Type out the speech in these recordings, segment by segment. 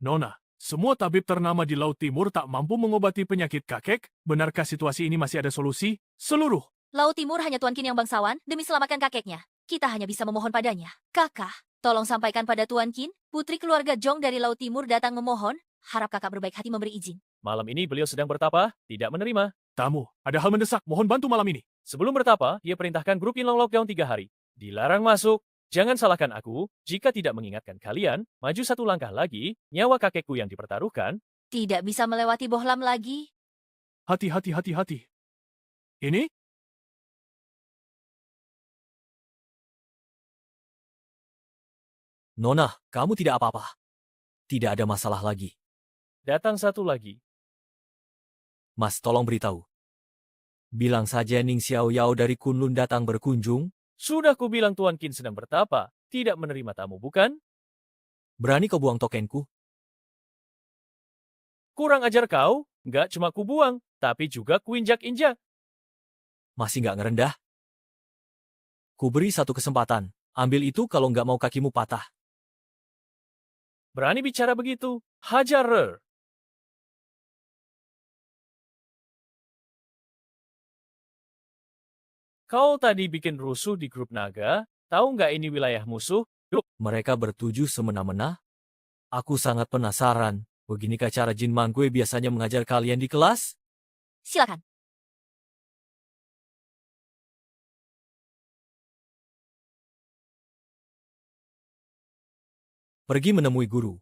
Nona, semua tabib ternama di Laut Timur tak mampu mengobati penyakit kakek. Benarkah situasi ini masih ada solusi? Seluruh. Laut Timur hanya Tuan Qin yang bangsawan demi selamatkan kakeknya. Kita hanya bisa memohon padanya. Kakak, tolong sampaikan pada Tuan Qin, putri keluarga Zhong dari Laut Timur datang memohon, harap kakak berbaik hati memberi izin. Malam ini beliau sedang bertapa, tidak menerima. Tamu, ada hal mendesak, mohon bantu malam ini. Sebelum bertapa, ia perintahkan grup Yinlong lockdown 3 hari. Dilarang masuk. Jangan salahkan aku, jika tidak mengingatkan kalian, maju 1 langkah lagi, nyawa kakekku yang dipertaruhkan. Tidak bisa melewati bohlam lagi. Hati. Ini? Nona, kamu tidak apa-apa. Tidak ada masalah lagi. Datang 1 lagi. Mas, tolong beritahu. Bilang saja Ning Xiao Yao dari Kunlun datang berkunjung. Sudah kubilang Tuan Qin sedang bertapa, tidak menerima tamu bukan? Berani kau buang tokenku? Kurang ajar kau, nggak cuma kubuang, tapi juga kuinjak-injak. Masih nggak ngerendah? Ku beri 1 kesempatan. Ambil itu kalau nggak mau kakimu patah. Berani bicara begitu, hajar. Kau tadi bikin rusuh di grup naga, tahu nggak ini wilayah musuh? Mereka bertujuh semena-mena. Aku sangat penasaran. Beginikah cara Jin Mangkue biasanya mengajar kalian di kelas? Silakan. Pergi menemui guru.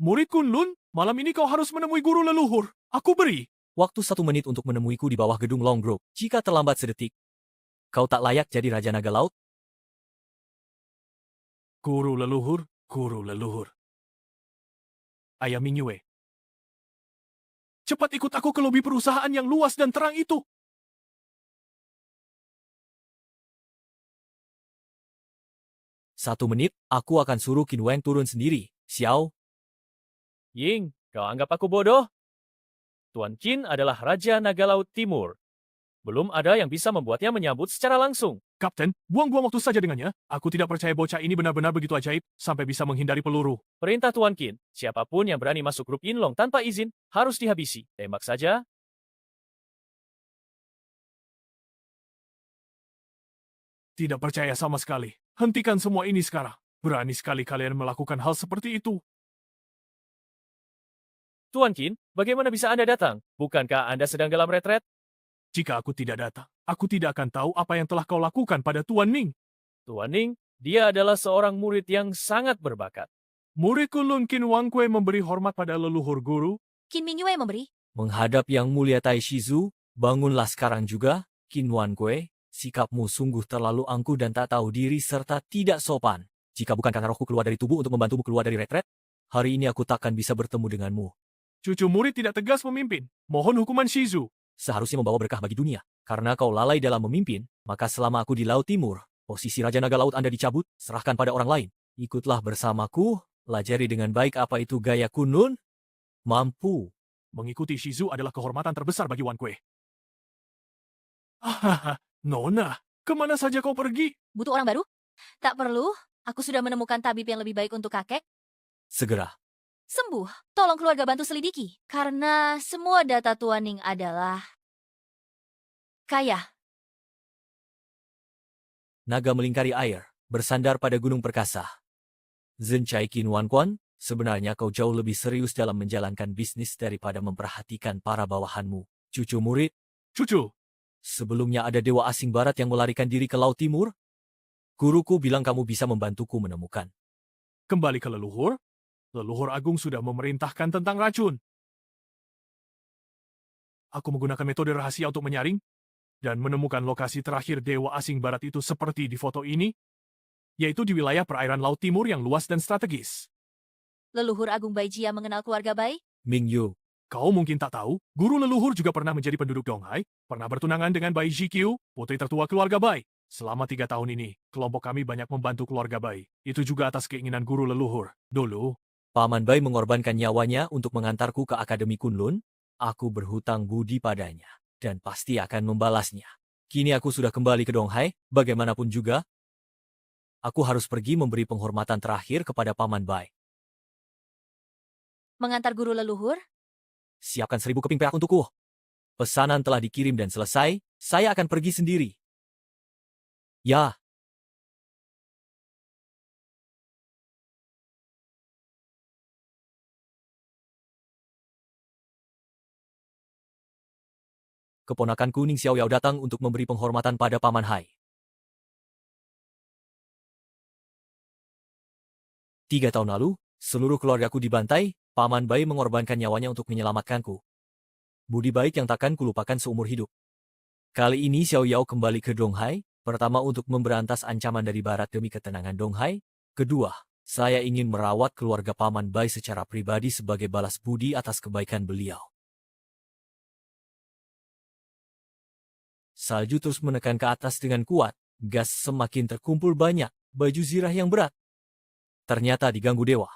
Murid Kunlun, malam ini kau harus menemui guru leluhur. Aku beri. Waktu 1 menit untuk menemuiku di bawah gedung Long Grove. Jika terlambat sedetik, kau tak layak jadi Raja Naga Laut. Guru leluhur. Ayah Mingyue. Cepat ikut aku ke lobi perusahaan yang luas dan terang itu. Satu menit, aku akan suruh Qin Wang turun sendiri. Xiao, Ying, kau anggap aku bodoh? Tuan Qin adalah Raja Naga Laut Timur. Belum ada yang bisa membuatnya menyambut secara langsung. Kapten, buang-buang waktu saja dengannya. Aku tidak percaya bocah ini benar-benar begitu ajaib, sampai bisa menghindari peluru. Perintah Tuan Qin, siapapun yang berani masuk grup Yinlong tanpa izin, harus dihabisi. Tembak saja. Tidak percaya sama sekali. Hentikan semua ini sekarang. Berani sekali kalian melakukan hal seperti itu. Tuan Qin, bagaimana bisa Anda datang? Bukankah Anda sedang dalam retret? Jika aku tidak datang, aku tidak akan tahu apa yang telah kau lakukan pada Tuan Ning. Tuan Ning, dia adalah seorang murid yang sangat berbakat. Murid Kunlun Qin Wangkue memberi hormat pada leluhur guru. Qin Mingyue memberi. menghadap Yang Mulia Tai Shizu, bangunlah sekarang juga, Qin Wankue. Sikapmu sungguh terlalu angkuh dan tak tahu diri serta tidak sopan. Jika bukan karena rohku keluar dari tubuh untuk membantumu keluar dari retret, hari ini aku takkan bisa bertemu denganmu. Cucu murid tidak tegas memimpin. Mohon hukuman Shizu. Seharusnya membawa berkah bagi dunia. Karena kau lalai dalam memimpin, maka selama aku di Laut Timur, posisi Raja Naga Laut Anda dicabut, serahkan pada orang lain. Ikutlah bersamaku, pelajari dengan baik apa itu gaya Kunlun. Mampu. Mengikuti Shizu adalah kehormatan terbesar bagi Wankue. Hahaha, Nona, kemana saja kau pergi? Butuh orang baru? Tak perlu. Aku sudah menemukan tabib yang lebih baik untuk kakek. Segera. Sembuh. Tolong keluarga bantu selidiki. Karena semua data Tuan Ning adalah kaya. Naga melingkari air, bersandar pada gunung perkasa. Zencai Qin Wanquan, sebenarnya kau jauh lebih serius dalam menjalankan bisnis daripada memperhatikan para bawahanmu. Cucu murid, Cucu, sebelumnya ada dewa asing barat yang melarikan diri ke Laut Timur. Guruku bilang kamu bisa membantuku menemukan. kembali ke leluhur. Leluhur Agung sudah memerintahkan tentang racun. Aku menggunakan metode rahasia untuk menyaring dan menemukan lokasi terakhir dewa asing barat itu seperti di foto ini, yaitu di wilayah perairan Laut Timur yang luas dan strategis. Leluhur Agung Baijia mengenal keluarga Bai? Ming Yu, Kau mungkin tak tahu, guru leluhur juga pernah menjadi penduduk Donghai, pernah bertunangan dengan Bai Jikyu, putri tertua keluarga Bai. Selama 3 tahun ini, kelompok kami banyak membantu keluarga Bai. Itu juga atas keinginan guru leluhur. Dulu, Paman Bai mengorbankan nyawanya untuk mengantarku ke Akademi Kunlun. Aku berhutang budi padanya, dan pasti akan membalasnya. Kini aku sudah kembali ke Donghai, bagaimanapun juga. Aku harus pergi memberi penghormatan terakhir kepada Paman Bai. Mengantar guru leluhur? Siapkan 1000 keping perak untukku. Pesanan telah dikirim dan selesai, saya akan pergi sendiri. Ya. Keponakanku Ning Xiaoyao datang untuk memberi penghormatan pada Paman Hai. 3 tahun lalu, seluruh keluargaku dibantai, Paman Bai mengorbankan nyawanya untuk menyelamatkanku. Budi baik yang takkan kulupakan seumur hidup. Kali ini Xiaoyao kembali ke Donghai, pertama untuk memberantas ancaman dari barat demi ketenangan Donghai, kedua, saya ingin merawat keluarga Paman Bai secara pribadi sebagai balas budi atas kebaikan beliau. Salju terus menekan ke atas dengan kuat, gas semakin terkumpul banyak, baju zirah yang berat. Ternyata diganggu dewa.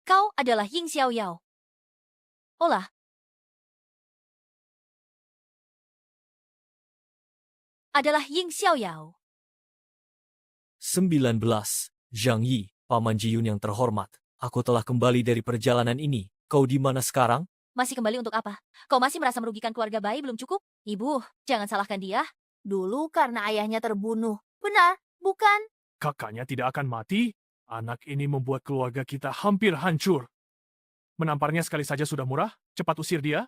Kau adalah Ying Xiaoyao. Olah. Adalah Ying Xiaoyao. 19. Zhang Yi, Paman Jiyun yang terhormat. Aku telah kembali dari perjalanan ini. Kau di mana sekarang? Masih kembali untuk apa? Kau masih merasa merugikan keluarga Bai belum cukup? Ibu, jangan salahkan dia. Dulu karena ayahnya terbunuh. Benar, bukan? Kakaknya tidak akan mati. Anak ini membuat keluarga kita hampir hancur. Menamparnya sekali saja sudah murah. Cepat usir dia.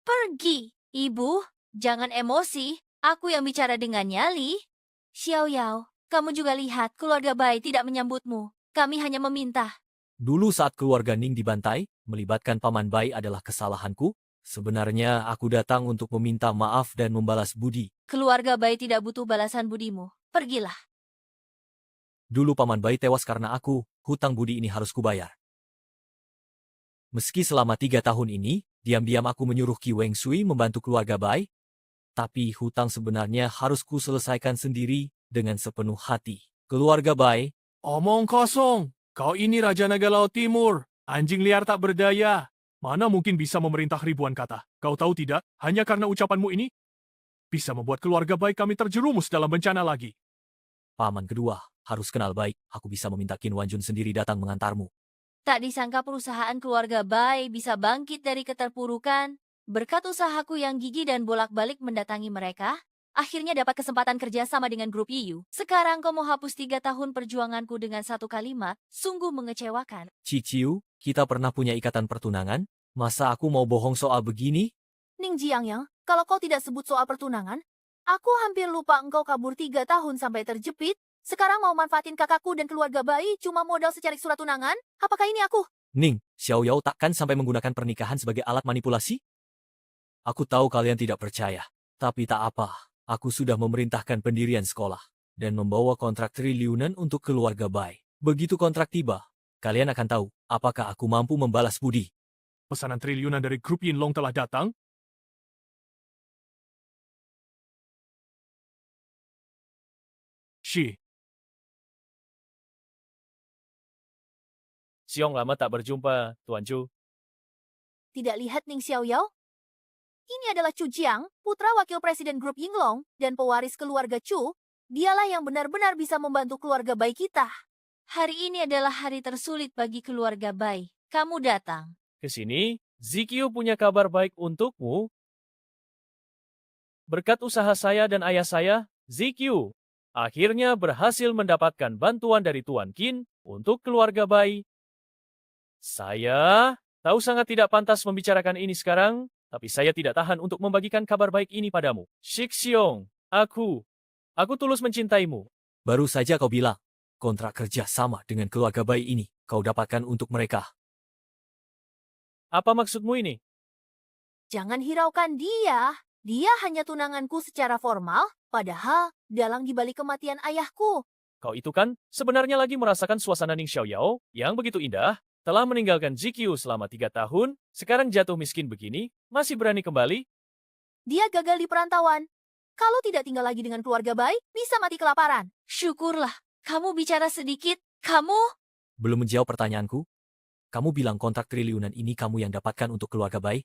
Pergi. Ibu, jangan emosi. Aku yang bicara dengan nyali. Xiaoyao, kamu juga lihat keluarga Bai tidak menyambutmu. Kami hanya meminta. Dulu saat keluarga Ning dibantai, melibatkan Paman Bai adalah kesalahanku. Sebenarnya aku datang untuk meminta maaf dan membalas budi. Keluarga Bai tidak butuh balasan budimu. Pergilah. Dulu Paman Bai tewas karena aku, hutang budi ini harus kubayar. Meski selama 3 tahun ini, diam-diam aku menyuruh Qi Weng Sui membantu keluarga Bai, tapi hutang sebenarnya harus kuselesaikan sendiri dengan sepenuh hati. Keluarga Bai, Omong kosong. Kau ini Raja Naga Laut Timur. Anjing liar tak berdaya. Mana mungkin bisa memerintah ribuan kata. Kau tahu tidak, hanya karena ucapanmu ini, bisa membuat keluarga baik kami terjerumus dalam bencana lagi. paman kedua, harus kenal baik, aku bisa meminta Qin Wanjun sendiri datang mengantarmu. Tak disangka perusahaan keluarga Bai bisa bangkit dari keterpurukan. Berkat usahaku yang gigih dan bolak-balik mendatangi mereka, akhirnya dapat kesempatan kerja sama dengan grup Yiyu. Sekarang kau mau hapus 3 tahun perjuanganku dengan satu kalimat, sungguh mengecewakan. Ciciu, kita pernah punya ikatan pertunangan? Masa aku mau bohong soal begini? Ning Jiangyang, kalau kau tidak sebut soal pertunangan, aku hampir lupa engkau kabur 3 tahun sampai terjepit. Sekarang mau manfaatin kakakku dan keluarga bayi cuma modal secari surat tunangan? Apakah ini aku? Ning, Xiaoyao takkan sampai menggunakan pernikahan sebagai alat manipulasi? Aku tahu kalian tidak percaya, tapi tak apa. Aku sudah memerintahkan pendirian sekolah dan membawa kontrak triliunan untuk keluarga Bai. Begitu kontrak tiba, kalian akan tahu apakah aku mampu membalas budi. Pesanan triliunan dari grup Yinlong telah datang. Shi, Siong lama tak berjumpa, Tuan Chu. Tidak lihat Ning Xiaoyao? Ini adalah Chu Jiang, putra wakil presiden grup Yinglong dan pewaris keluarga Chu. Dialah yang benar-benar bisa membantu keluarga bayi kita. Hari ini adalah hari tersulit bagi keluarga Bai. Kamu datang. Ke sini, Zikyu punya kabar baik untukmu. Berkat usaha saya dan ayah saya, Zikyu akhirnya berhasil mendapatkan bantuan dari Tuan Qin untuk keluarga Bai. Saya tahu sangat tidak pantas membicarakan ini sekarang, tapi saya tidak tahan untuk membagikan kabar baik ini padamu. Shixiong, aku tulus mencintaimu. Baru saja kau bilang, kontrak kerja sama dengan keluarga Bai ini kau dapatkan untuk mereka. Apa maksudmu ini? Jangan hiraukan dia. Dia hanya tunanganku secara formal, padahal dalang di balik kematian ayahku. Kau itu kan sebenarnya lagi merasakan suasana Ning Xiaoyao yang begitu indah, telah meninggalkan Zikyu selama 3 tahun, sekarang jatuh miskin begini, masih berani kembali? Dia gagal di perantauan. Kalau tidak tinggal lagi dengan keluarga bayi, bisa mati kelaparan. Syukurlah, kamu bicara sedikit. Kamu? Belum menjawab pertanyaanku? Kamu bilang kontrak triliunan ini kamu yang dapatkan untuk keluarga Bai?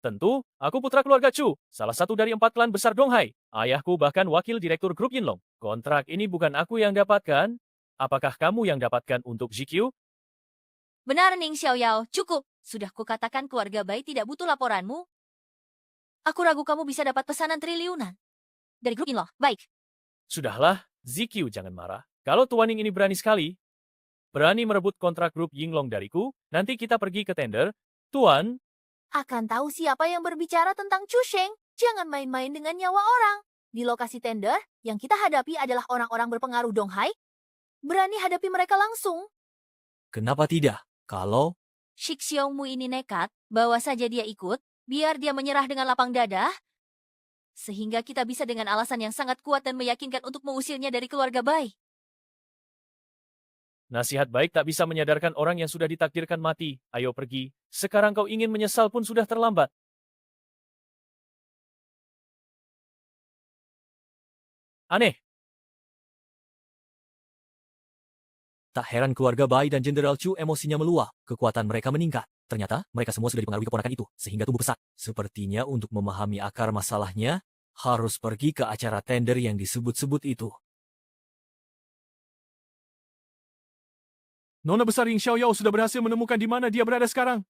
Tentu, aku putra keluarga Chu, salah satu dari 4 klan besar Donghai. Ayahku bahkan wakil direktur grup Yinlong. Kontrak ini bukan aku yang dapatkan. Apakah kamu yang dapatkan untuk Zikyu? Benar Ning Xiaoyao, cukup. Sudah kukatakan keluarga bayi tidak butuh laporanmu. Aku ragu kamu bisa dapat pesanan triliunan. Dari grup Yinglong, baik. Sudahlah, ZQ jangan marah. Kalau Tuan Ying ini berani sekali, berani merebut kontrak grup Yinglong dariku, nanti kita pergi ke tender. Tuan, Akan tahu siapa yang berbicara tentang Chu Sheng. Jangan main-main dengan nyawa orang. Di lokasi tender, yang kita hadapi adalah orang-orang berpengaruh Donghai. Berani hadapi mereka langsung. Kenapa tidak? Kalau Shixiongmu ini nekat, bawa saja dia ikut, biar dia menyerah dengan lapang dada, sehingga kita bisa dengan alasan yang sangat kuat dan meyakinkan untuk mengusirnya dari keluarga bayi. nasihat baik tak bisa menyadarkan orang yang sudah ditakdirkan mati. Ayo pergi. Sekarang kau ingin menyesal pun sudah terlambat. Aneh. tak heran keluarga Bai dan Jenderal Chu emosinya meluap, kekuatan mereka meningkat. Ternyata mereka semua sudah dipengaruhi keponakan itu, sehingga tubuh pesat. Sepertinya untuk memahami akar masalahnya, harus pergi ke acara tender yang disebut-sebut itu. Nona besar Ying Xiaoyao sudah berhasil menemukan di mana dia berada sekarang.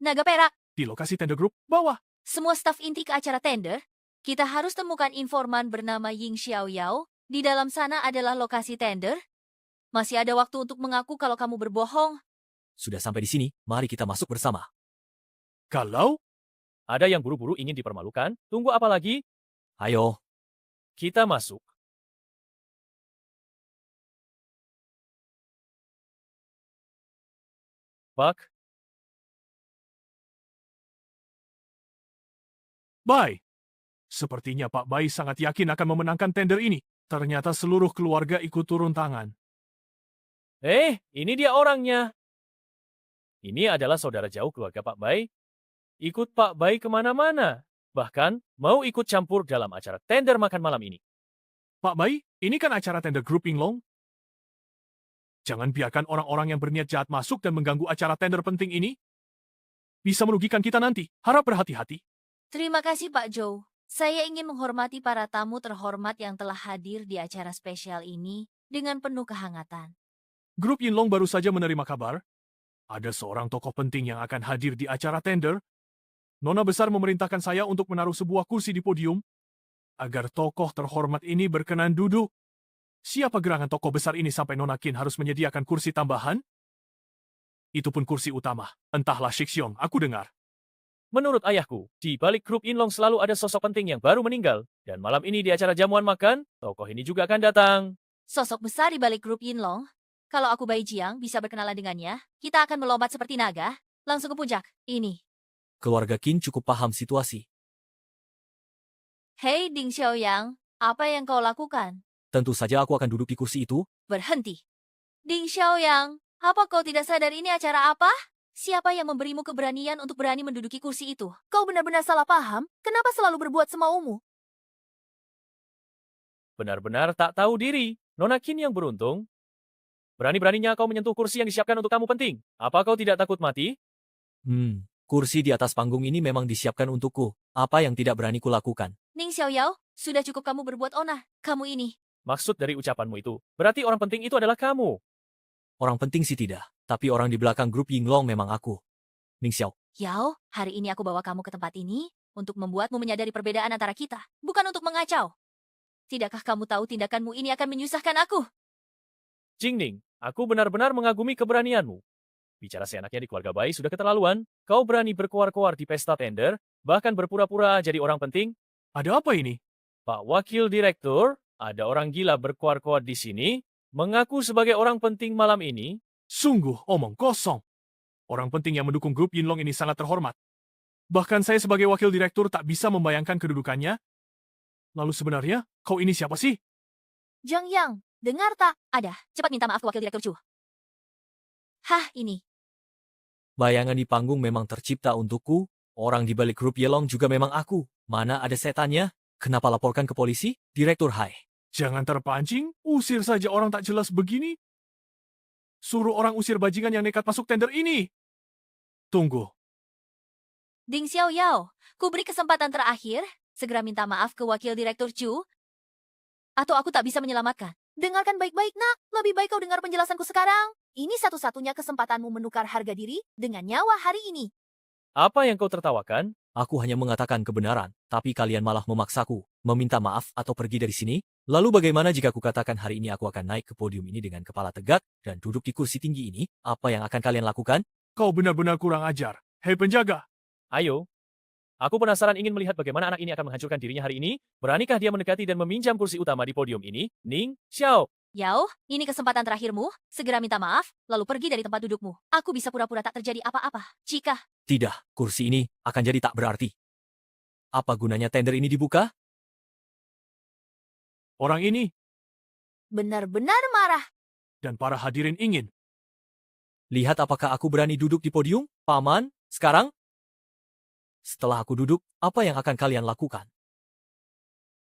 Naga perak, Di lokasi tender grup bawah. semua staf inti ke acara tender, kita harus temukan informan bernama Ying Xiaoyao. Di dalam sana adalah lokasi tender. Masih ada waktu untuk mengaku kalau kamu berbohong. Sudah sampai di sini, mari kita masuk bersama. Kalau Ada yang buru-buru ingin dipermalukan. Tunggu apa lagi? Ayo, Kita masuk. Pak, Bai. Sepertinya Pak Bai sangat yakin akan memenangkan tender ini. Ternyata seluruh keluarga ikut turun tangan. ini dia orangnya. Ini adalah saudara jauh keluarga Pak Bai. Ikut Pak Bai kemana-mana. Bahkan, mau ikut campur dalam acara tender makan malam ini. Pak Bai, ini kan acara tender grup Yinglong. Jangan biarkan orang-orang yang berniat jahat masuk dan mengganggu acara tender penting ini. Bisa merugikan kita nanti. Harap berhati-hati. Terima kasih Pak Zhou. Saya ingin menghormati para tamu terhormat yang telah hadir di acara spesial ini dengan penuh kehangatan. Grup Yinglong baru saja menerima kabar. Ada seorang tokoh penting yang akan hadir di acara tender. Nona besar memerintahkan saya untuk menaruh sebuah kursi di podium agar tokoh terhormat ini berkenan duduk. Siapa gerangan tokoh besar ini sampai Nona Qin harus menyediakan kursi tambahan? Itu pun kursi utama. Entahlah Shixiong, aku dengar. Menurut ayahku, di balik grup Yinglong selalu ada sosok penting yang baru meninggal. Dan malam ini di acara jamuan makan, tokoh ini juga akan datang. Sosok besar di balik grup Yinglong. Kalau aku Bai Jiang bisa berkenalan dengannya, kita akan melompat seperti naga. Langsung ke puncak. Ini. keluarga Qin cukup paham situasi. Hei Ding Xiaoyang, apa yang kau lakukan? Tentu saja aku akan duduk di kursi itu. Berhenti. Ding Xiaoyang, apa kau tidak sadar ini acara apa? Siapa yang memberimu keberanian untuk berani menduduki kursi itu? Kau benar-benar salah paham. Kenapa selalu berbuat semaumu? Benar-benar tak tahu diri. Nona Qin yang beruntung. Berani-beraninya kau menyentuh kursi yang disiapkan untuk kamu penting. Apa kau tidak takut mati? Kursi di atas panggung ini memang disiapkan untukku. Apa yang tidak berani kulakukan? Ning Xiaoyao, sudah cukup kamu berbuat onah. Kamu ini. Maksud dari ucapanmu itu, berarti orang penting itu adalah kamu. Orang penting sih tidak, tapi orang di belakang grup Yinglong memang aku. Ning Xiao, Yao, hari ini aku bawa kamu ke tempat ini untuk membuatmu menyadari perbedaan antara kita, bukan untuk mengacau. Tidakkah kamu tahu tindakanmu ini akan menyusahkan aku? Jingning, aku benar-benar mengagumi keberanianmu. Bicara seenaknya di keluarga Bai sudah keterlaluan. Kau berani berkoar-koar di pesta tender, bahkan berpura-pura jadi orang penting. Ada apa ini? Pak Wakil Direktur, ada orang gila berkoar-koar di sini, mengaku sebagai orang penting malam ini. Sungguh omong kosong. Orang penting yang mendukung grup Yinglong ini sangat terhormat. Bahkan saya sebagai wakil direktur tak bisa membayangkan kedudukannya. Lalu sebenarnya, kau ini siapa sih? Zhang Yang, dengar tak? Ada, cepat minta maaf ke wakil direktur Chu. Hah, ini. bayangan di panggung memang tercipta untukku. Orang di balik grup Yelong juga memang aku. Mana ada setannya? Kenapa laporkan ke polisi? Direktur Hai. Jangan terpancing, usir saja orang tak jelas begini. Suruh orang usir bajingan yang nekat masuk tender ini. Tunggu, Ding Xiaoyao, ku beri kesempatan terakhir, segera minta maaf ke wakil direktur Chu, atau aku tak bisa menyelamatkan. Dengarkan baik-baik, nak. Lebih baik kau dengar penjelasanku sekarang. Ini satu-satunya kesempatanmu menukar harga diri dengan nyawa hari ini. Apa yang kau tertawakan? Aku hanya mengatakan kebenaran, tapi kalian malah memaksaku, meminta maaf atau pergi dari sini. Lalu bagaimana jika kukatakan hari ini aku akan naik ke podium ini dengan kepala tegak dan duduk di kursi tinggi ini? Apa yang akan kalian lakukan? Kau benar-benar kurang ajar. Hei penjaga, Ayo. Aku penasaran ingin melihat bagaimana anak ini akan menghancurkan dirinya hari ini. Beranikah dia mendekati dan meminjam kursi utama di podium ini? Ning Xiao. Yao, ini kesempatan terakhirmu. Segera minta maaf, lalu pergi dari tempat dudukmu. Aku bisa pura-pura tak terjadi apa-apa. Jika Tidak, kursi ini akan jadi tak berarti. Apa gunanya tender ini dibuka? orang ini Benar-benar marah. dan para hadirin ingin. Lihat apakah aku berani duduk di podium, Paman, sekarang? Setelah aku duduk, apa yang akan kalian lakukan?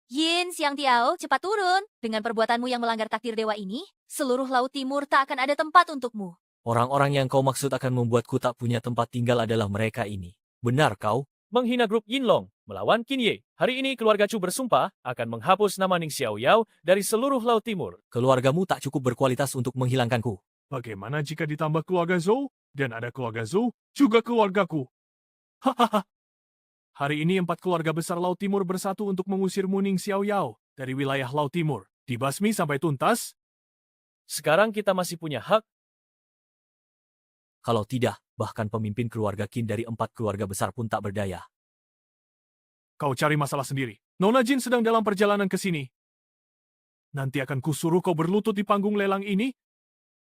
Yin Xiang Tiao, cepat turun. Dengan perbuatanmu yang melanggar takdir dewa ini, seluruh Laut Timur tak akan ada tempat untukmu. Orang-orang yang kau maksud akan membuatku tak punya tempat tinggal adalah mereka ini. Benar kau? Menghina grup Yinlong melawan Qin Ye. Hari ini keluarga Chu bersumpah akan menghapus nama Ning Xiao Yao dari seluruh Laut Timur. Keluargamu tak cukup berkualitas untuk menghilangkanku. Bagaimana jika ditambah keluarga Zhou, dan ada keluarga Zhou, juga keluargaku? Hahaha. Hari ini 4 keluarga besar Laut Timur bersatu untuk mengusir Muning Xiao Yao dari wilayah Laut Timur. Dibasmi sampai tuntas. Sekarang kita masih punya hak. Kalau tidak, bahkan pemimpin keluarga Qin dari 4 keluarga besar pun tak berdaya. Kau cari masalah sendiri. Nona Jin sedang dalam perjalanan ke sini. Nanti akan kusuruh kau berlutut di panggung lelang ini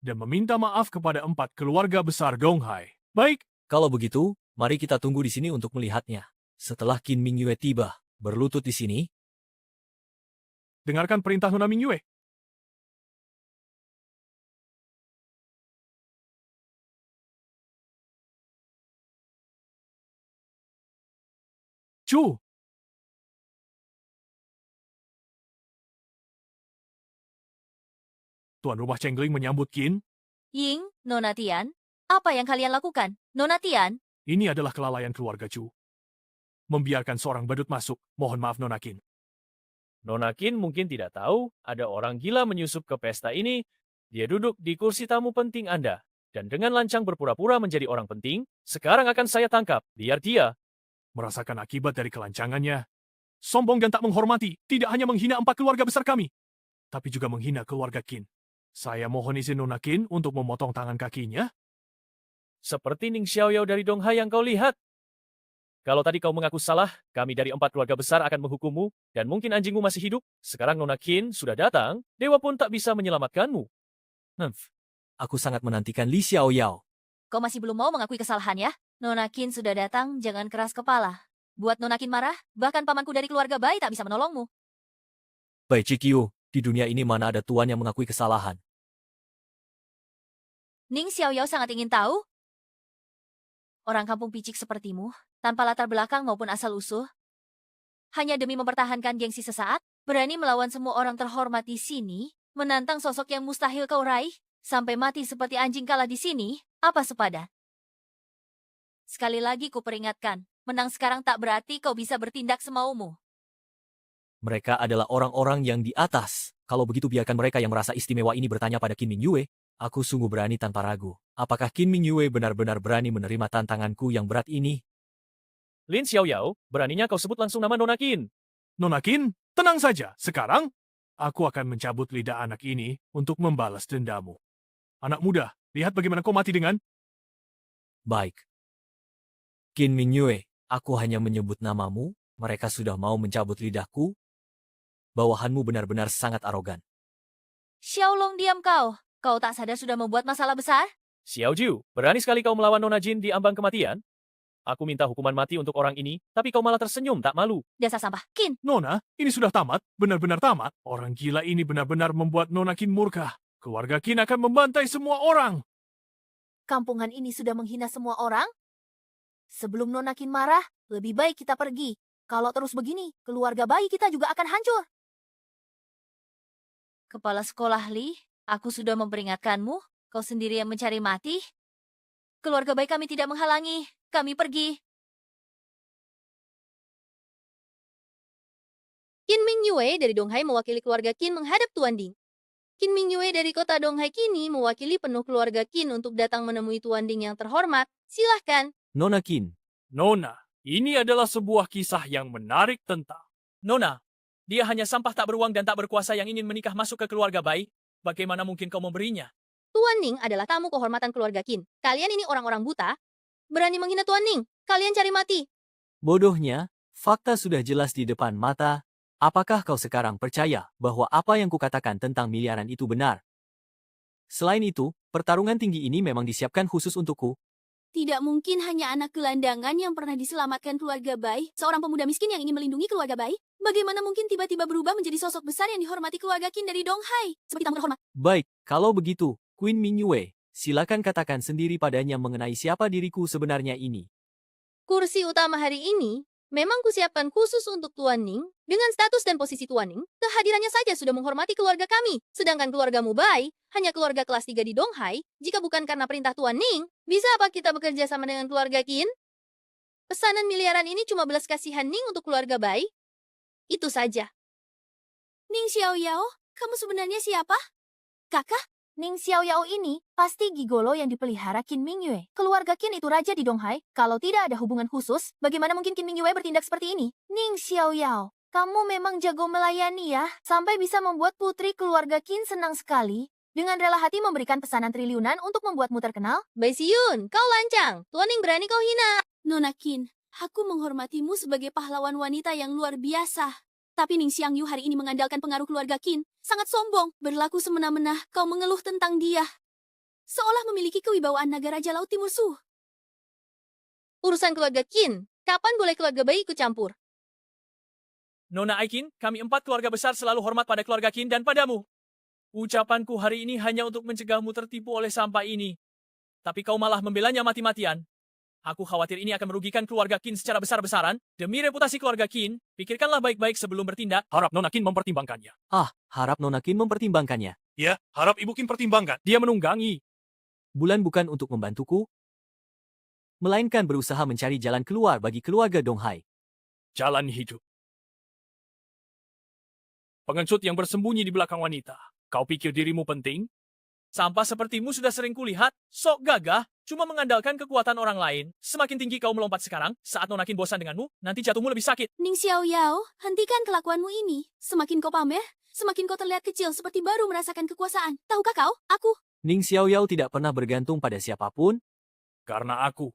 dan meminta maaf kepada 4 keluarga besar Donghai. Baik, Kalau begitu, mari kita tunggu di sini untuk melihatnya. Setelah Qin Mingyue tiba, berlutut di sini, dengarkan perintah Nona Mingyue. Chu, tuan rumah Cengling menyambut Qin. Ying, Nona Tian, apa yang kalian lakukan? Nona Tian, Ini adalah kelalaian keluarga Chu. Membiarkan seorang badut masuk. Mohon maaf Nona Qin. Nona Qin mungkin tidak tahu ada orang gila menyusup ke pesta ini. Dia duduk di kursi tamu penting Anda. Dan dengan lancang berpura-pura menjadi orang penting, sekarang akan saya tangkap. Biar dia. Merasakan akibat dari kelancangannya. Sombong dan tak menghormati, tidak hanya menghina 4 keluarga besar kami, tapi juga menghina keluarga Qin. Saya mohon izin Nona Qin untuk memotong tangan kakinya. Seperti Ning Xiaoyao dari Donghai yang kau lihat. Kalau tadi kau mengaku salah, kami dari 4 keluarga besar akan menghukummu, dan mungkin anjingmu masih hidup. Sekarang Nona Qin sudah datang, dewa pun tak bisa menyelamatkanmu. aku sangat menantikan Li Xiaoyao. kau masih belum mau mengakui kesalahan ya? Nona Qin sudah datang, jangan keras kepala. Buat Nona Qin marah, bahkan pamanku dari keluarga bayi tak bisa menolongmu. Bai Cikyu, di dunia ini mana ada tuan yang mengakui kesalahan? Ning Xiaoyao sangat ingin tahu. Orang kampung picik sepertimu, tanpa latar belakang maupun asal-usul, hanya demi mempertahankan gengsi sesaat, berani melawan semua orang terhormat di sini, menantang sosok yang mustahil kau raih, sampai mati seperti anjing kalah di sini, apa sepadan? Sekali lagi kuperingatkan, menang sekarang tak berarti kau bisa bertindak semaumu. Mereka adalah orang-orang yang di atas. Kalau begitu biarkan mereka yang merasa istimewa ini bertanya pada Qin Mingyue. Aku sungguh berani tanpa ragu. Apakah Qin Mingyue benar-benar berani menerima tantanganku yang berat ini? Lin Xiaoyao, beraninya kau sebut langsung nama Nona Qin. Nona Qin, tenang saja. Sekarang, aku akan mencabut lidah anak ini untuk membalas dendamu. Anak muda, lihat bagaimana kau mati dengan... Baik. Qin Mingyue, aku hanya menyebut namamu. Mereka sudah mau mencabut lidahku. Bawahanmu benar-benar sangat arogan. Xiaolong, diam kau. Kau tak sadar sudah membuat masalah besar? Xiao Jiu, berani sekali kau melawan Nona Jin di ambang kematian? Aku minta hukuman mati untuk orang ini, tapi kau malah tersenyum tak malu. Dasar sampah. Qin, Nona, ini sudah tamat, benar-benar tamat. Orang gila ini benar-benar membuat Nona Qin murka. Keluarga Qin akan membantai semua orang. Kampungan ini sudah menghina semua orang? Sebelum Nona Qin marah, lebih baik kita pergi. Kalau terus begini, keluarga bayi kita juga akan hancur. Kepala sekolah Li, aku sudah memperingatkanmu, kau sendiri yang mencari mati. Keluarga baik kami tidak menghalangi, kami pergi. Qin Mingyue dari Donghai mewakili keluarga Qin menghadap Tuan Ding. Qin Mingyue dari kota Donghai kini mewakili penuh keluarga Qin untuk datang menemui Tuan Ning yang terhormat. Silahkan. Nona Qin, Nona, ini adalah sebuah kisah yang menarik tentang... Nona, dia hanya sampah tak beruang dan tak berkuasa yang ingin menikah masuk ke keluarga bayi. Bagaimana mungkin kau memberinya? Tuan Ning adalah tamu kehormatan keluarga Qin. Kalian ini orang-orang buta? Berani menghina Tuan Ning? Kalian cari mati. bodohnya, fakta sudah jelas di depan mata. Apakah kau sekarang percaya bahwa apa yang kukatakan tentang miliaran itu benar? Selain itu, pertarungan tinggi ini memang disiapkan khusus untukku. Tidak mungkin hanya anak gelandangan yang pernah diselamatkan keluarga Bai, seorang pemuda miskin yang ingin melindungi keluarga Bai. Bagaimana mungkin tiba-tiba berubah menjadi sosok besar yang dihormati keluarga Qin dari Donghai? Seperti tamu terhormat. Baik, kalau begitu, Queen Mingyue, silakan katakan sendiri padanya mengenai siapa diriku sebenarnya ini. Kursi utama hari ini memang kusiapkan khusus untuk Tuan Ning. Dengan status dan posisi Tuan Ning, kehadirannya saja sudah menghormati keluarga kami. Sedangkan keluargamu Bai hanya keluarga kelas 3 di Donghai. Jika bukan karena perintah Tuan Ning, bisa apa kita bekerja sama dengan keluarga Qin? Pesanan miliaran ini cuma belas kasihan Ning untuk keluarga Bai. Itu saja. Ning Xiaoyao, kamu sebenarnya siapa? Kakak? Ning Xiaoyao ini pasti gigolo yang dipelihara Qin Mingyue. Keluarga Qin itu raja di Donghai. Kalau tidak ada hubungan khusus, bagaimana mungkin Qin Mingyue bertindak seperti ini? Ning Xiaoyao, kamu memang jago melayani ya. Sampai bisa membuat putri keluarga Qin senang sekali. Dengan rela hati memberikan pesanan triliunan untuk membuatmu terkenal. Bai Siyun, kau lancang. Tuan Ning berani kau hina. Nona Qin, aku menghormatimu sebagai pahlawan wanita yang luar biasa. Tapi Ning Xiangyu hari ini mengandalkan pengaruh keluarga Qin. Sangat sombong, berlaku semena-mena, kau mengeluh tentang dia. Seolah memiliki kewibawaan naga Raja Laut Timur Su. Urusan keluarga Qin, kapan boleh keluarga Bai ikut campur? Nona Aikin, kami 4 keluarga besar selalu hormat pada keluarga Qin dan padamu. Ucapanku hari ini hanya untuk mencegahmu tertipu oleh sampah ini. Tapi kau malah membelanya mati-matian. Aku khawatir ini akan merugikan keluarga Qin secara besar-besaran. Demi reputasi keluarga Qin, pikirkanlah baik-baik sebelum bertindak. Harap Nona Qin mempertimbangkannya. Harap Nona Qin mempertimbangkannya. Ya, harap Ibu Qin pertimbangkan. Dia menunggangi. Bulan bukan untuk membantuku, melainkan berusaha mencari jalan keluar bagi keluarga Donghai. Jalan hidup. Pengecut yang bersembunyi di belakang wanita. Kau pikir dirimu penting? Sampah sepertimu sudah sering kulihat, sok gagah, cuma mengandalkan kekuatan orang lain. Semakin tinggi kau melompat sekarang, saat Nona Qin bosan denganmu, nanti jatuhmu lebih sakit. Ning Xiaoyao, hentikan kelakuanmu ini. Semakin kau pamer, semakin kau terlihat kecil seperti baru merasakan kekuasaan. Tahukah kau, aku Ning Xiaoyao tidak pernah bergantung pada siapapun, Karena aku.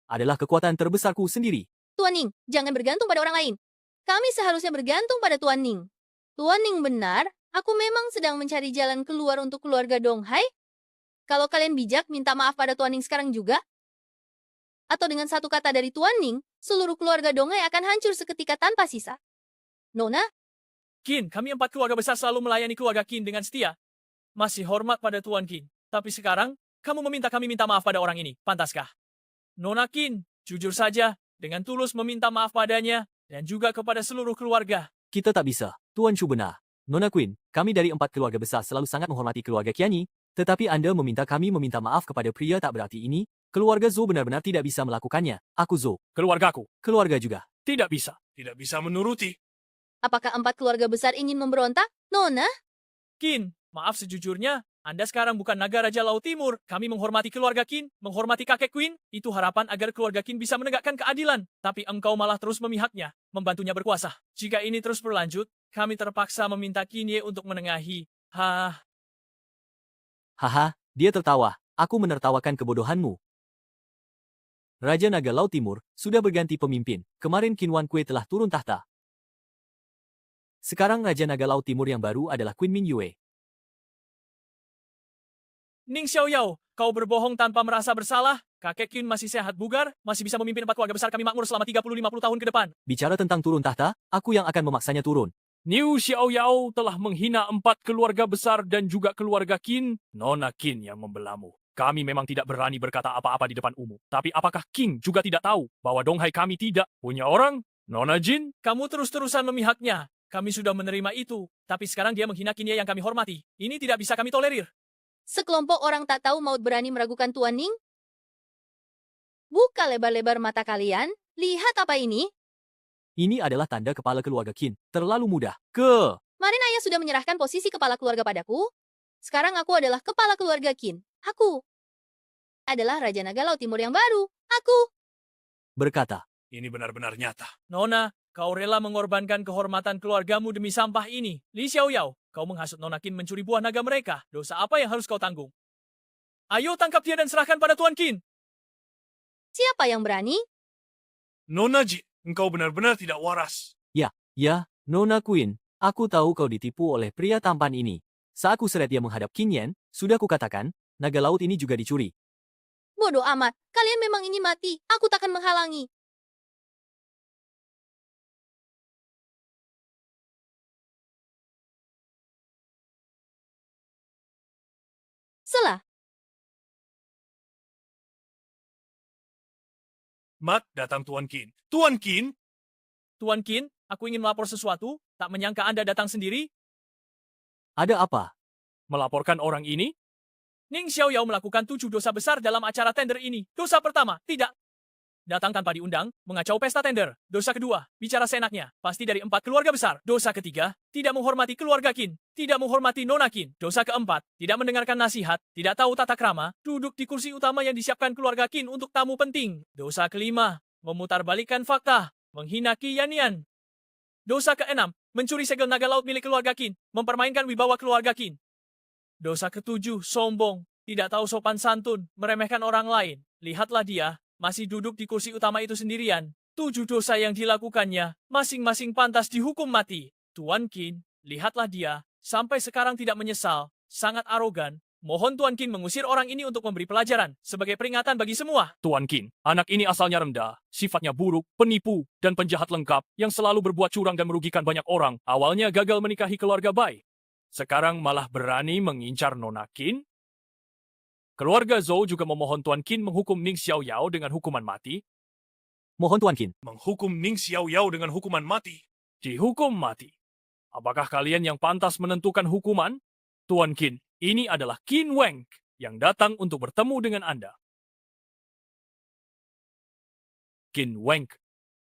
adalah kekuatan terbesarku sendiri. Tuan Ning, jangan bergantung pada orang lain. Kami seharusnya bergantung pada Tuan Ning. Tuan Ning benar, aku memang sedang mencari jalan keluar untuk keluarga Donghai. Kalau kalian bijak, minta maaf pada Tuan Ning sekarang juga. Atau dengan satu kata dari Tuan Ning, seluruh keluarga Donghai akan hancur seketika tanpa sisa. Nona, Qin, kami 4 keluarga besar selalu melayani keluarga Qin dengan setia. Masih hormat pada Tuan Qin. Tapi sekarang, kamu meminta kami minta maaf pada orang ini. Pantaskah? Nona Qin, jujur saja, dengan tulus meminta maaf padanya, dan juga kepada seluruh keluarga. Kita tak bisa, Tuan Chu benar. Nona Queen, kami dari 4 keluarga besar selalu sangat menghormati keluarga Qianyi, tetapi Anda meminta kami meminta maaf kepada pria tak berarti ini. Keluarga Zhou benar-benar tidak bisa melakukannya. Aku Zhou, Keluargaku. keluarga juga. Tidak bisa. Tidak bisa menuruti. apakah 4 keluarga besar ingin memberontak? Nona, Qin, maaf sejujurnya, Anda sekarang bukan naga Raja Laut Timur. Kami menghormati keluarga Qin, menghormati kakek Queen. Itu harapan agar keluarga Qin bisa menegakkan keadilan. Tapi engkau malah terus memihaknya, membantunya berkuasa. Jika ini terus berlanjut, kami terpaksa meminta Qinye untuk menengahi. Haha, dia tertawa. Aku menertawakan kebodohanmu. Raja Naga Laut Timur sudah berganti pemimpin. Kemarin Qin Wan Kue telah turun tahta. Sekarang Raja Naga Laut Timur yang baru adalah Queen Mingyue. Ning Xiaoyao, kau berbohong tanpa merasa bersalah. Kakek Qin masih sehat bugar, masih bisa memimpin 4 keluarga besar kami makmur selama 30-50 tahun ke depan. Bicara tentang turun tahta, aku yang akan memaksanya turun. Niu Xiaoyao telah menghina 4 keluarga besar dan juga keluarga Qin. Nona Qin yang membelamu. Kami memang tidak berani berkata apa-apa di depan umum. Tapi apakah King juga tidak tahu bahwa Donghai kami tidak punya orang? Nona Jin? Kamu terus-terusan memihaknya. Kami sudah menerima itu. Tapi sekarang dia menghina Qinye yang kami hormati. Ini tidak bisa kami tolerir. sekelompok orang tak tahu maut berani meragukan Tuan Ning? Buka lebar-lebar mata kalian, lihat apa ini? Ini adalah tanda kepala keluarga Qin. Terlalu mudah. Kemarin ayah sudah menyerahkan posisi kepala keluarga padaku. Sekarang aku adalah kepala keluarga Qin. Aku adalah Raja Naga Laut Timur yang baru. Aku. Berkata, Ini benar-benar nyata. Nona, kau rela mengorbankan kehormatan keluargamu demi sampah ini. Li Xiaoyao, kau menghasut Nona Qin mencuri buah naga mereka. Dosa apa yang harus kau tanggung? Ayo tangkap dia dan serahkan pada Tuan Qin. Siapa yang berani? Nona Ji, engkau benar-benar tidak waras. ya, Nona Queen, aku tahu kau ditipu oleh pria tampan ini. Saat ku seret dia menghadap Qin Yan, sudah kukatakan, naga laut ini juga dicuri. Bodoh amat. Kalian memang ingin mati. Aku takkan menghalangi. Selah. Mat, datang Tuan Qin. Tuan Qin? Tuan Qin, aku ingin melapor sesuatu. Tak menyangka Anda datang sendiri. Ada apa? Melaporkan orang ini? Ning Xiaoyao melakukan 7 dosa besar dalam acara tender ini. Dosa pertama, tidak datang tanpa diundang, mengacau pesta tender. Dosa kedua, bicara seenaknya, pasti dari 4 keluarga besar. Dosa ketiga, tidak menghormati keluarga Qin, tidak menghormati Nona Qin. Dosa keempat, tidak mendengarkan nasihat, tidak tahu tata krama, duduk di kursi utama yang disiapkan keluarga Qin untuk tamu penting. Dosa kelima, memutarbalikkan fakta, menghina Qi Yannian. Dosa keenam, mencuri segel naga laut milik keluarga Qin, mempermainkan wibawa keluarga Qin. Dosa ketujuh, sombong, tidak tahu sopan santun, meremehkan orang lain. Lihatlah dia, masih duduk di kursi utama itu sendirian. 7 dosa yang dilakukannya, masing-masing pantas dihukum mati. Tuan Qin, lihatlah dia, sampai sekarang tidak menyesal, sangat arogan. Mohon Tuan Qin mengusir orang ini untuk memberi pelajaran, sebagai peringatan bagi semua. Tuan Qin, anak ini asalnya rendah, sifatnya buruk, penipu, dan penjahat lengkap, yang selalu berbuat curang dan merugikan banyak orang. Awalnya gagal menikahi keluarga Bai. Sekarang malah berani mengincar Nona Qin. Keluarga Zhou juga memohon Tuan Qin menghukum Ning Xiaoyao dengan hukuman mati. Mohon Tuan Qin. Menghukum Ning Xiaoyao dengan hukuman mati. Dihukum mati. Apakah kalian yang pantas menentukan hukuman? Tuan Qin, ini adalah Qin Weng yang datang untuk bertemu dengan Anda. Qin Weng,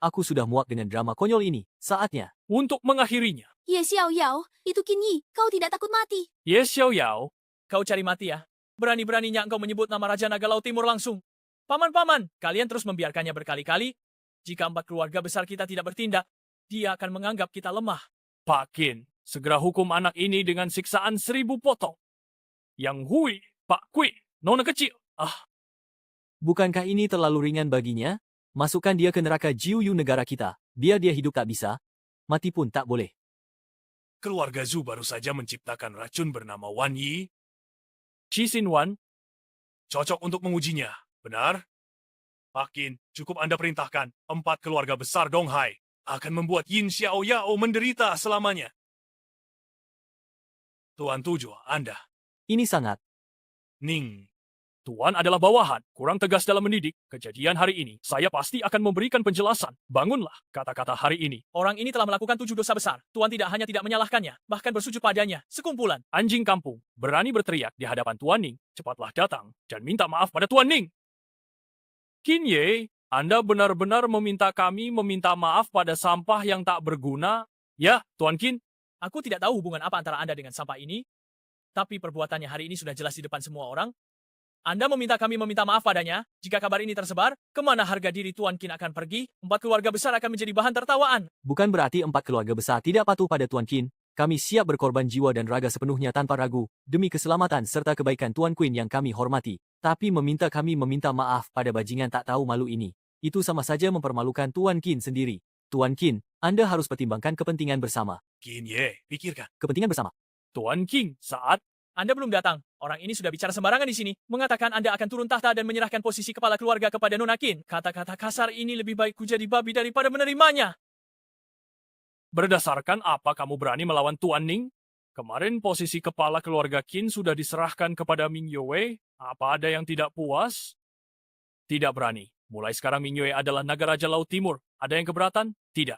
Aku sudah muak dengan drama konyol ini. Saatnya. untuk mengakhirinya. Ye Xiaoyao, itu Qin Yi. Kau tidak takut mati. Ye Xiaoyao, Kau cari mati ya. Berani-beraninya engkau menyebut nama Raja Naga Laut Timur langsung. Paman-paman, kalian terus membiarkannya berkali-kali. Jika 4 keluarga besar kita tidak bertindak, dia akan menganggap kita lemah. Pak Qin, segera hukum anak ini dengan siksaan 1000 potong. Yang Hui, Pak Kui, Nona kecil. Bukankah ini terlalu ringan baginya? Masukkan dia ke neraka Jiuyu negara kita. Biar dia hidup tak bisa. Mati pun tak boleh. Keluarga Zhu baru saja menciptakan racun bernama Wan Yi. Qi Xin Wan, cocok untuk mengujinya, benar? Pak Qin, cukup Anda perintahkan 4 keluarga besar Donghai akan membuat Yin Xiaoyao menderita selamanya. Tuan Tujuh, Anda. Ini sangat. Ning. Tuan adalah bawahan, kurang tegas dalam mendidik. Kejadian hari ini, saya pasti akan memberikan penjelasan. Bangunlah, kata-kata hari ini. Orang ini telah melakukan 7 dosa besar. Tuan tidak hanya tidak menyalahkannya, bahkan bersujud padanya, sekumpulan. Anjing kampung, berani berteriak di hadapan Tuan Ning. Cepatlah datang dan minta maaf pada Tuan Ning. Qin Ye, Anda benar-benar meminta kami meminta maaf pada sampah yang tak berguna? Ya, Tuan Qin. Aku tidak tahu hubungan apa antara Anda dengan sampah ini, tapi perbuatannya hari ini sudah jelas di depan semua orang. Anda meminta kami meminta maaf padanya. Jika kabar ini tersebar, kemana harga diri Tuan Qin akan pergi? 4 keluarga besar akan menjadi bahan tertawaan. Bukan berarti 4 keluarga besar tidak patuh pada Tuan Qin. Kami siap berkorban jiwa dan raga sepenuhnya tanpa ragu, demi keselamatan serta kebaikan Tuan Queen yang kami hormati. Tapi meminta kami meminta maaf pada bajingan tak tahu malu ini. Itu sama saja mempermalukan Tuan Qin sendiri. Tuan Qin, Anda harus pertimbangkan kepentingan bersama. Qin Ye, pikirkan. Kepentingan bersama. Tuan Qin, saat Anda belum datang. Orang ini sudah bicara sembarangan di sini, mengatakan Anda akan turun tahta dan menyerahkan posisi kepala keluarga kepada Nona Qin. Kata-kata kasar ini lebih baik ku jadi babi daripada menerimanya. berdasarkan apa kamu berani melawan Tuan Ning? Kemarin posisi kepala keluarga Qin sudah diserahkan kepada Ming Yue. Apa ada yang tidak puas? Tidak berani. Mulai sekarang Ming Yue adalah naga Raja Laut Timur. Ada yang keberatan? Tidak.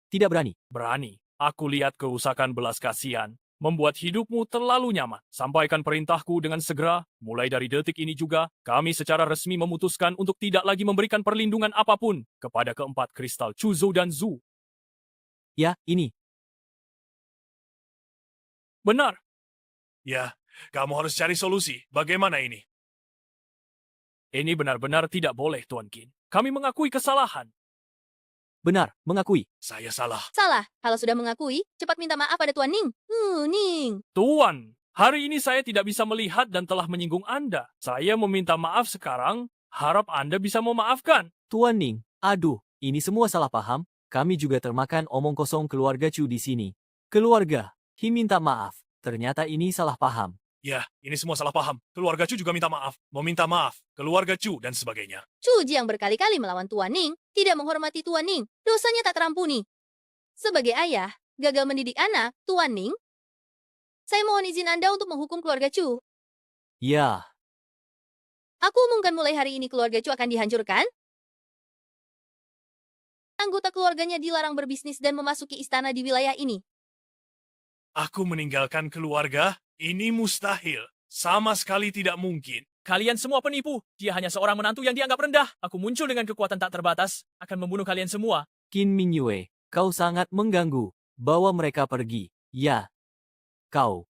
Tidak berani. Berani. Aku lihat kerusakan belas kasihan. Membuat hidupmu terlalu nyaman. Sampaikan perintahku dengan segera. Mulai dari detik ini juga, kami secara resmi memutuskan untuk tidak lagi memberikan perlindungan apapun kepada keempat kristal Chuzhou dan Zhu. Ya, ini. Benar. Ya, kamu harus cari solusi. Bagaimana ini? Ini benar-benar tidak boleh, Tuan Qin. Kami mengakui kesalahan. Benar, mengakui. Saya salah. Salah. Kalau sudah mengakui, cepat minta maaf pada Tuan Ning. Ning. Tuan, hari ini saya tidak bisa melihat dan telah menyinggung Anda. Saya meminta maaf sekarang, harap Anda bisa memaafkan. Tuan Ning, aduh, ini semua salah paham. Kami juga termakan omong kosong keluarga Chu di sini. Keluarga, Hi minta maaf. Ternyata ini salah paham. Ya, ini semua salah paham. Keluarga Chu juga minta maaf. Meminta maaf. Keluarga Chu dan sebagainya. Chu Ji yang berkali-kali melawan Tuan Ning, tidak menghormati Tuan Ning. Dosanya tak terampuni. Sebagai ayah, gagal mendidik anak, Tuan Ning. Saya mohon izin Anda untuk menghukum keluarga Chu. Ya, Aku umumkan mulai hari ini keluarga Chu akan dihancurkan. Anggota keluarganya dilarang berbisnis dan memasuki istana di wilayah ini. Aku meninggalkan keluarga? Ini mustahil. Sama sekali tidak mungkin. Kalian semua penipu. Dia hanya seorang menantu yang dianggap rendah. Aku muncul dengan kekuatan tak terbatas, akan membunuh kalian semua. Qin Mingyue, kau sangat mengganggu. Bawa mereka pergi. Ya. Kau.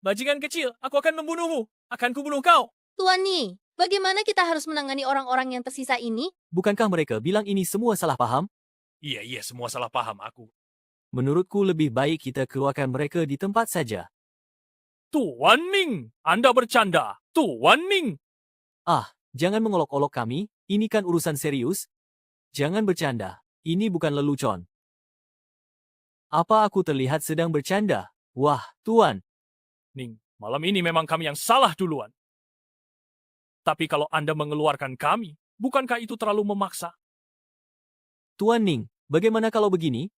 Bajingan kecil, aku akan membunuhmu. Akan kubunuh kau. Tuan Ning, bagaimana kita harus menangani orang-orang yang tersisa ini? Bukankah mereka bilang ini semua salah paham? Iya, semua salah paham aku. Menurutku lebih baik kita keluarkan mereka di tempat saja. Tuan Ning, Anda bercanda. Tuan Ning. Ah, jangan mengolok-olok kami, ini kan urusan serius. Jangan bercanda, ini bukan lelucon. Apa aku terlihat sedang bercanda? Wah, Tuan, Ning, malam ini memang kami yang salah duluan. Tapi kalau Anda mengeluarkan kami, bukankah itu terlalu memaksa? Tuan Ning, bagaimana kalau begini?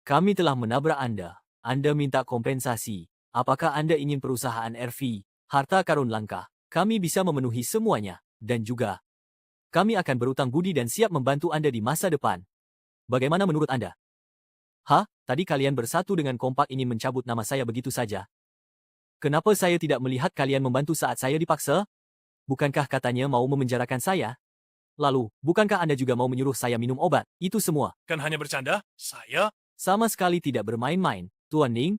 Kami telah menabrak Anda. Anda minta kompensasi. Apakah Anda ingin perusahaan RV, harta karun langka? Kami bisa memenuhi semuanya. Dan juga, kami akan berutang budi dan siap membantu Anda di masa depan. Bagaimana menurut Anda? Hah? Tadi kalian bersatu dengan kompak ingin mencabut nama saya begitu saja. Kenapa saya tidak melihat kalian membantu saat saya dipaksa? Bukankah katanya mau memenjarakan saya? Lalu, bukankah Anda juga mau menyuruh saya minum obat? Itu semua. Kan hanya bercanda? Saya? Sama sekali tidak bermain-main, Tuan Ning.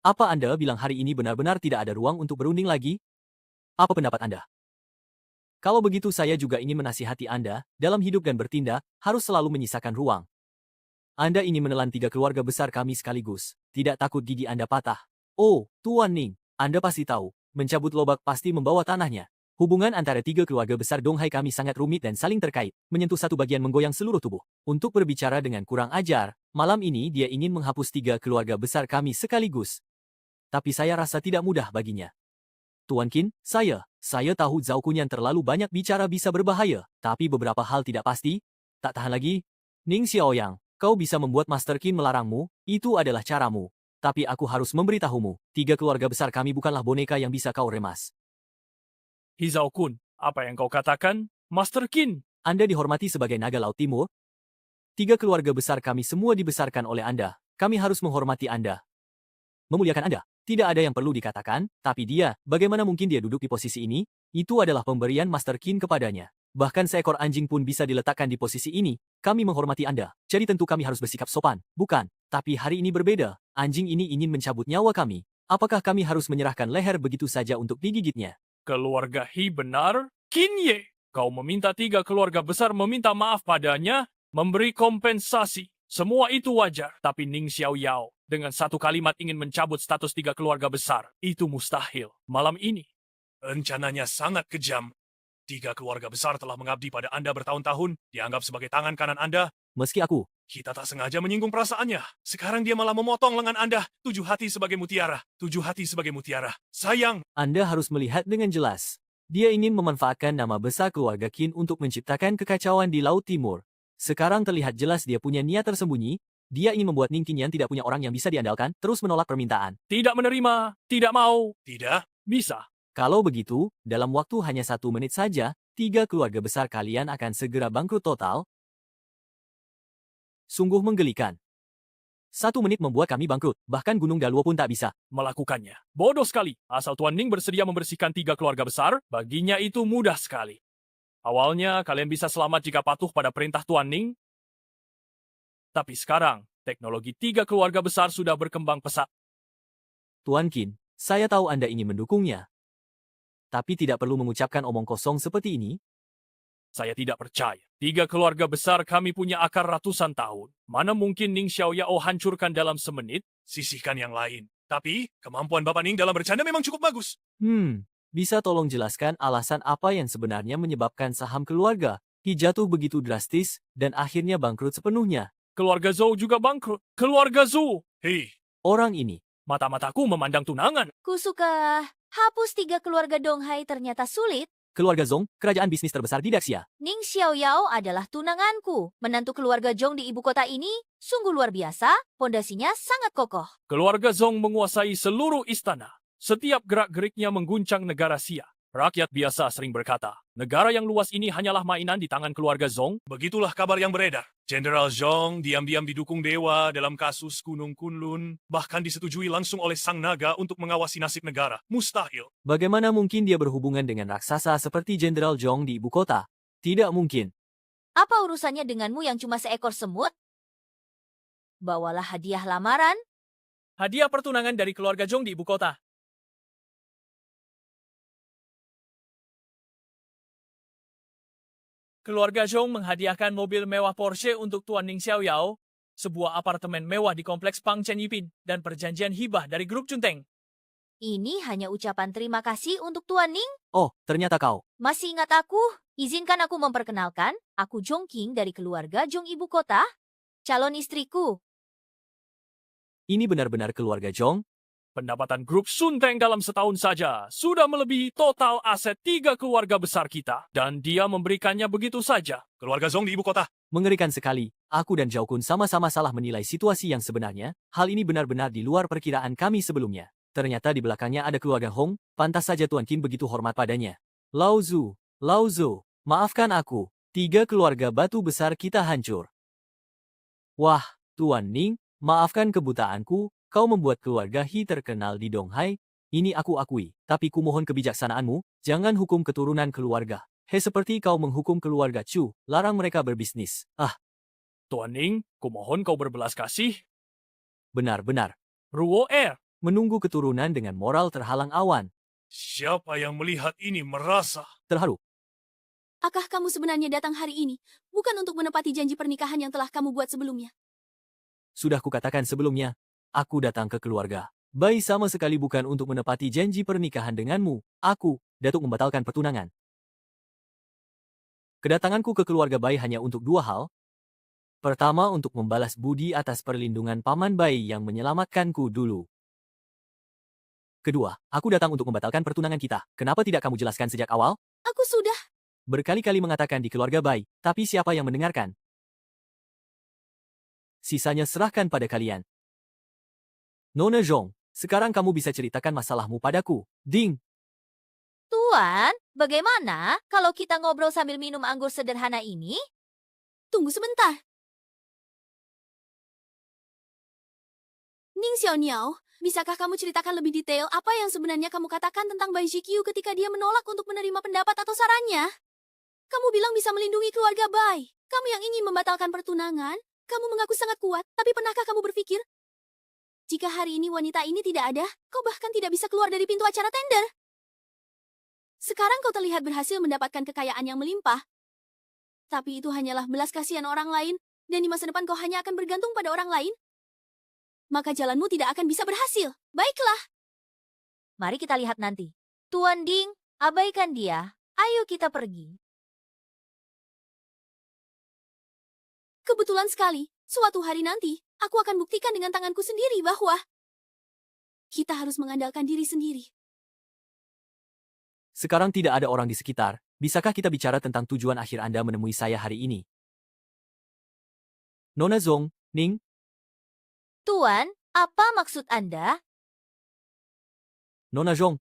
Apa Anda bilang hari ini benar-benar tidak ada ruang untuk berunding lagi? Apa pendapat Anda? Kalau begitu saya juga ingin menasihati Anda, dalam hidup dan bertindak, harus selalu menyisakan ruang. Anda ingin menelan 3 keluarga besar kami sekaligus. Tidak takut gigi Anda patah. Oh, Tuan Ning, Anda pasti tahu, mencabut lobak pasti membawa tanahnya. Hubungan antara 3 keluarga besar Donghai kami sangat rumit dan saling terkait, menyentuh satu bagian menggoyang seluruh tubuh. Untuk berbicara dengan kurang ajar, malam ini dia ingin menghapus 3 keluarga besar kami sekaligus. Tapi saya rasa tidak mudah baginya. Tuan Qin, saya tahu Zhao Kunyan terlalu banyak bicara bisa berbahaya, tapi beberapa hal tidak pasti. Tak tahan lagi. Ning Xiaoyang, kau bisa membuat Master Qin melarangmu, itu adalah caramu. Tapi aku harus memberitahumu, 3 keluarga besar kami bukanlah boneka yang bisa kau remas. Hizao Kun, apa yang kau katakan? Master Qin. Anda dihormati sebagai naga Laut Timur. 3 keluarga besar kami semua dibesarkan oleh Anda. Kami harus menghormati Anda. Memuliakan Anda. Tidak ada yang perlu dikatakan, tapi dia, bagaimana mungkin dia duduk di posisi ini? Itu adalah pemberian Master Qin kepadanya. Bahkan seekor anjing pun bisa diletakkan di posisi ini. Kami menghormati Anda. Jadi tentu kami harus bersikap sopan. Bukan. Tapi hari ini berbeda. Anjing ini ingin mencabut nyawa kami. Apakah kami harus menyerahkan leher begitu saja untuk digigitnya? Keluarga Hi benar? Qin Ye, kau meminta 3 keluarga besar meminta maaf padanya, memberi kompensasi. Semua itu wajar, tapi Ning Xiaoyao dengan satu kalimat ingin mencabut status 3 keluarga besar. Itu mustahil. Malam ini. Rencananya sangat kejam. 3 keluarga besar telah mengabdi pada Anda bertahun-tahun, dianggap sebagai tangan kanan Anda. Meski aku, Kita tak sengaja menyinggung perasaannya. Sekarang dia malah memotong lengan Anda. 7 hati sebagai mutiara. 7 hati sebagai mutiara. Sayang. Anda harus melihat dengan jelas. Dia ingin memanfaatkan nama besar keluarga Qin untuk menciptakan kekacauan di Laut Timur. Sekarang terlihat jelas dia punya niat tersembunyi. Dia ingin membuat Ning Qinyan tidak punya orang yang bisa diandalkan, terus menolak permintaan. Tidak menerima, tidak mau, Tidak. bisa. Kalau begitu, dalam waktu hanya 1 menit saja, 3 keluarga besar kalian akan segera bangkrut total. Sungguh menggelikan. 1 menit membuat kami bangkrut, bahkan Gunung Galuo pun tak bisa. Melakukannya. Bodoh sekali. Asal Tuan Ning bersedia membersihkan 3 keluarga besar, baginya itu mudah sekali. Awalnya, kalian bisa selamat jika patuh pada perintah Tuan Ning. Tapi sekarang, teknologi 3 keluarga besar sudah berkembang pesat. Tuan Qin, Saya tahu Anda ingin mendukungnya. Tapi tidak perlu mengucapkan omong kosong seperti ini. Saya tidak percaya. 3 keluarga besar kami punya akar ratusan tahun. Mana mungkin Ning Xiaoyao hancurkan dalam semenit? Sisihkan yang lain. Tapi, kemampuan Bapak Ning dalam bercanda memang cukup bagus. Bisa tolong jelaskan alasan apa yang sebenarnya menyebabkan saham keluarga Qi jatuh begitu drastis dan akhirnya bangkrut sepenuhnya? Keluarga Zhou juga bangkrut. Keluarga Zhou! Hei, Orang ini, mata-mataku memandang tunangan. Kusuka, hapus 3 keluarga Donghai ternyata sulit. keluarga Zhong, kerajaan bisnis terbesar di Daxia. Ning Xiaoyao adalah tunanganku. Menantu keluarga Zhong di ibu kota ini sungguh luar biasa, pondasinya sangat kokoh. Keluarga Zhong menguasai seluruh istana. Setiap gerak-geriknya mengguncang negara Xia. Rakyat biasa sering berkata, negara yang luas ini hanyalah mainan di tangan keluarga Zhong. Begitulah kabar yang beredar. Jenderal Zhong diam-diam didukung dewa dalam kasus Gunung Kunlun, bahkan disetujui langsung oleh Sang Naga untuk mengawasi nasib negara. Mustahil. Bagaimana mungkin dia berhubungan dengan raksasa seperti Jenderal Zhong di ibu kota? Tidak mungkin. Apa urusannya denganmu yang cuma seekor semut? Bawalah hadiah lamaran. Hadiah pertunangan dari keluarga Zhong di ibu kota. Keluarga Zhong menghadiahkan mobil mewah Porsche untuk Tuan Ning Xiaoyao, sebuah apartemen mewah di kompleks Pang Chen Yipin, dan perjanjian hibah dari grup Chunteng. Ini hanya ucapan terima kasih untuk Tuan Ning. Oh, ternyata kau. Masih ingat aku? Izinkan aku memperkenalkan, aku Zhong Qing dari keluarga Zhong ibu kota, calon istriku. Ini benar-benar keluarga Zhong? Pendapatan grup Sunteng dalam setahun saja sudah melebihi total aset 3 keluarga besar kita. Dan dia memberikannya begitu saja. Keluarga Zhong di ibu kota. Mengerikan sekali. Aku dan Zhao Kun sama-sama salah menilai situasi yang sebenarnya. Hal ini benar-benar di luar perkiraan kami sebelumnya. Ternyata di belakangnya ada keluarga Hong, pantas saja Tuan Qin begitu hormat padanya. Lao Zhu, maafkan aku. 3 keluarga batu besar kita hancur. Wah, Tuan Ning, maafkan kebutaanku. Kau membuat keluarga He terkenal di Donghai. Ini aku akui. Tapi kumohon kebijaksanaanmu, jangan hukum keturunan keluarga. Seperti kau menghukum keluarga Chu, larang mereka berbisnis. Tuan Ning, kumohon kau berbelas kasih. Benar-benar. Ruo Er, Menunggu keturunan dengan moral terhalang awan. siapa yang melihat ini merasa? Terharu. Akah kamu sebenarnya datang hari ini bukan untuk menepati janji pernikahan yang telah kamu buat sebelumnya? Sudah kukatakan sebelumnya, aku datang ke keluarga Bai sama sekali bukan untuk menepati janji pernikahan denganmu. Aku, Datuk membatalkan pertunangan. Kedatanganku ke keluarga Bai hanya untuk 2 hal. Pertama, untuk membalas budi atas perlindungan Paman Bai yang menyelamatkanku dulu. Kedua, aku datang untuk membatalkan pertunangan kita. Kenapa tidak kamu jelaskan sejak awal? Aku sudah. Berkali-kali mengatakan di keluarga Bai, tapi siapa yang mendengarkan? Sisanya serahkan pada kalian. Nona Zhong, sekarang kamu bisa ceritakan masalahmu padaku. Ding! Tuan, bagaimana kalau kita ngobrol sambil minum anggur sederhana ini? Tunggu sebentar. Ning Xiaoniao, bisakah kamu ceritakan lebih detail apa yang sebenarnya kamu katakan tentang Bai Zhiqiu ketika dia menolak untuk menerima pendapat atau sarannya? Kamu bilang bisa melindungi keluarga Bai. Kamu yang ingin membatalkan pertunangan, kamu mengaku sangat kuat, tapi pernahkah kamu berpikir, jika hari ini wanita ini tidak ada, kau bahkan tidak bisa keluar dari pintu acara tender? Sekarang kau terlihat berhasil mendapatkan kekayaan yang melimpah. Tapi itu hanyalah belas kasihan orang lain, dan di masa depan kau hanya akan bergantung pada orang lain. Maka jalanmu tidak akan bisa berhasil. Baiklah. Mari kita lihat nanti. Tuan Ding, abaikan dia. Ayo kita pergi. Kebetulan sekali, suatu hari nanti, aku akan buktikan dengan tanganku sendiri bahwa kita harus mengandalkan diri sendiri. Sekarang tidak ada orang di sekitar. Bisakah kita bicara tentang tujuan akhir Anda menemui saya hari ini? Nona Zhong, Ning, Tuan, apa maksud Anda? Nona Zhong.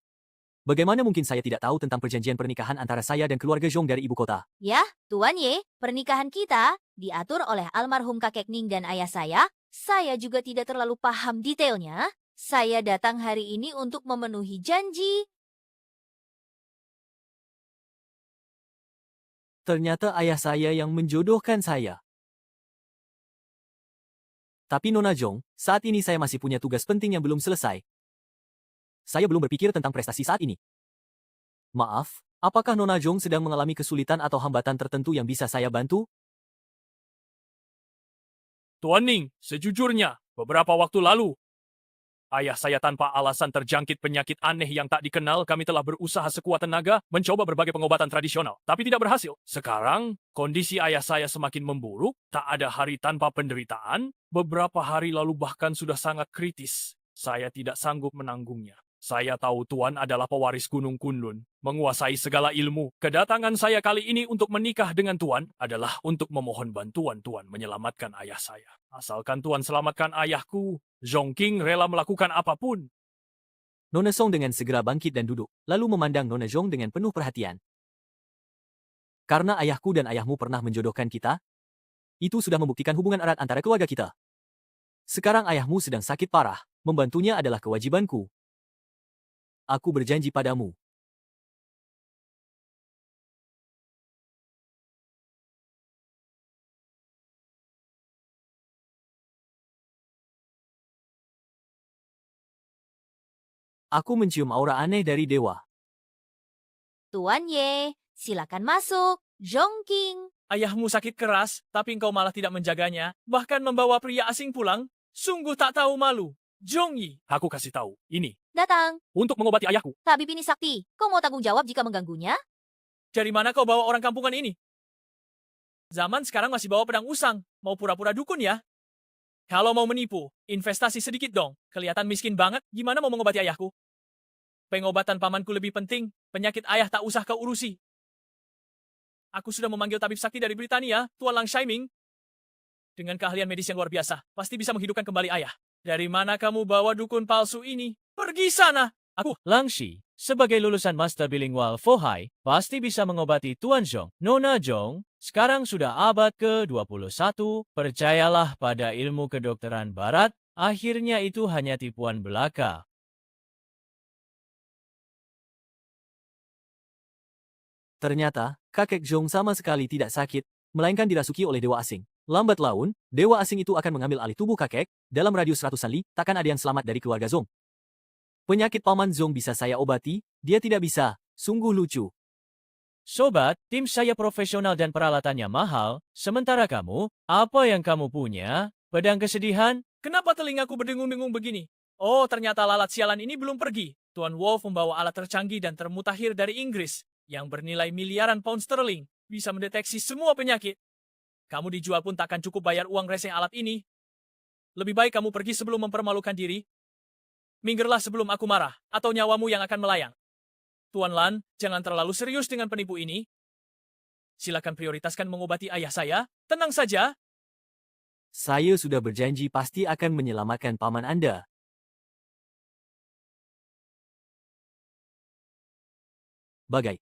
Bagaimana mungkin saya tidak tahu tentang perjanjian pernikahan antara saya dan keluarga Zhong dari ibu kota? Ya, Tuan Ye, pernikahan kita diatur oleh almarhum kakek Ning dan ayah saya. Saya juga tidak terlalu paham detailnya. Saya datang hari ini untuk memenuhi janji. Ternyata ayah saya yang menjodohkan saya. Tapi Nona Zhong, saat ini saya masih punya tugas penting yang belum selesai. saya belum berpikir tentang prestasi saat ini. Maaf, apakah Nona Jong sedang mengalami kesulitan atau hambatan tertentu yang bisa saya bantu? Tuan Ning, sejujurnya, beberapa waktu lalu, ayah saya tanpa alasan terjangkit penyakit aneh yang tak dikenal, kami telah berusaha sekuat tenaga mencoba berbagai pengobatan tradisional, tapi tidak berhasil. Sekarang, kondisi ayah saya semakin memburuk, tak ada hari tanpa penderitaan, beberapa hari lalu bahkan sudah sangat kritis. Saya tidak sanggup menanggungnya. Saya tahu Tuan adalah pewaris Gunung Kunlun, menguasai segala ilmu. Kedatangan saya kali ini untuk menikah dengan Tuan adalah untuk memohon bantuan Tuan menyelamatkan ayah saya. Asalkan Tuan selamatkan ayahku, Zhongking rela melakukan apapun. Nona Song dengan segera bangkit dan duduk, lalu memandang Nona Zhong dengan penuh perhatian. Karena ayahku dan ayahmu pernah menjodohkan kita, itu sudah membuktikan hubungan erat antara keluarga kita. Sekarang ayahmu sedang sakit parah, membantunya adalah kewajibanku. Aku berjanji padamu. Aku mencium aura aneh dari dewa. Tuan Ye, silakan masuk. Zhongking. Ayahmu sakit keras, tapi engkau malah tidak menjaganya, bahkan membawa pria asing pulang? Sungguh tak tahu malu. Zhongyi, Aku kasih tahu, ini, Datang. untuk mengobati ayahku. Tabib ini sakti. Kau mau tanggung jawab jika mengganggunya? dari mana kau bawa orang kampungan ini? Zaman sekarang masih bawa pedang usang, mau pura-pura dukun ya? Kalau mau menipu, investasi sedikit dong. Kelihatan miskin banget, gimana mau mengobati ayahku? Pengobatan pamanku lebih penting, penyakit ayah tak usah kau urusi. Aku sudah memanggil tabib sakti dari Britania, Tuan Lang Shaiming. Dengan keahlian medis yang luar biasa, pasti bisa menghidupkan kembali ayah. Dari mana kamu bawa dukun palsu ini? Pergi sana! Aku, Lang Shi, sebagai lulusan Master Bilingual Fohai, pasti bisa mengobati Tuan Zhong. Nona Zhong, sekarang sudah abad ke-21, percayalah pada ilmu kedokteran barat, akhirnya itu hanya tipuan belaka. Ternyata, kakek Zhong sama sekali tidak sakit, melainkan dirasuki oleh dewa asing. Lambat laun, dewa asing itu akan mengambil alih tubuh kakek, dalam radius ratusan li, takkan ada yang selamat dari keluarga Zhong. Penyakit paman Zhong bisa saya obati, dia tidak bisa, sungguh lucu. Sobat, tim saya profesional dan peralatannya mahal, sementara kamu, apa yang kamu punya? Pedang kesedihan? Kenapa telingaku berdengung-dengung begini? Oh, ternyata lalat sialan ini belum pergi. Tuan Wolf membawa alat tercanggih dan termutakhir dari Inggris, yang bernilai miliaran pound sterling, bisa mendeteksi semua penyakit. Kamu dijual pun takkan cukup bayar uang reseh alat ini. Lebih baik kamu pergi sebelum mempermalukan diri. Minggirlah sebelum aku marah, atau nyawamu yang akan melayang. Tuan Lan, jangan terlalu serius dengan penipu ini. Silakan prioritaskan mengobati ayah saya. Tenang saja. Saya sudah berjanji pasti akan menyelamatkan paman Anda. Bagai.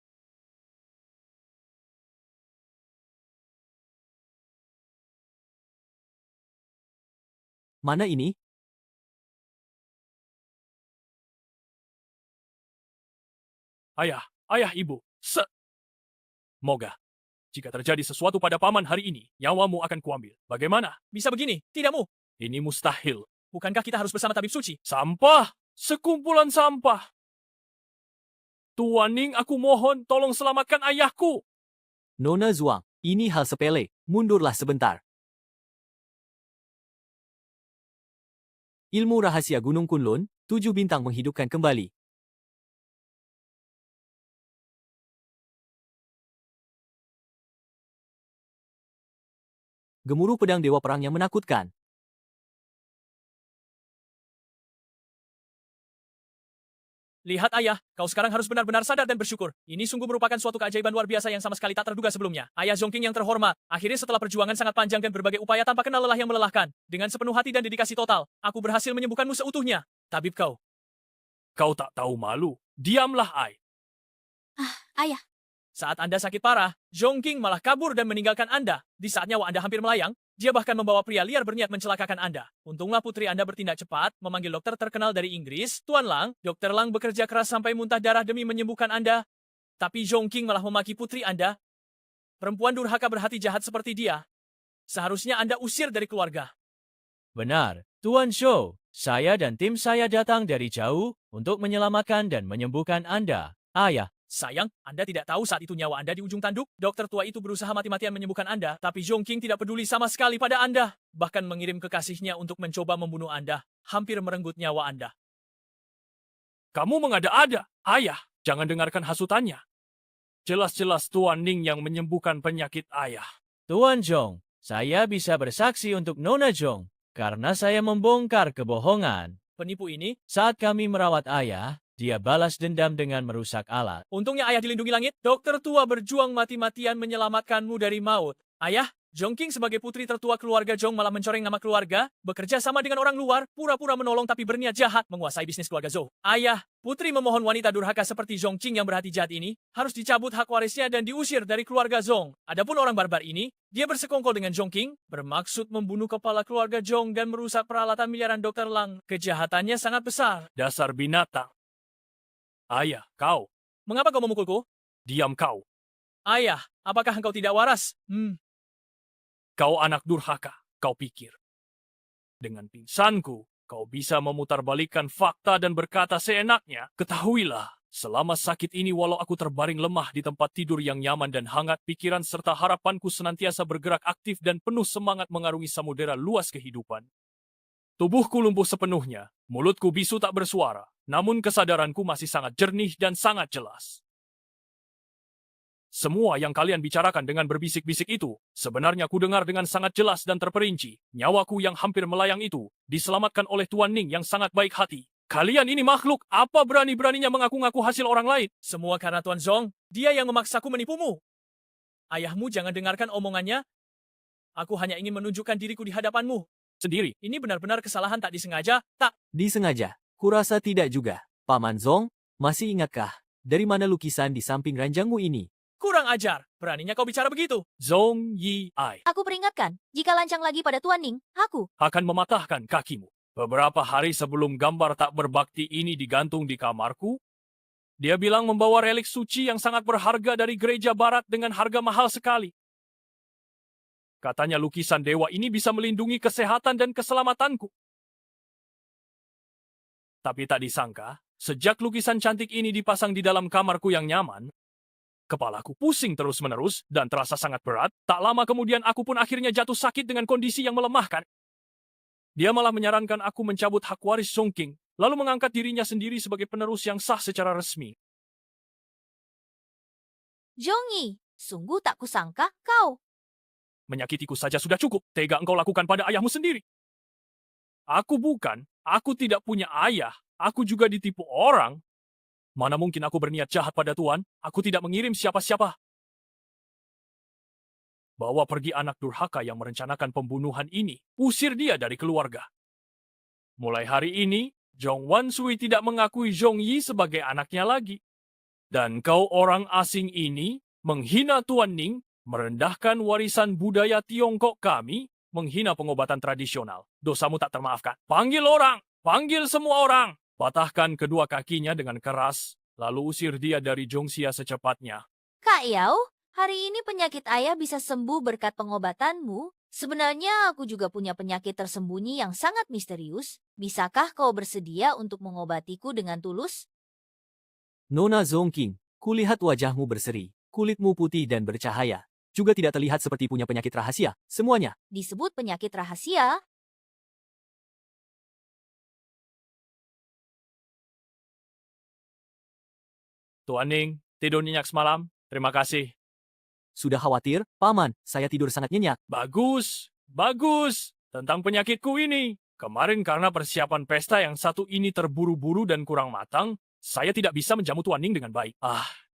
Mana ini? Ayah ibu, Moga, jika terjadi sesuatu pada paman hari ini, nyawamu akan kuambil. Bagaimana? Bisa begini, tidakmu. Ini mustahil. Bukankah kita harus bersama tabib suci? Sampah! Sekumpulan sampah! Tuan Ning, aku mohon, tolong selamatkan ayahku! Nona Zhuang, ini hal sepele, mundurlah sebentar. Ilmu rahasia Gunung Kunlun, 7 bintang menghidupkan kembali. Gemuruh pedang dewa perang yang menakutkan. Lihat ayah, kau sekarang harus benar-benar sadar dan bersyukur. Ini sungguh merupakan suatu keajaiban luar biasa yang sama sekali tak terduga sebelumnya. Ayah Zhongking yang terhormat, akhirnya setelah perjuangan sangat panjang dan berbagai upaya tanpa kenal lelah yang melelahkan, dengan sepenuh hati dan dedikasi total, aku berhasil menyembuhkanmu seutuhnya. Tabib kau. Kau tak tahu malu. Diamlah, Ai. Ayah. Saat Anda sakit parah, Zhongking malah kabur dan meninggalkan Anda. Di saat nyawa Anda hampir melayang, dia bahkan membawa pria liar berniat mencelakakan Anda. Untunglah putri Anda bertindak cepat, memanggil dokter terkenal dari Inggris, Tuan Lang. Dokter Lang bekerja keras sampai muntah darah demi menyembuhkan Anda. Tapi Zhongking malah memaki putri Anda. Perempuan durhaka berhati jahat seperti dia. Seharusnya Anda usir dari keluarga. Benar, Tuan Shou. Saya dan tim saya datang dari jauh, untuk menyelamatkan dan menyembuhkan Anda. Ayah, sayang, Anda tidak tahu saat itu nyawa Anda di ujung tanduk. Dokter tua itu berusaha mati-matian menyembuhkan Anda, tapi Zhongqing tidak peduli sama sekali pada Anda. Bahkan mengirim kekasihnya untuk mencoba membunuh Anda, hampir merenggut nyawa Anda. Kamu mengada-ada. Ayah, jangan dengarkan hasutannya. Jelas-jelas Tuan Ning yang menyembuhkan penyakit ayah. Tuan Zhong, saya bisa bersaksi untuk Nona Zhong, karena saya membongkar kebohongan. Penipu ini, saat kami merawat ayah, dia balas dendam dengan merusak alat. Untungnya ayah dilindungi langit. Dokter tua berjuang mati-matian menyelamatkanmu dari maut. Ayah, Zhongqing sebagai putri tertua keluarga Zhong malah mencoreng nama keluarga, bekerja sama dengan orang luar, pura-pura menolong tapi berniat jahat, menguasai bisnis keluarga Zhou. Ayah, putri memohon wanita durhaka seperti Zhongqing yang berhati jahat ini, harus dicabut hak warisnya dan diusir dari keluarga Zhong. Adapun orang barbar ini, dia bersekongkol dengan Zhongqing, bermaksud membunuh kepala keluarga Zhong dan merusak peralatan miliaran Dr. Lang. Kejahatannya sangat besar. Dasar binatang. Ayah, kau. Mengapa kau memukulku? Diam kau. Ayah, apakah engkau tidak waras? Kau anak durhaka. Kau pikir. Dengan pingsanku, kau bisa memutarbalikkan fakta dan berkata seenaknya. Ketahuilah, selama sakit ini walau aku terbaring lemah di tempat tidur yang nyaman dan hangat, pikiran serta harapanku senantiasa bergerak aktif dan penuh semangat mengarungi samudera luas kehidupan. Tubuhku lumpuh sepenuhnya, mulutku bisu tak bersuara, namun kesadaranku masih sangat jernih dan sangat jelas. Semua yang kalian bicarakan dengan berbisik-bisik itu, sebenarnya ku dengar dengan sangat jelas dan terperinci. Nyawaku yang hampir melayang itu, diselamatkan oleh Tuan Ning yang sangat baik hati. Kalian ini makhluk, apa berani-beraninya mengaku-ngaku hasil orang lain? Semua karena Tuan Zhong, dia yang memaksaku menipumu. Ayahmu jangan dengarkan omongannya. Aku hanya ingin menunjukkan diriku di hadapanmu. Sendiri. Ini benar-benar kesalahan tak disengaja, tak? Disengaja. Kurasa tidak juga. Paman Zhong, masih ingatkah dari mana lukisan di samping ranjangmu ini? Kurang ajar, beraninya kau bicara begitu. Zhong Yi Ai Aku peringatkan, jika lancang lagi pada Tuan Ning, aku. akan mematahkan kakimu. Beberapa hari sebelum gambar tak berbakti ini digantung di kamarku, dia bilang membawa relik suci yang sangat berharga dari gereja barat dengan harga mahal sekali. Katanya lukisan dewa ini bisa melindungi kesehatan dan keselamatanku. Tapi tak disangka, sejak lukisan cantik ini dipasang di dalam kamarku yang nyaman, kepalaku pusing terus-menerus dan terasa sangat berat. Tak lama kemudian aku pun akhirnya jatuh sakit dengan kondisi yang melemahkan. Dia malah menyarankan aku mencabut hak waris Zhongqing, lalu mengangkat dirinya sendiri sebagai penerus yang sah secara resmi. Zhongyi, sungguh tak kusangka kau. Menyakitiku saja sudah cukup, tega engkau lakukan pada ayahmu sendiri. Aku tidak punya ayah, aku juga ditipu orang. Mana mungkin aku berniat jahat pada Tuan, aku tidak mengirim siapa-siapa. Bawa pergi anak durhaka yang merencanakan pembunuhan ini, usir dia dari keluarga. Mulai hari ini, Zhong Wanshui tidak mengakui Zhong Yi sebagai anaknya lagi. Dan kau orang asing ini menghina Tuan Ning, merendahkan warisan budaya Tiongkok kami, menghina pengobatan tradisional. Dosamu tak termaafkan. Panggil semua orang. Patahkan kedua kakinya dengan keras, lalu usir dia dari Zhongxia secepatnya. Kak Yao, hari ini penyakit ayah bisa sembuh berkat pengobatanmu. Sebenarnya aku juga punya penyakit tersembunyi yang sangat misterius. Bisakah kau bersedia untuk mengobatiku dengan tulus? Nona Zhongqing, kulihat wajahmu berseri, kulitmu putih dan bercahaya. Juga tidak terlihat seperti punya penyakit rahasia. Semuanya. Disebut penyakit rahasia. Tuan Ning, tidur nyenyak semalam. Terima kasih. Sudah khawatir? Paman, saya tidur sangat nyenyak. Bagus. Tentang penyakitku ini. Kemarin karena persiapan pesta yang satu ini terburu-buru dan kurang matang, saya tidak bisa menjamu Tuan Ning dengan baik.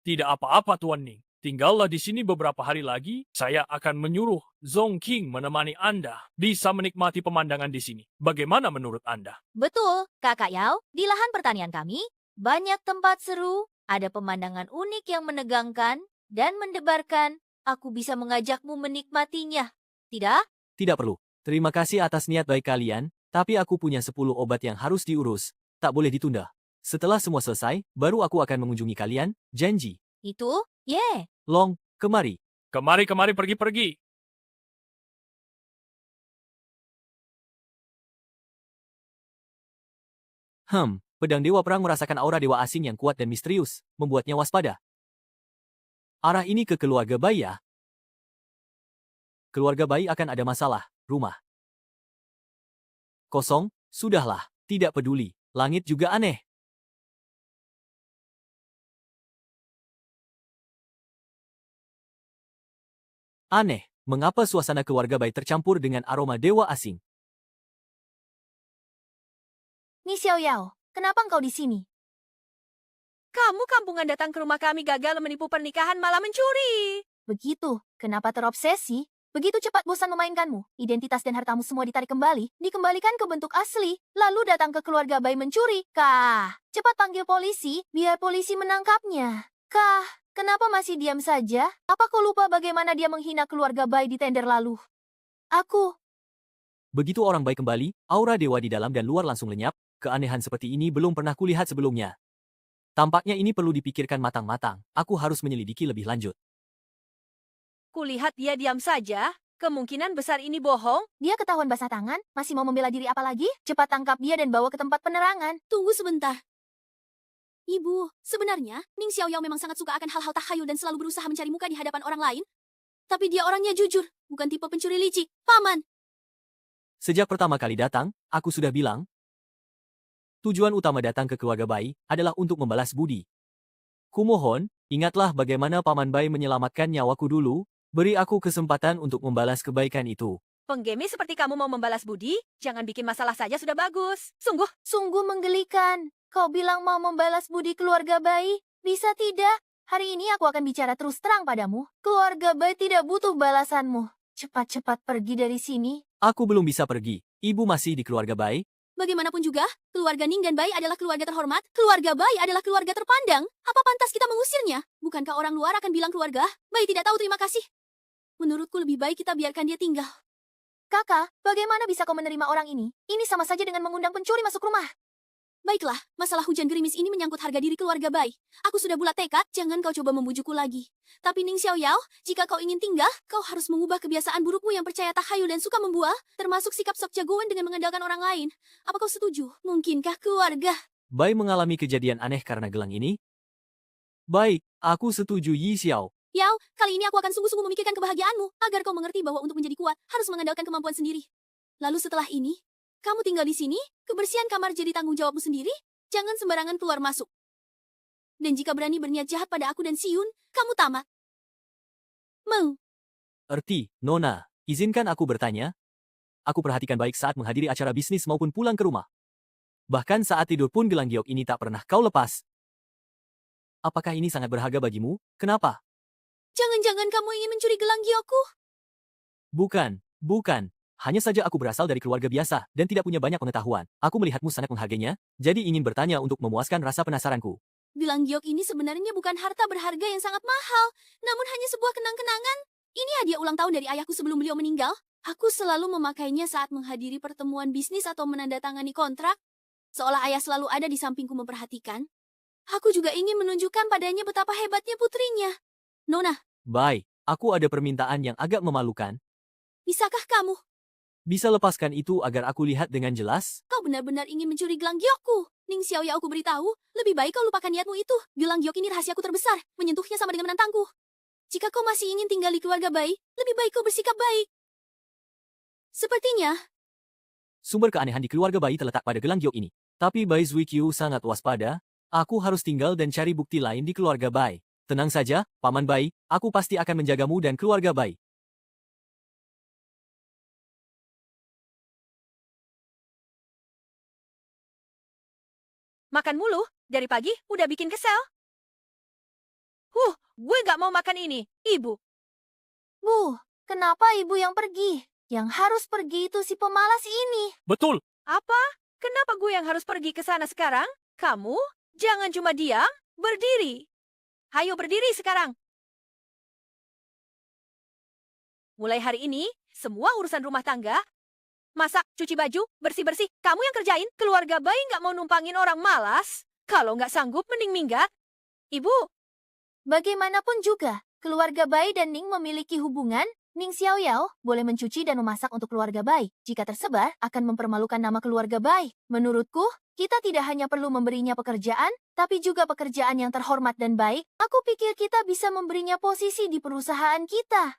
Tidak apa-apa Tuan Ning. Tinggallah di sini beberapa hari lagi, saya akan menyuruh Zhongqing menemani Anda. Bisa menikmati pemandangan di sini. Bagaimana menurut Anda? Betul, Kakak Yao. Di lahan pertanian kami, banyak tempat seru, ada pemandangan unik yang menegangkan dan mendebarkan. Aku bisa mengajakmu menikmatinya. Tidak? Tidak perlu. Terima kasih atas niat baik kalian, tapi aku punya 10 obat yang harus diurus. Tak boleh ditunda. Setelah semua selesai, baru aku akan mengunjungi kalian. Janji. Itu? Long, kemari. Kemari, pergi. Pedang Dewa Perang merasakan aura dewa asing yang kuat dan misterius, membuatnya waspada. Arah ini ke keluarga Bai ya. Keluarga Bai akan ada masalah, rumah. Kosong, sudahlah, tidak peduli. Langit juga aneh. Aneh, mengapa suasana keluarga Bai tercampur dengan aroma dewa asing? Ni Xiao Yao, kenapa engkau di sini? Kamu kampungan datang ke rumah kami gagal menipu pernikahan malah mencuri. Begitu, kenapa terobsesi? Begitu cepat bosan memainkanmu, identitas dan hartamu semua ditarik kembali, dikembalikan ke bentuk asli, lalu datang ke keluarga Bai mencuri. Kah, cepat panggil polisi, biar polisi menangkapnya. Kah, kenapa masih diam saja? Apa kau lupa bagaimana dia menghina keluarga Bai di tender lalu? Aku, Begitu orang Bai kembali, aura dewa di dalam dan luar langsung lenyap. Keanehan seperti ini belum pernah kulihat sebelumnya. Tampaknya ini perlu dipikirkan matang-matang. Aku harus menyelidiki lebih lanjut. Kulihat dia diam saja, kemungkinan besar ini bohong. dia ketahuan basah tangan, masih mau membela diri apa lagi? Cepat tangkap dia dan bawa ke tempat penerangan. Tunggu sebentar. Ibu, sebenarnya Ning Xiao Yao memang sangat suka akan hal-hal takhayul dan selalu berusaha mencari muka di hadapan orang lain. Tapi dia orangnya jujur, bukan tipe pencuri licik. Paman, Sejak pertama kali datang, aku sudah bilang, tujuan utama datang ke keluarga Bai adalah untuk membalas budi. Kumohon, ingatlah bagaimana Paman Bai menyelamatkan nyawaku dulu, beri aku kesempatan untuk membalas kebaikan itu. Penggemi seperti kamu mau membalas budi, jangan bikin masalah saja sudah bagus. Sungguh, Sungguh menggelikan. Kau bilang mau membalas budi keluarga Bai? Bisa tidak? Hari ini aku akan bicara terus terang padamu. Keluarga Bai tidak butuh balasanmu. Cepat-cepat pergi dari sini. Aku belum bisa pergi. Ibu masih di keluarga Bai. bagaimanapun juga, keluarga Ning dan Bai adalah keluarga terhormat, keluarga Bai adalah keluarga terpandang. Apa pantas kita mengusirnya? Bukankah orang luar akan bilang keluarga Bai tidak tahu terima kasih? Menurutku lebih baik kita biarkan dia tinggal. Kakak, bagaimana bisa kau menerima orang ini? Ini sama saja dengan mengundang pencuri masuk rumah. Baiklah, masalah hujan gerimis ini menyangkut harga diri keluarga Bai. Aku sudah bulat tekad, jangan kau coba membujukku lagi. Tapi Ning Xiao Yao, jika kau ingin tinggal, kau harus mengubah kebiasaan burukmu yang percaya takhayul dan suka membual, termasuk sikap sok jagoan dengan mengandalkan orang lain. Apa kau setuju? Mungkinkah keluarga? Bai mengalami kejadian aneh karena gelang ini? Baik, aku setuju Yi Xiao. Yao, kali ini aku akan sungguh-sungguh memikirkan kebahagiaanmu, agar kau mengerti bahwa untuk menjadi kuat, harus mengandalkan kemampuan sendiri. Lalu setelah ini, kamu tinggal di sini, kebersihan kamar jadi tanggung jawabmu sendiri, jangan sembarangan keluar masuk. Dan jika berani berniat jahat pada aku dan Siyun, kamu tamat. Meng, Erti, Nona, izinkan aku bertanya. Aku perhatikan baik saat menghadiri acara bisnis maupun pulang ke rumah. Bahkan saat tidur pun gelang giok ini tak pernah kau lepas. Apakah ini sangat berharga bagimu? Kenapa? jangan-jangan kamu ingin mencuri gelang giokku? Bukan. Hanya saja aku berasal dari keluarga biasa dan tidak punya banyak pengetahuan. Aku melihatmu sangat menghargainya, jadi ingin bertanya untuk memuaskan rasa penasaranku. Gelang giok ini sebenarnya bukan harta berharga yang sangat mahal, namun hanya sebuah kenang-kenangan. Ini hadiah ulang tahun dari ayahku sebelum beliau meninggal. Aku selalu memakainya saat menghadiri pertemuan bisnis atau menandatangani kontrak. Seolah ayah selalu ada di sampingku memperhatikan. Aku juga ingin menunjukkan padanya betapa hebatnya putrinya. Nona, Bai, aku ada permintaan yang agak memalukan. bisakah kamu? Bisa lepaskan itu agar aku lihat dengan jelas? Kau benar-benar ingin mencuri gelang giokku. Ning Xiao Yao aku beritahu, lebih baik kau lupakan niatmu itu. Gelang giok ini rahasiaku terbesar, menyentuhnya sama dengan menantangku. Jika kau masih ingin tinggal di keluarga Bai, lebih baik kau bersikap baik. Sepertinya, Sumber keanehan di keluarga Bai terletak pada gelang giok ini. Tapi Bai Zuikyu sangat waspada. Aku harus tinggal dan cari bukti lain di keluarga Bai. Tenang saja, Paman Bai, aku pasti akan menjagamu dan keluarga Bai. makan mulu, dari pagi udah bikin kesel. Gue gak mau makan ini, ibu. Bu, kenapa ibu yang pergi? Yang harus pergi itu si pemalas ini. Betul, Apa? Kenapa gue yang harus pergi ke sana sekarang? Kamu? Jangan cuma diam, berdiri. Hayo berdiri sekarang. Mulai hari ini, semua urusan rumah tangga, masak, cuci baju, bersih-bersih, kamu yang kerjain. Keluarga Bai nggak mau numpangin orang malas. Kalau nggak sanggup, mending minggat. Ibu, Bagaimanapun juga, keluarga Bai dan Ning memiliki hubungan, Ning Xiaoyao boleh mencuci dan memasak untuk keluarga Bai. Jika tersebar, akan mempermalukan nama keluarga Bai. Menurutku, kita tidak hanya perlu memberinya pekerjaan, tapi juga pekerjaan yang terhormat dan baik. Aku pikir kita bisa memberinya posisi di perusahaan kita.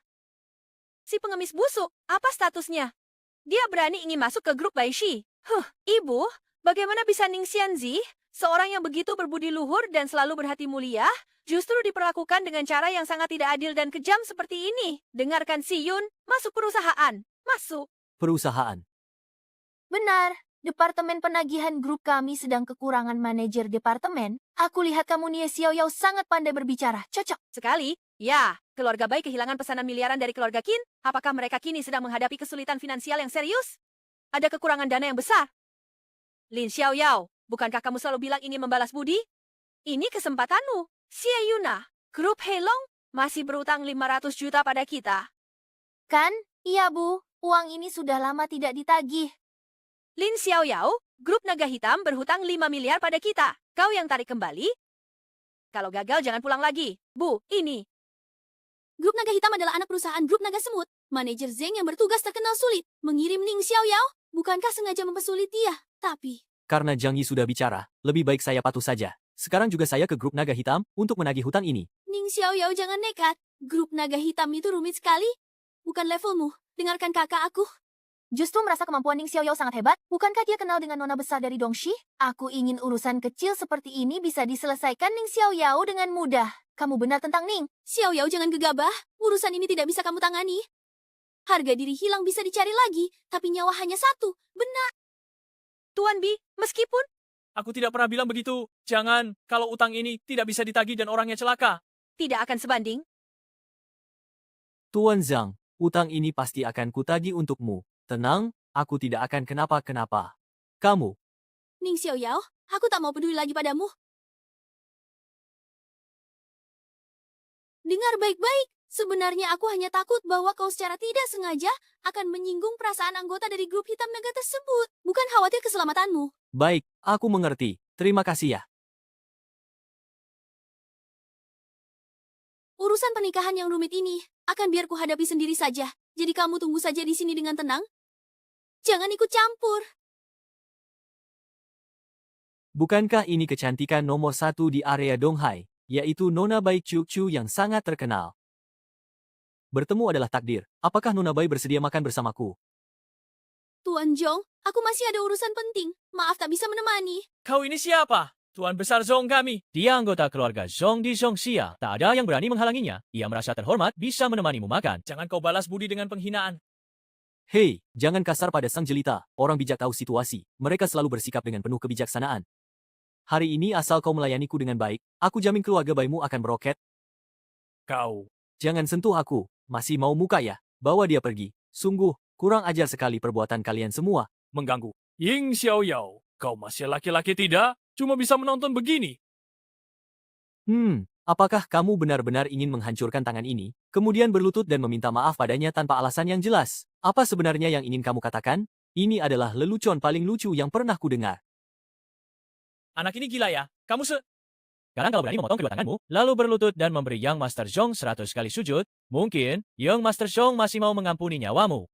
Si pengemis busuk, apa statusnya? Dia berani ingin masuk ke grup Baishi. Ibu, bagaimana bisa Ning Xianzi, seorang yang begitu berbudi luhur dan selalu berhati mulia, justru diperlakukan dengan cara yang sangat tidak adil dan kejam seperti ini? Dengarkan si Yun, masuk perusahaan. Masuk. Perusahaan. Benar, Departemen Penagihan grup kami sedang kekurangan manajer departemen. Aku lihat kamu Nie Xiaoyao sangat pandai berbicara. Cocok. Sekali, ya, keluarga Bai kehilangan pesanan miliaran dari keluarga Qin. Apakah mereka kini sedang menghadapi kesulitan finansial yang serius? Ada kekurangan dana yang besar. Lin Xiaoyao, bukankah kamu selalu bilang ingin membalas budi? Ini kesempatanmu. Xie Yuna, grup Heilong masih berutang 500 juta pada kita. Kan? Iya, Bu. Uang ini sudah lama tidak ditagih. Lin Xiaoyao, grup Naga Hitam berhutang 5 miliar pada kita. Kau yang tarik kembali? Kalau gagal jangan pulang lagi. Bu, ini. Grup Naga Hitam adalah anak perusahaan Grup Naga Semut. Manajer Zeng yang bertugas terkenal sulit. Mengirim Ning Xiaoyao, bukankah sengaja mempersulit dia? Tapi, Karena Jiang Yi sudah bicara, lebih baik saya patuh saja. Sekarang juga saya ke grup Naga Hitam untuk menagih hutang ini. Ning Xiaoyao jangan nekat. Grup Naga Hitam itu rumit sekali. Bukan levelmu. Dengarkan kakak aku. Justru merasa kemampuan Ning Xiaoyao sangat hebat. Bukankah dia kenal dengan nona besar dari Dongxi? Aku ingin urusan kecil seperti ini bisa diselesaikan Ning Xiaoyao dengan mudah. Kamu benar tentang Ning. Xiaoyao jangan gegabah. Urusan ini tidak bisa kamu tangani. Harga diri hilang bisa dicari lagi, tapi nyawa hanya satu. Benar. Tuan Bi, meskipun Aku tidak pernah bilang begitu. Jangan, kalau utang ini tidak bisa ditagih dan orangnya celaka. tidak akan sebanding, Tuan Zhang, utang ini pasti akan kutagih untukmu. Tenang, aku tidak akan kenapa-kenapa. Kamu, Ning Xiaoyao, aku tak mau peduli lagi padamu. Dengar baik-baik. Sebenarnya aku hanya takut bahwa kau secara tidak sengaja akan menyinggung perasaan anggota dari grup hitam naga tersebut. Bukan khawatir keselamatanmu. baik, aku mengerti. Terima kasih ya. Urusan pernikahan yang rumit ini akan biar ku hadapi sendiri saja. Jadi kamu tunggu saja di sini dengan tenang. Jangan ikut campur. Bukankah ini kecantikan nomor 1 di area Donghai, yaitu Nona Bai Chu yang sangat terkenal? Bertemu adalah takdir. Apakah Nona Bai bersedia makan bersamaku? Tuan Zhong, aku masih ada urusan penting. Maaf tak bisa menemani. Kau ini siapa? Tuan besar Zhong kami. Dia anggota keluarga Zhong di Zhongxia. Tak ada yang berani menghalanginya. Ia merasa terhormat bisa menemanimu makan. Jangan kau balas budi dengan penghinaan. Hei, jangan kasar pada sang jelita. Orang bijak tahu situasi. Mereka selalu bersikap dengan penuh kebijaksanaan. Hari ini asal kau melayaniku dengan baik, aku jamin keluarga Baimu akan meroket. Kau. Jangan sentuh aku. Masih mau muka ya? Bawa dia pergi. Sungguh, kurang ajar sekali perbuatan kalian semua. Mengganggu. Ying Xiaoyao, kau masih laki-laki tidak? Cuma bisa menonton begini. Apakah kamu benar-benar ingin menghancurkan tangan ini, kemudian berlutut dan meminta maaf padanya tanpa alasan yang jelas? Apa sebenarnya yang ingin kamu katakan? Ini adalah lelucon paling lucu yang pernah kudengar. Anak ini gila ya. Sekarang kalau berani memotong kedua tanganmu, lalu berlutut dan memberi Yang Master Zhong 100 kali sujud, mungkin Yang Master Zhong masih mau mengampuni nyawamu.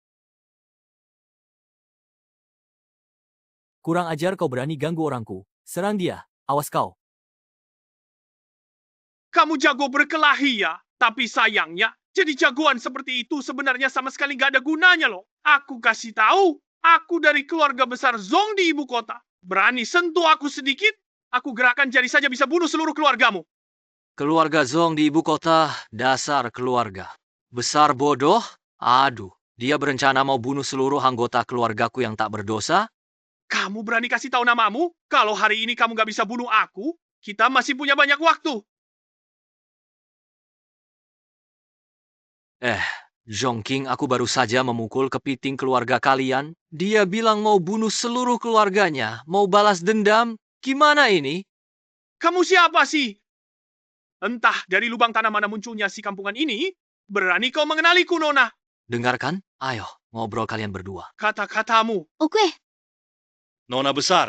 Kurang ajar kau berani ganggu orangku. Serang dia. Awas kau. Kamu jago berkelahi ya, tapi sayangnya, jadi jagoan seperti itu sebenarnya sama sekali nggak ada gunanya loh. Aku kasih tahu, aku dari keluarga besar Zhong di ibu kota. Berani sentuh aku sedikit, aku gerakan jari saja bisa bunuh seluruh keluargamu. Keluarga Zhong di ibu kota, dasar keluarga. Besar bodoh? Aduh, dia berencana mau bunuh seluruh anggota keluargaku yang tak berdosa? Kamu berani kasih tahu namamu? Kalau hari ini kamu nggak bisa bunuh aku, kita masih punya banyak waktu. Zhong King, aku baru saja memukul kepiting keluarga kalian. Dia bilang mau bunuh seluruh keluarganya, mau balas dendam. Gimana ini? Kamu siapa sih? Entah dari lubang tanah mana munculnya si kampungan ini, berani kau mengenaliku, Nona. Dengarkan, ayo, ngobrol kalian berdua. Kata-katamu. Oke, Nona besar,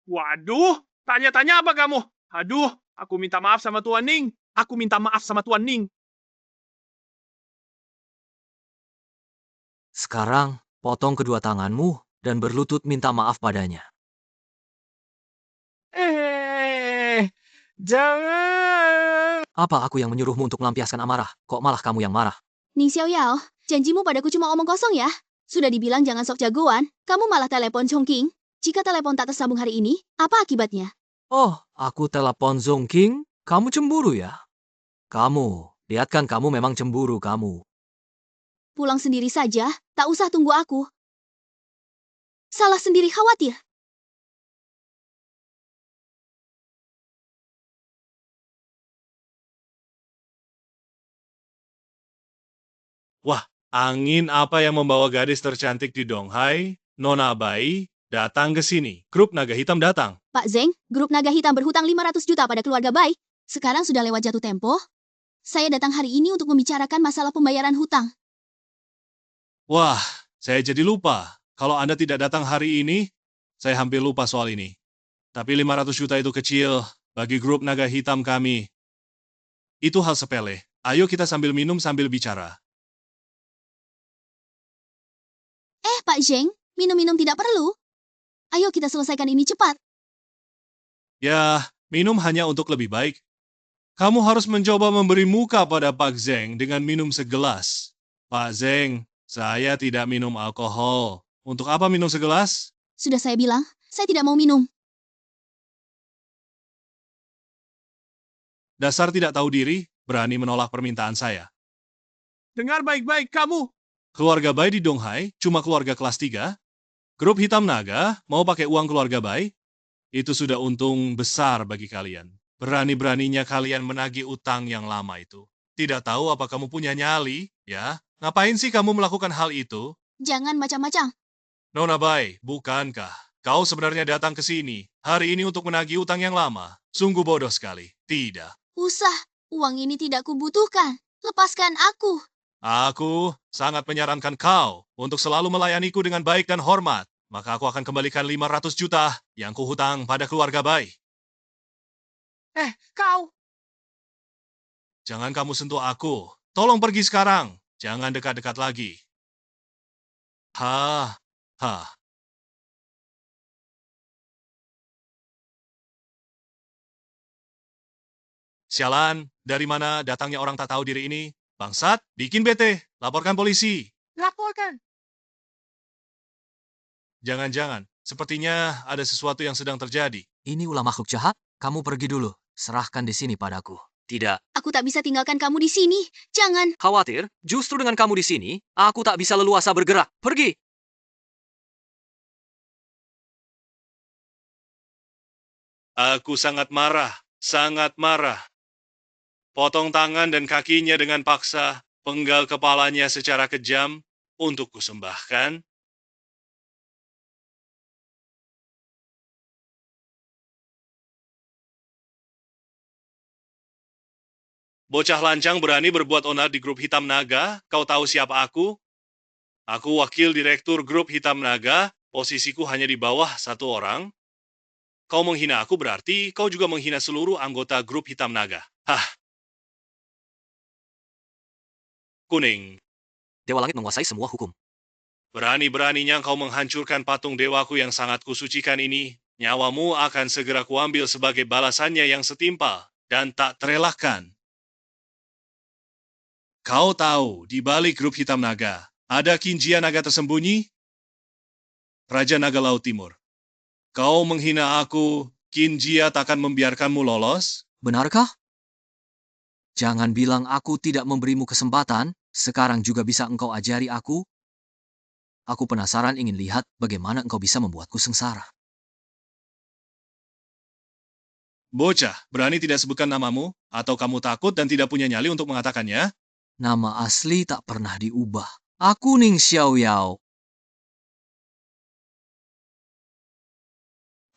Waduh, tanya-tanya apa kamu? Aduh, aku minta maaf sama Tuan Ning. Aku minta maaf sama Tuan Ning. Sekarang, potong kedua tanganmu dan berlutut minta maaf padanya. Jangan! Apa aku yang menyuruhmu untuk melampiaskan amarah? Kok malah kamu yang marah? Ning Xiaoyao, janjimu padaku cuma omong kosong ya. Sudah dibilang jangan sok jagoan, kamu malah telepon Chongqing. Jika telepon tak tersambung hari ini, apa akibatnya? Oh, aku telepon Zongking? Kamu cemburu ya? Kamu, lihat kan kamu memang cemburu kamu. Pulang sendiri saja, tak usah tunggu aku. Salah sendiri khawatir. Angin apa yang membawa gadis tercantik di Donghai, Nona Bai, datang ke sini. Grup Naga Hitam datang. Pak Zeng, grup Naga Hitam berhutang 500 juta pada keluarga Bai. Sekarang sudah lewat jatuh tempo. Saya datang hari ini untuk membicarakan masalah pembayaran hutang. Wah, saya jadi lupa. Kalau Anda tidak datang hari ini, saya hampir lupa soal ini. Tapi 500 juta itu kecil bagi grup Naga Hitam kami. Itu hal sepele. Ayo kita sambil minum sambil bicara. Pak Zeng, minum-minum tidak perlu. Ayo kita selesaikan ini cepat. Ya, minum hanya untuk lebih baik. Kamu harus mencoba memberi muka pada Pak Zeng dengan minum segelas. Pak Zeng, saya tidak minum alkohol. Untuk apa minum segelas? Sudah saya bilang, saya tidak mau minum. Dasar tidak tahu diri, berani menolak permintaan saya. Dengar baik-baik kamu. Keluarga Bai di Donghai cuma keluarga kelas 3. Grup Hitam Naga mau pakai uang keluarga Bai. Itu sudah untung besar bagi kalian. Berani-beraninya kalian menagih utang yang lama itu. Tidak tahu apa kamu punya nyali, ya? Ngapain sih kamu melakukan hal itu? Jangan macam-macam. Nona Bai, bukankah kau sebenarnya datang ke sini hari ini untuk menagih utang yang lama? Sungguh bodoh sekali. Tidak. Usah, uang ini tidak kubutuhkan. Lepaskan aku. Aku sangat menyarankan kau untuk selalu melayaniku dengan baik dan hormat. Maka aku akan kembalikan 500 juta yang kuhutang pada keluarga Bai. Kau. Jangan kamu sentuh aku. Tolong pergi sekarang. Jangan dekat-dekat lagi. Ha. Sialan, dari mana datangnya orang tak tahu diri ini? Bangsat, bikin bete. Laporkan polisi. Laporkan. Jangan-jangan, sepertinya ada sesuatu yang sedang terjadi. Ini ulah makhluk jahat? Kamu pergi dulu. Serahkan di sini padaku. Tidak. Aku tak bisa tinggalkan kamu di sini. Jangan. Khawatir, justru dengan kamu di sini, aku tak bisa leluasa bergerak. Pergi! Aku sangat marah, sangat marah. Potong tangan dan kakinya dengan paksa, penggal kepalanya secara kejam, untuk kusembahkan. Bocah lancang berani berbuat onar di grup Hitam Naga, kau tahu siapa aku? Aku wakil direktur grup Hitam Naga, posisiku hanya di bawah satu orang. Kau menghina aku berarti kau juga menghina seluruh anggota grup Hitam Naga. Hah. Kuning. Dewa Langit menguasai semua hukum. Berani-beraninya kau menghancurkan patung dewaku yang sangat kusucikan ini. Nyawamu akan segera kuambil sebagai balasannya yang setimpal dan tak terelakkan. Kau tahu, di balik grup Hitam Naga, ada Kinjia Naga tersembunyi? Raja Naga Laut Timur. Kau menghina aku, Kinjia takkan membiarkanmu lolos? Benarkah? Jangan bilang aku tidak memberimu kesempatan, sekarang juga bisa engkau ajari aku. Aku penasaran ingin lihat bagaimana engkau bisa membuatku sengsara. Bocah, berani tidak sebutkan namamu? Atau kamu takut dan tidak punya nyali untuk mengatakannya? Nama asli tak pernah diubah. Aku Ning Xiaoyao.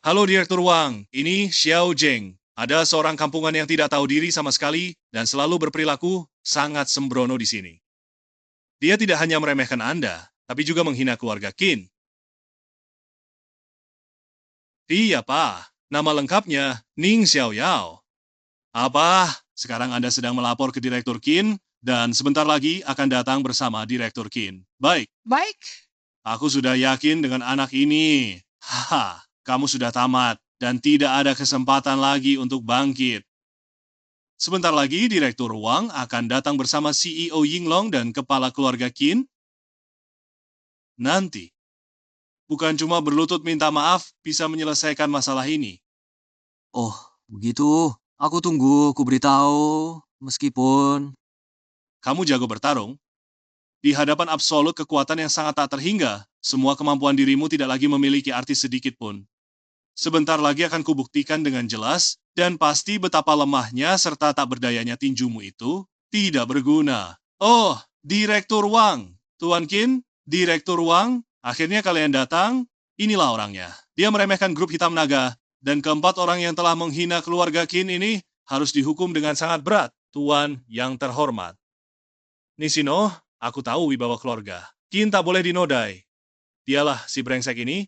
Halo Direktur Wang, ini Xiao Zheng. Ada seorang kampungan yang tidak tahu diri sama sekali dan selalu berperilaku sangat sembrono di sini. Dia tidak hanya meremehkan Anda, tapi juga menghina keluarga Qin. Iya, Pak. Nama lengkapnya Ning Xiaoyao. Apa? Sekarang Anda sedang melapor ke Direktur Qin Dan sebentar lagi akan datang bersama Direktur Qin. Baik, Baik, aku sudah yakin dengan anak ini. Haha, kamu sudah tamat dan tidak ada kesempatan lagi untuk bangkit. Sebentar lagi Direktur Wang akan datang bersama CEO Yinglong dan kepala keluarga Qin. Nanti, bukan cuma berlutut minta maaf bisa menyelesaikan masalah ini. Oh, begitu. Aku tunggu, ku beritahu. Meskipun... Kamu jago bertarung. Di hadapan absolut kekuatan yang sangat tak terhingga, semua kemampuan dirimu tidak lagi memiliki arti sedikit pun. Sebentar lagi akan kubuktikan dengan jelas, dan pasti betapa lemahnya serta tak berdayanya tinjumu itu tidak berguna. Oh, Direktur Wang. Tuan Qin, Direktur Wang, akhirnya kalian datang. Inilah orangnya. Dia meremehkan grup hitam naga, dan keempat orang yang telah menghina keluarga Qin ini harus dihukum dengan sangat berat. Tuan yang terhormat. Nishino, aku tahu wibawa keluarga. Qin tak boleh dinodai. Dialah si brengsek ini.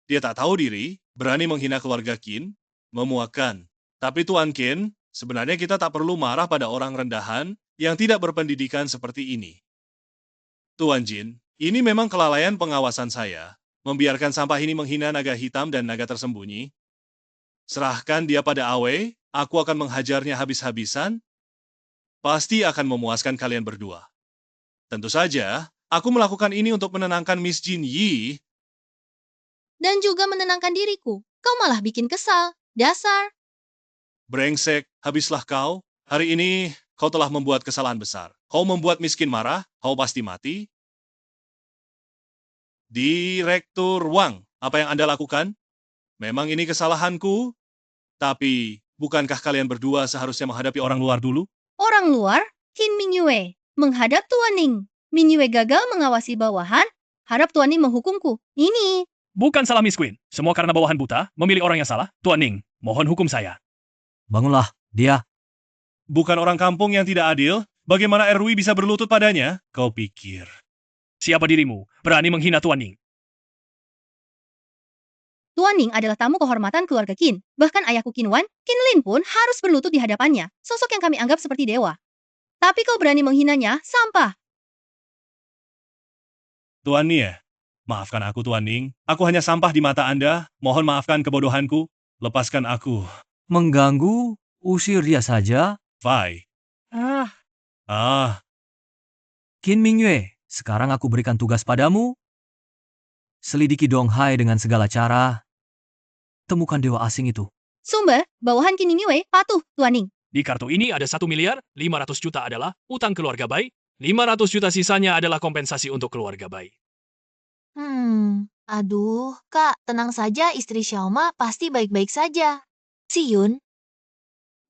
Dia tak tahu diri, berani menghina keluarga Qin, memuakkan. Tapi Tuan Qin, sebenarnya kita tak perlu marah pada orang rendahan yang tidak berpendidikan seperti ini. Tuan Jin, ini memang kelalaian pengawasan saya, membiarkan sampah ini menghina naga hitam dan naga tersembunyi. Serahkan dia pada Awe, aku akan menghajarnya habis-habisan. Pasti akan memuaskan kalian berdua. Tentu saja, aku melakukan ini untuk menenangkan Miss Jin Yi. Dan juga menenangkan diriku. Kau malah bikin kesal. Dasar. Brengsek, habislah kau. Hari ini, kau telah membuat kesalahan besar. Kau membuat miskin marah, kau pasti mati. Direktur Wang, apa yang Anda lakukan? Memang ini kesalahanku, tapi bukankah kalian berdua seharusnya menghadapi orang luar dulu? Orang luar, Qin Mingyue, menghadap Tuan Ning. Mingyue gagal mengawasi bawahan, harap Tuan Ning menghukumku. Ini. Bukan salah Miss Queen. Semua karena bawahan buta, memilih orang yang salah. Tuan Ning, mohon hukum saya. Bangunlah, dia. Bukan orang kampung yang tidak adil, bagaimana Erwi bisa berlutut padanya? Kau pikir. Siapa dirimu? Berani menghina Tuan Ning. Tuan Ning adalah tamu kehormatan keluarga Qin. Bahkan ayahku Qin Wan, Qin Lin pun harus berlutut di hadapannya. Sosok yang kami anggap seperti dewa. Tapi kau berani menghinanya, sampah. Tuan Nie, maafkan aku Tuan Ning. Aku hanya sampah di mata Anda. Mohon maafkan kebodohanku. Lepaskan aku. Mengganggu, usir dia saja. Fai. Qin Mingyue, sekarang aku berikan tugas padamu. Selidiki Donghai dengan segala cara. Temukan dewa asing itu. Sumber, bawahan Qin Mingyue, patuh, Tuan Ning. Di kartu ini ada 1 miliar, 500 juta adalah utang keluarga Bai, 500 juta sisanya adalah kompensasi untuk keluarga Bai. Aduh, Kak, tenang saja, istri Xiaoma pasti baik-baik saja. Si Yun,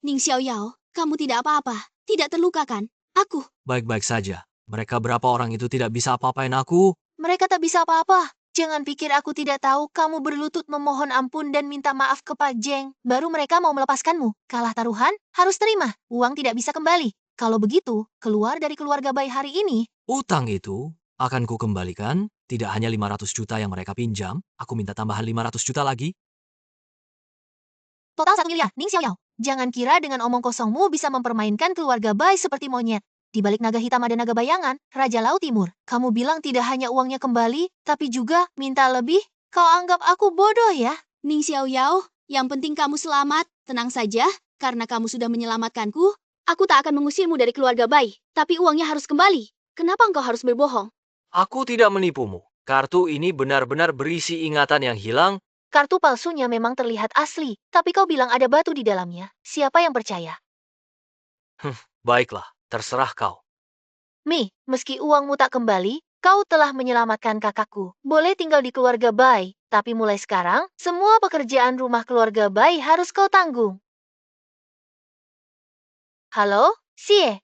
Ning Xiaoyao, kamu tidak apa-apa. Tidak terluka kan? Aku. Baik-baik saja. Mereka berapa orang itu tidak bisa apa-apain aku. mereka tak bisa apa-apa. Jangan pikir aku tidak tahu kamu berlutut memohon ampun dan minta maaf ke Pak Jeng. Baru mereka mau melepaskanmu. Kalah taruhan, harus terima. Uang tidak bisa kembali. Kalau begitu, keluar dari keluarga Bai hari ini. Utang itu akan ku kembalikan. Tidak hanya 500 juta yang mereka pinjam. Aku minta tambahan 500 juta lagi. Total 1 miliar, Ning Xiaoyao. Jangan kira dengan omong kosongmu bisa mempermainkan keluarga Bai seperti monyet. Di balik naga hitam ada naga bayangan, Raja Laut Timur. Kamu bilang tidak hanya uangnya kembali, tapi juga minta lebih? Kau anggap aku bodoh ya? Ning Xiaoyao, yang penting kamu selamat. Tenang saja, karena kamu sudah menyelamatkanku. Aku tak akan mengusirmu dari keluarga Bai, tapi uangnya harus kembali. Kenapa engkau harus berbohong? Aku tidak menipumu. Kartu ini benar-benar berisi ingatan yang hilang. Kartu palsunya memang terlihat asli, tapi kau bilang ada batu di dalamnya. Siapa yang percaya? Baiklah, terserah kau. Mi, meski uangmu tak kembali, kau telah menyelamatkan kakakku. Boleh tinggal di keluarga Bai, tapi mulai sekarang, semua pekerjaan rumah keluarga Bai harus kau tanggung. Halo, Sie?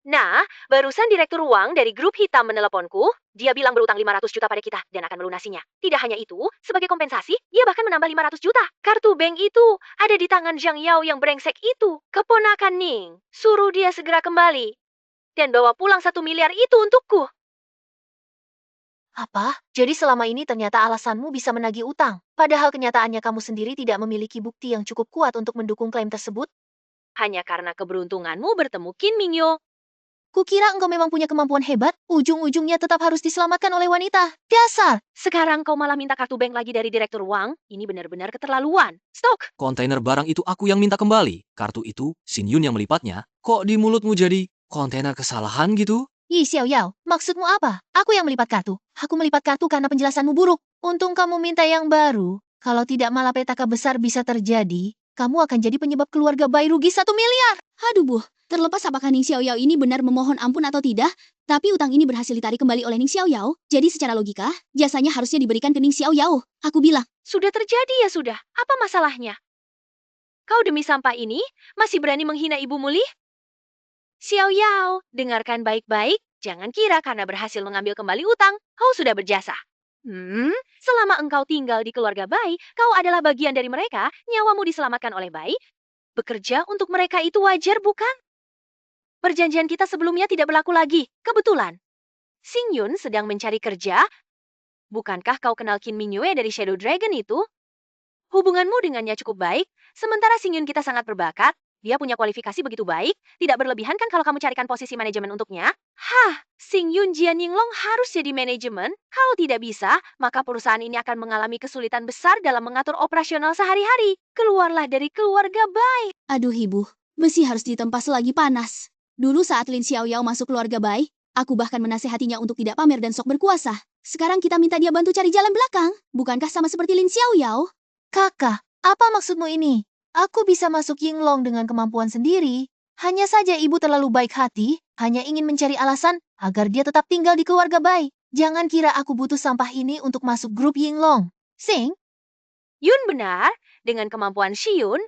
Nah, barusan Direktur Wang dari grup hitam meneleponku. Dia bilang berutang 500 juta pada kita dan akan melunasinya. Tidak hanya itu, sebagai kompensasi, dia bahkan menambah 500 juta. Kartu bank itu ada di tangan Zhang Yao yang brengsek itu. Keponakan Ning, suruh dia segera kembali. Dan bawa pulang 1 miliar itu untukku. Apa? Jadi selama ini ternyata alasanmu bisa menagih utang. Padahal kenyataannya kamu sendiri tidak memiliki bukti yang cukup kuat untuk mendukung klaim tersebut. Hanya karena keberuntunganmu bertemu Qin Mingyo. Kukira engkau memang punya kemampuan hebat, ujung-ujungnya tetap harus diselamatkan oleh wanita. Dasar! Sekarang kau malah minta kartu bank lagi dari Direktur Wang. Ini benar-benar keterlaluan. Stok! Kontainer barang itu aku yang minta kembali. Kartu itu, Shin Yun yang melipatnya. Kok di mulutmu jadi kontainer kesalahan gitu? Yi Xiao Yao, maksudmu apa? Aku yang melipat kartu. Aku melipat kartu karena penjelasanmu buruk. Untung kamu minta yang baru. Kalau tidak malapetaka besar bisa terjadi. Kamu akan jadi penyebab keluarga Bai rugi 1 miliar. Aduh, Bu. Terlepas apakah Ning Xiao Yao ini benar memohon ampun atau tidak, tapi utang ini berhasil ditarik kembali oleh Ning Xiao Yao. Jadi secara logika, jasanya harusnya diberikan ke Ning Xiao Yao. Aku bilang, Sudah terjadi ya sudah. Apa masalahnya? Kau demi sampah ini masih berani menghina Ibu Muli? Xiao Yao, dengarkan baik-baik. Jangan kira karena berhasil mengambil kembali utang, kau sudah berjasa. Selama engkau tinggal di keluarga Bai, kau adalah bagian dari mereka, nyawamu diselamatkan oleh Bai. Bekerja untuk mereka itu wajar, bukan? Perjanjian kita sebelumnya tidak berlaku lagi, kebetulan. Xing Yun sedang mencari kerja. Bukankah kau kenal Qin Mingyue dari Shadow Dragon itu? Hubunganmu dengannya cukup baik, sementara Xing Yun kita sangat berbakat. Dia punya kualifikasi begitu baik, tidak berlebihan kan kalau kamu carikan posisi manajemen untuknya? Xing Yun Jian Yinglong harus jadi manajemen. Kalau tidak bisa, maka perusahaan ini akan mengalami kesulitan besar dalam mengatur operasional sehari-hari. Keluarlah dari keluarga Bai. aduh Ibu, besi harus ditempa selagi panas. Dulu saat Lin Xiao Yao masuk keluarga Bai, aku bahkan menasehatinya untuk tidak pamer dan sok berkuasa. Sekarang kita minta dia bantu cari jalan belakang. Bukankah sama seperti Lin Xiao Yao? Kakak, apa maksudmu ini? Aku bisa masuk Yinglong dengan kemampuan sendiri. Hanya saja ibu terlalu baik hati, hanya ingin mencari alasan agar dia tetap tinggal di keluarga Bai. Jangan kira aku butuh sampah ini untuk masuk grup Yinglong. Sing, Yun benar, dengan kemampuan Shiyun,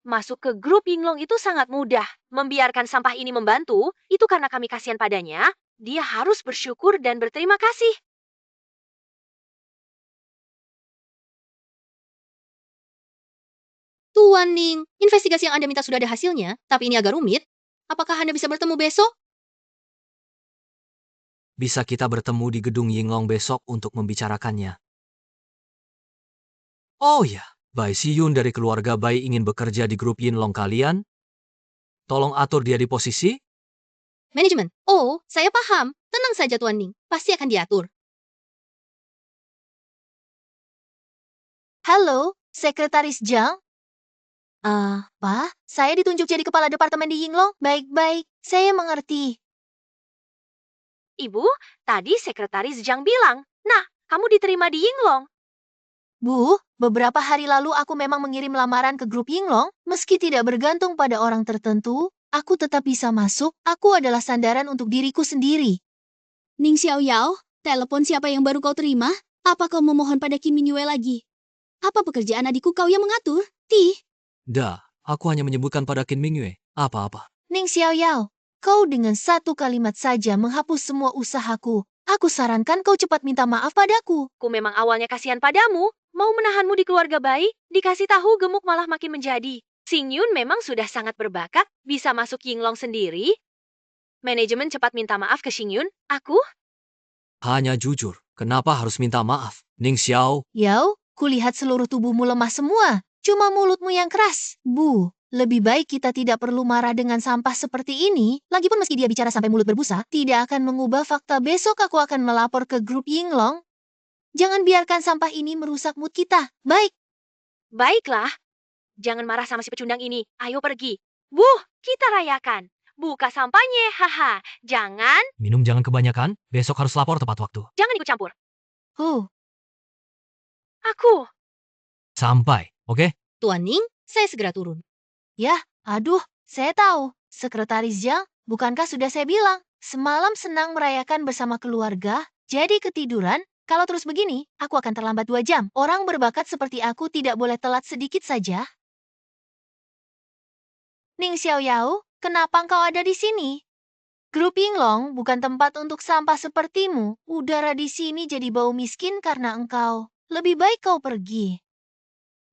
masuk ke grup Yinglong itu sangat mudah. Membiarkan sampah ini membantu, itu karena kami kasihan padanya. Dia harus bersyukur dan berterima kasih. Tuan Ning, investigasi yang Anda minta sudah ada hasilnya, tapi ini agak rumit. Apakah Anda bisa bertemu besok? Bisa kita bertemu di gedung Yinglong besok untuk membicarakannya. Oh ya, Bai Siyun dari keluarga Bai ingin bekerja di grup Yinglong kalian? Tolong atur dia di posisi. Manajemen. Oh, saya paham. Tenang saja Tuan Ning, pasti akan diatur. Halo, Sekretaris Zhang. Pak, saya ditunjuk jadi kepala departemen di Yinglong. Baik-baik, saya mengerti. Ibu, tadi sekretaris Zhang bilang, nah, kamu diterima di Yinglong. Bu, beberapa hari lalu aku memang mengirim lamaran ke grup Yinglong. Meski tidak bergantung pada orang tertentu, aku tetap bisa masuk. Aku adalah sandaran untuk diriku sendiri. Ning Xiao Yao, telepon siapa yang baru kau terima? Apa kau memohon pada Qin Mingyue lagi? Apa pekerjaan adikku kau yang mengatur? Dah, aku hanya menyebutkan pada Qin Mingyue. Apa-apa. Ning Xiao Yao, kau dengan satu kalimat saja menghapus semua usahaku. Aku sarankan kau cepat minta maaf padaku. Ku memang awalnya kasihan padamu, mau menahanmu di keluarga Bai, dikasih tahu gemuk malah makin menjadi. Xing Yun memang sudah sangat berbakat, bisa masuk Yinglong sendiri. Manajemen cepat minta maaf ke Xing Yun, aku? Hanya jujur, kenapa harus minta maaf? Ning Xiao, Yao, kulihat seluruh tubuhmu lemah semua. Cuma mulutmu yang keras. Bu, lebih baik kita tidak perlu marah dengan sampah seperti ini. Lagipun meski dia bicara sampai mulut berbusa, tidak akan mengubah fakta besok aku akan melapor ke grup Yinglong. Jangan biarkan sampah ini merusak mood kita. Baik. Baiklah. Jangan marah sama si pecundang ini. Ayo pergi. Bu, kita rayakan. Buka sampahnya, haha. Jangan minum jangan kebanyakan. Besok harus lapor tepat waktu. ikut campur. Aku. Sampai, oke? Tuan Ning, saya segera turun. Ya, aduh, saya tahu. Sekretaris Zhang, bukankah sudah saya bilang, semalam senang merayakan bersama keluarga, jadi ketiduran. Kalau terus begini, aku akan terlambat 2 jam. Orang berbakat seperti aku tidak boleh telat sedikit saja. Ning Xiao Yao, kenapa engkau ada di sini? Grup Yinglong bukan tempat untuk sampah sepertimu. Udara di sini jadi bau miskin karena engkau. Lebih baik kau pergi.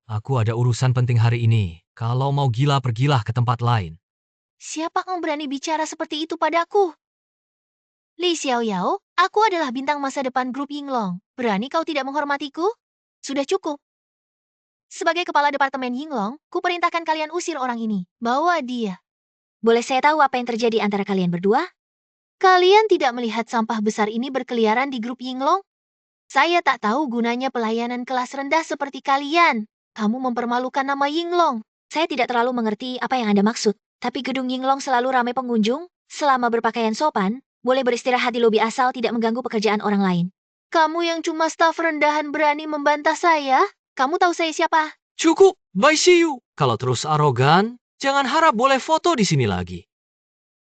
Aku ada urusan penting hari ini. Kalau mau gila, pergilah ke tempat lain. Siapa yang berani bicara seperti itu padaku? Li Xiao Yao, aku adalah bintang masa depan grup Yinglong. Berani kau tidak menghormatiku? Sudah cukup. Sebagai kepala departemen Yinglong, ku perintahkan kalian usir orang ini. Bawa dia. Boleh saya tahu apa yang terjadi antara kalian berdua? Kalian tidak melihat sampah besar ini berkeliaran di grup Yinglong? Saya tak tahu gunanya pelayanan kelas rendah seperti kalian. Kamu mempermalukan nama Yinglong. Saya tidak terlalu mengerti apa yang Anda maksud, tapi gedung Yinglong selalu ramai pengunjung. Selama berpakaian sopan, boleh beristirahat di lobi asal tidak mengganggu pekerjaan orang lain. Kamu yang cuma staf rendahan berani membantah saya? Kamu tahu saya siapa? Cukup, Bai Shiyu. Kalau terus arogan, jangan harap boleh foto di sini lagi.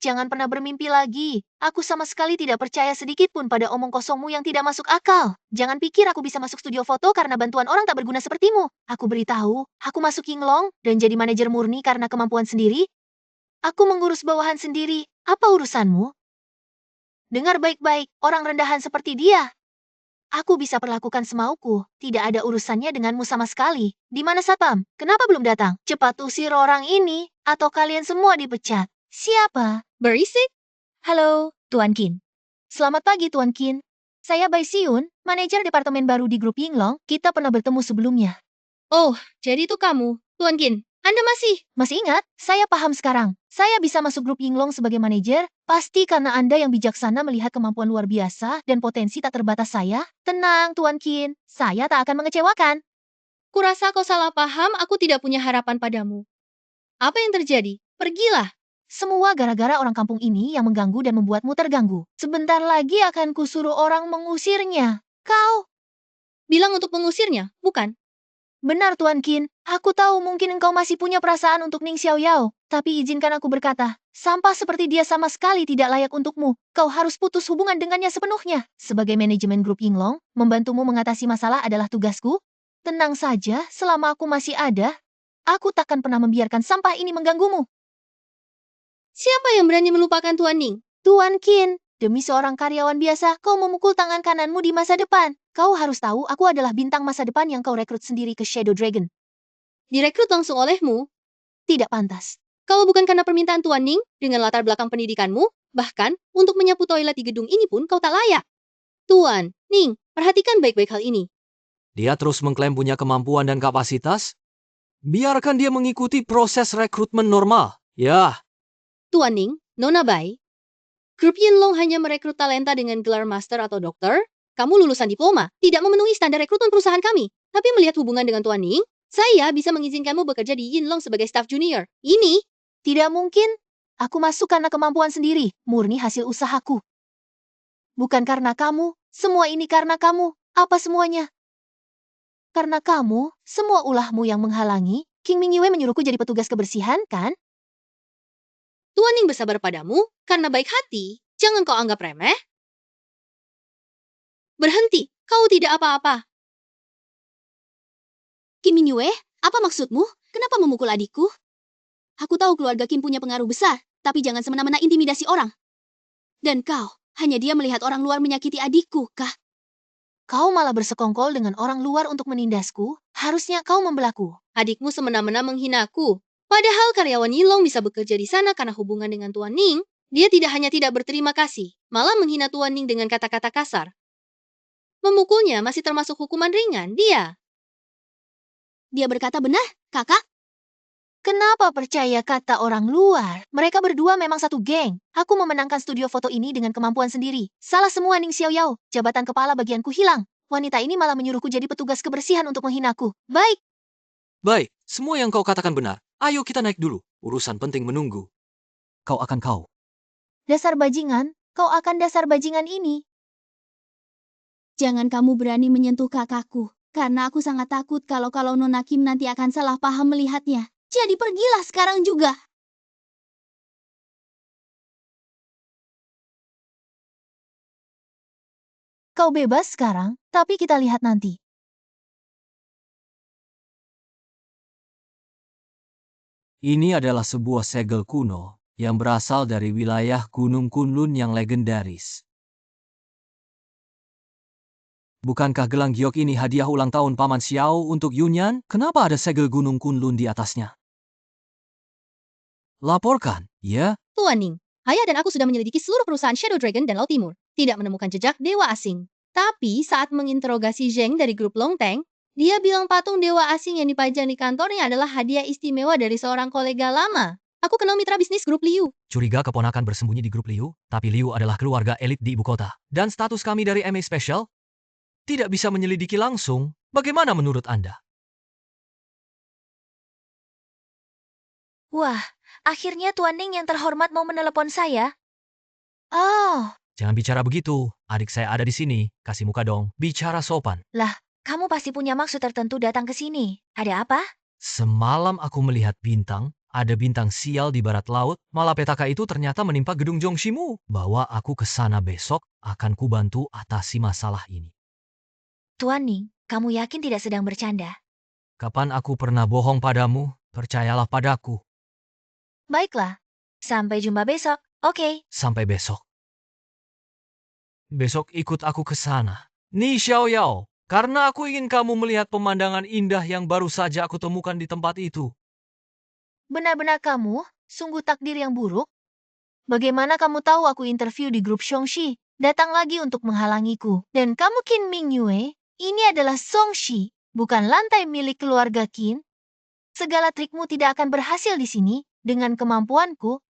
Jangan pernah bermimpi lagi. Aku sama sekali tidak percaya sedikit pun pada omong kosongmu yang tidak masuk akal. Jangan pikir aku bisa masuk studio foto karena bantuan orang tak berguna sepertimu. Aku beritahu, aku masuk Yinglong dan jadi manajer murni karena kemampuan sendiri. Aku mengurus bawahan sendiri. Apa urusanmu? Dengar baik-baik, orang rendahan seperti dia. Aku bisa perlakukan semauku. Tidak ada urusannya denganmu sama sekali. Di mana Satpam? Kenapa belum datang? Cepat usir orang ini, atau kalian semua dipecat. Siapa? Berisik. Halo, Tuan Qin. Selamat pagi, Tuan Qin. Saya Bai Siun, manajer departemen baru di grup Yinglong. Kita pernah bertemu sebelumnya. Oh, jadi itu kamu, Tuan Qin. Anda Masih ingat? Saya paham sekarang. Saya bisa masuk grup Yinglong sebagai manajer, pasti karena Anda yang bijaksana melihat kemampuan luar biasa dan potensi tak terbatas saya. Tenang, Tuan Qin. Saya tak akan mengecewakan. Kurasa kau salah paham, aku tidak punya harapan padamu. Apa yang terjadi? Pergilah. Semua gara-gara orang kampung ini yang mengganggu dan membuatmu terganggu. Sebentar lagi akan kusuruh orang mengusirnya. Kau? Bilang untuk mengusirnya, bukan? Benar, Tuan Qin. Aku tahu mungkin engkau masih punya perasaan untuk Ning Xiaoyao. Tapi izinkan aku berkata, sampah seperti dia sama sekali tidak layak untukmu. Kau harus putus hubungan dengannya sepenuhnya. Sebagai manajemen grup Yinglong, membantumu mengatasi masalah adalah tugasku. Tenang saja, selama aku masih ada, aku takkan pernah membiarkan sampah ini mengganggumu. Siapa yang berani melupakan Tuan Ning? Tuan Qin, demi seorang karyawan biasa, kau memukul tangan kananmu di masa depan. Kau harus tahu aku adalah bintang masa depan yang kau rekrut sendiri ke Shadow Dragon. Direkrut langsung olehmu? Tidak pantas. Kalau bukan karena permintaan Tuan Ning, dengan latar belakang pendidikanmu, bahkan untuk menyapu toilet di gedung ini pun kau tak layak. Tuan Ning, perhatikan baik-baik hal ini. Dia terus mengklaim punya kemampuan dan kapasitas. Biarkan dia mengikuti proses rekrutmen normal. Ya, Tuan Ning, Nona Bai, grup Yinglong hanya merekrut talenta dengan gelar master atau dokter. Kamu lulusan diploma, tidak memenuhi standar rekrutmen perusahaan kami. Tapi melihat hubungan dengan Tuan Ning, saya bisa mengizinkanmu bekerja di Yinglong sebagai staf junior. Ini tidak mungkin. Aku masuk karena kemampuan sendiri, murni hasil usahaku. Bukan karena kamu, semua ini karena kamu. Apa semuanya? Karena kamu, semua ulahmu yang menghalangi, King Mingyue menyuruhku jadi petugas kebersihan, kan? Tuan Ning bersabar padamu karena baik hati. Jangan kau anggap remeh. Berhenti, kau tidak apa-apa. Kim Mingyue, apa maksudmu? Kenapa memukul adikku? Aku tahu keluarga Kim punya pengaruh besar, tapi jangan semena-mena intimidasi orang. Dan kau, hanya dia melihat orang luar menyakiti adikku, kah? Kau malah bersekongkol dengan orang luar untuk menindasku, harusnya kau membelaku. Adikmu semena-mena menghinaku. Padahal karyawan Yinglong bisa bekerja di sana karena hubungan dengan Tuan Ning. Dia tidak hanya tidak berterima kasih, malah menghina Tuan Ning dengan kata-kata kasar. Memukulnya masih termasuk hukuman ringan, dia. Dia berkata benar, kakak? Kenapa percaya kata orang luar? Mereka berdua memang satu geng. Aku memenangkan studio foto ini dengan kemampuan sendiri. Salah semua Ning Xiaoyao. Jabatan kepala bagianku hilang. Wanita ini malah menyuruhku jadi petugas kebersihan untuk menghinaku. Baik. baik. Semua yang kau katakan benar. Ayo kita naik dulu. Urusan penting menunggu. Kau. Dasar bajingan. Kau akan dasar bajingan ini. Jangan kamu berani menyentuh kakakku, karena aku sangat takut kalau Nona Kim nanti akan salah paham melihatnya. Jadi pergilah sekarang juga. Kau bebas sekarang, tapi kita lihat nanti. Ini adalah sebuah segel kuno yang berasal dari wilayah Gunung Kunlun yang legendaris. Bukankah gelang giok ini hadiah ulang tahun Paman Xiao untuk Yunyan? Kenapa ada segel Gunung Kunlun di atasnya? Laporkan, ya? Tuan Ning, Ayah dan aku sudah menyelidiki seluruh perusahaan Shadow Dragon dan Laut Timur. Tidak menemukan jejak dewa asing. Tapi saat menginterogasi Zheng dari grup Longteng, dia bilang patung dewa asing yang dipajang di kantornya adalah hadiah istimewa dari seorang kolega lama. Aku kenal mitra bisnis grup Liu. Curiga keponakan bersembunyi di grup Liu, tapi Liu adalah keluarga elit di ibu kota. Dan status kami dari MA Special tidak bisa menyelidiki langsung. Bagaimana menurut Anda? Wah, akhirnya Tuan Ning yang terhormat mau menelepon saya. Oh, Jangan bicara begitu. Adik saya ada di sini. Kasih muka dong. Bicara sopan. kamu pasti punya maksud tertentu datang ke sini. Ada apa? Semalam aku melihat bintang. Ada bintang sial di barat laut. Malapetaka itu ternyata menimpa gedung Jongshimu. Bawa aku ke sana besok. Akan kubantu atasi masalah ini. Tuan Ning, kamu yakin tidak sedang bercanda? Kapan aku pernah bohong padamu? Percayalah padaku. Baiklah, sampai jumpa besok. Oke. Sampai besok. Besok ikut aku ke sana. Ni Xiao Yao, karena aku ingin kamu melihat pemandangan indah yang baru saja aku temukan di tempat itu. Benar-benar kamu? Sungguh takdir yang buruk? Bagaimana kamu tahu aku interview di grup Shongxi? Datang lagi untuk menghalangiku. Dan kamu Qin Mingyue? Ini adalah Songxi, bukan lantai milik keluarga Qin. Segala trikmu tidak akan berhasil di sini. Dengan kemampuanku,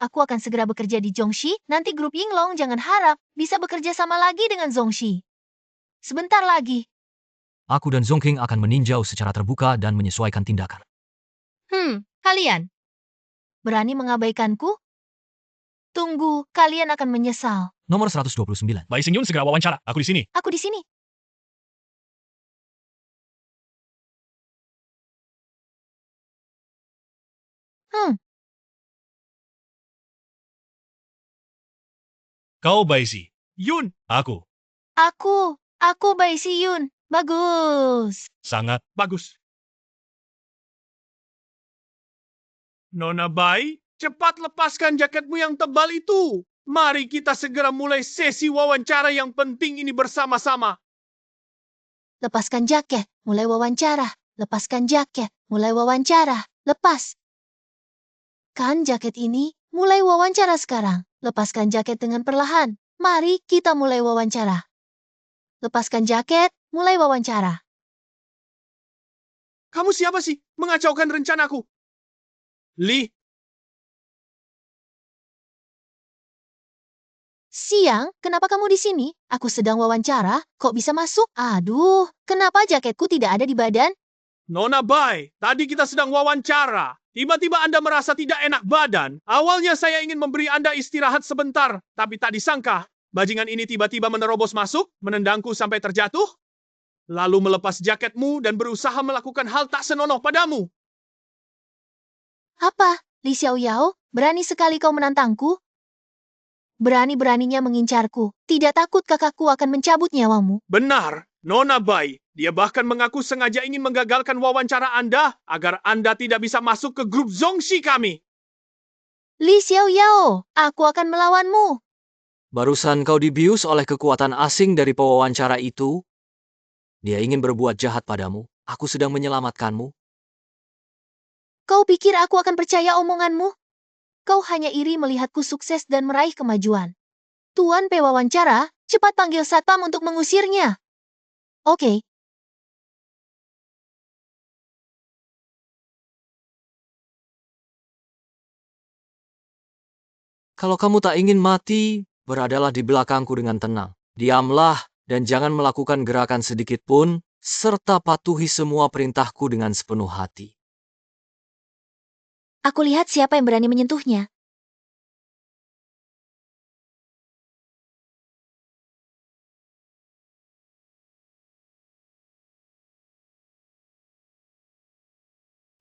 aku akan segera bekerja di Zhongxi. Nanti grup Yinglong jangan harap bisa bekerja sama lagi dengan Zhongxi. Sebentar lagi. Aku dan Zongking akan meninjau secara terbuka dan menyesuaikan tindakan. Kalian berani mengabaikanku? Tunggu, kalian akan menyesal. Nomor 129. Bai Xingyun segera wawancara. Aku di sini. Aku di sini. Kau Baisi. Yun, Aku. Aku Bai Siyun. Bagus. Sangat. bagus. Nona Bai, cepat lepaskan jaketmu yang tebal itu. Mari kita segera mulai sesi wawancara yang penting ini bersama-sama. Lepaskan jaket, mulai wawancara. Lepaskan jaket, mulai wawancara. Lepas. Kan jaket ini, mulai wawancara sekarang. Lepaskan jaket dengan perlahan. Mari kita mulai wawancara. Lepaskan jaket, mulai wawancara. Kamu siapa sih? Mengacaukan rencanaku. Li, Siang, kenapa kamu di sini? Aku sedang wawancara, kok bisa masuk? Aduh, kenapa jaketku tidak ada di badan? Nona Bai, tadi kita sedang wawancara. Tiba-tiba Anda merasa tidak enak badan. Awalnya saya ingin memberi Anda istirahat sebentar, tapi tak disangka, bajingan ini tiba-tiba menerobos masuk, menendangku sampai terjatuh, lalu melepas jaketmu dan berusaha melakukan hal tak senonoh padamu. Apa? Li Xiao Yao, berani sekali kau menantangku? Berani-beraninya mengincarku. Tidak takut kakakku akan mencabut nyawamu. Benar, Nona Bai. Dia bahkan mengaku sengaja ingin menggagalkan wawancara Anda agar Anda tidak bisa masuk ke grup Zhongxi kami. Li Xiao Yao, aku akan melawanmu. Barusan kau dibius oleh kekuatan asing dari pewawancara itu. Dia ingin berbuat jahat padamu. Aku sedang menyelamatkanmu. Kau pikir aku akan percaya omonganmu? Kau hanya iri melihatku sukses dan meraih kemajuan. Tuan pewawancara, cepat panggil satpam untuk mengusirnya. Oke. Kalau kamu tak ingin mati, beradalah di belakangku dengan tenang. Diamlah dan jangan melakukan gerakan sedikit pun, serta patuhi semua perintahku dengan sepenuh hati. Aku lihat siapa yang berani menyentuhnya.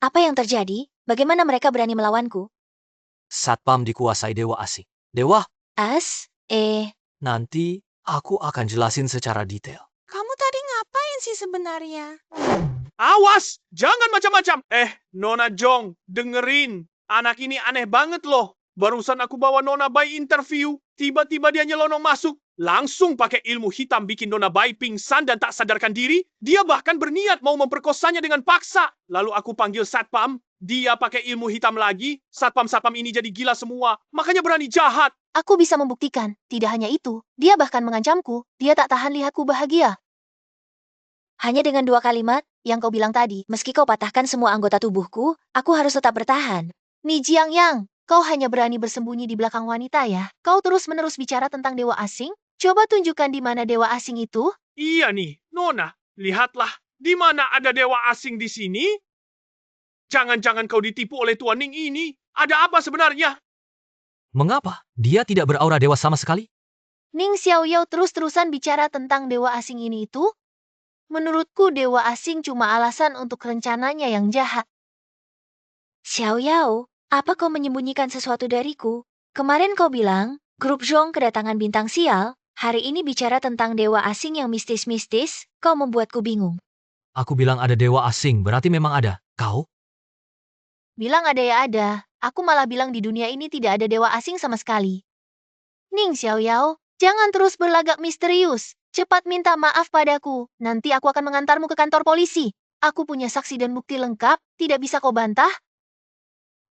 Apa yang terjadi? Bagaimana mereka berani melawanku? Satpam dikuasai dewa asing. Dewa, nanti aku akan jelasin secara detail. Kamu tadi ngapain sih sebenarnya? Awas, jangan macam-macam. Nona Jong, dengerin. Anak ini aneh banget loh. Barusan aku bawa Nona Bai interview. Tiba-tiba dia nyelonong masuk. Langsung pakai ilmu hitam bikin Nona Bai pingsan dan tak sadarkan diri. Dia bahkan berniat mau memperkosanya dengan paksa. Lalu aku panggil satpam. Dia pakai ilmu hitam lagi. Satpam-satpam ini jadi gila semua. Makanya berani jahat. Aku bisa membuktikan. Tidak hanya itu, dia bahkan mengancamku. Dia tak tahan lihatku bahagia. Hanya dengan 2 kalimat yang kau bilang tadi, meski kau patahkan semua anggota tubuhku, aku harus tetap bertahan. Ni Jiangyang, kau hanya berani bersembunyi di belakang wanita ya? Kau terus-menerus bicara tentang dewa asing? Coba tunjukkan di mana dewa asing itu. Iya nih, Nona. Lihatlah, di mana ada dewa asing di sini? Jangan-jangan kau ditipu oleh Tuan Ning ini. Ada apa sebenarnya? Mengapa? Dia tidak beraura dewa sama sekali? Ning Xiaoyao terus-terusan bicara tentang dewa asing ini itu? Menurutku dewa asing cuma alasan untuk rencananya yang jahat. Xiaoyao, apa kau menyembunyikan sesuatu dariku? Kemarin kau bilang, grup Zhong kedatangan bintang sial, hari ini bicara tentang dewa asing yang mistis-mistis, kau membuatku bingung. Aku bilang ada dewa asing, berarti memang ada. Kau? Bilang ada ya ada, aku malah bilang di dunia ini tidak ada dewa asing sama sekali. Ning Xiaoyao, jangan terus berlagak misterius. Cepat minta maaf padaku, nanti aku akan mengantarmu ke kantor polisi. Aku punya saksi dan bukti lengkap, tidak bisa kau bantah?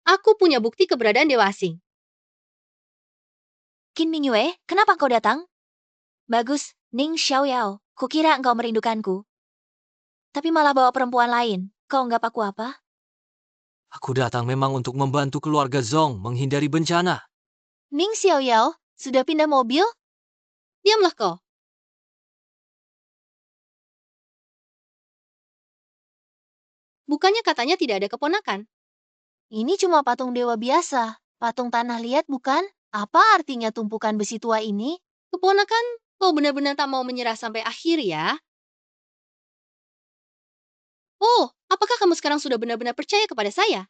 Aku punya bukti keberadaan dewa asing. Qin Mingyue, kenapa kau datang? Bagus, Ning Xiaoyao, kukira engkau merindukanku. Tapi malah bawa perempuan lain, kau anggap aku apa? Aku datang memang untuk membantu keluarga Zhong menghindari bencana. Ning Xiaoyao, sudah pindah mobil? Diamlah kau. Bukannya katanya tidak ada keponakan? Ini cuma patung dewa biasa. Patung tanah liat bukan? Apa artinya tumpukan besi tua ini? Keponakan, kau benar-benar tak mau menyerah sampai akhir ya? Oh, apakah kamu sekarang sudah benar-benar percaya kepada saya?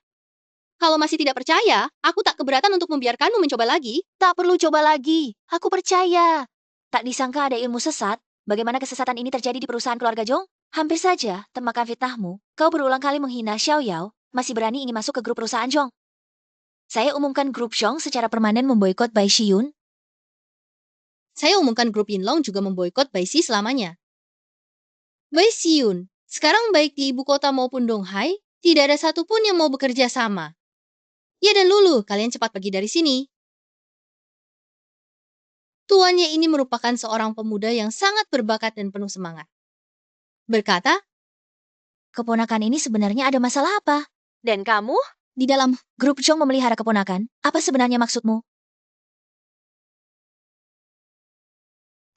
Kalau masih tidak percaya, aku tak keberatan untuk membiarkanmu mencoba lagi. Tak perlu coba lagi. Aku percaya. Tak disangka ada ilmu sesat, bagaimana kesesatan ini terjadi di perusahaan keluarga Zhong? Hampir saja, termakan fitnahmu, kau berulang kali menghina Xiaoyao, masih berani ingin masuk ke grup perusahaan Zhong. Saya umumkan grup Zhong secara permanen memboikot Bai Xiyun. Saya umumkan grup Yinlong juga memboikot Bai Xi selamanya. Bai Xiyun, sekarang baik di ibu kota maupun Donghai, tidak ada satupun yang mau bekerja sama. Ya dan Lulu, kalian cepat pergi dari sini. Tuannya ini merupakan seorang pemuda yang sangat berbakat dan penuh semangat. Berkata, Keponakan ini sebenarnya ada masalah apa? Dan kamu? di dalam Grup Zhong memelihara keponakan, apa sebenarnya maksudmu?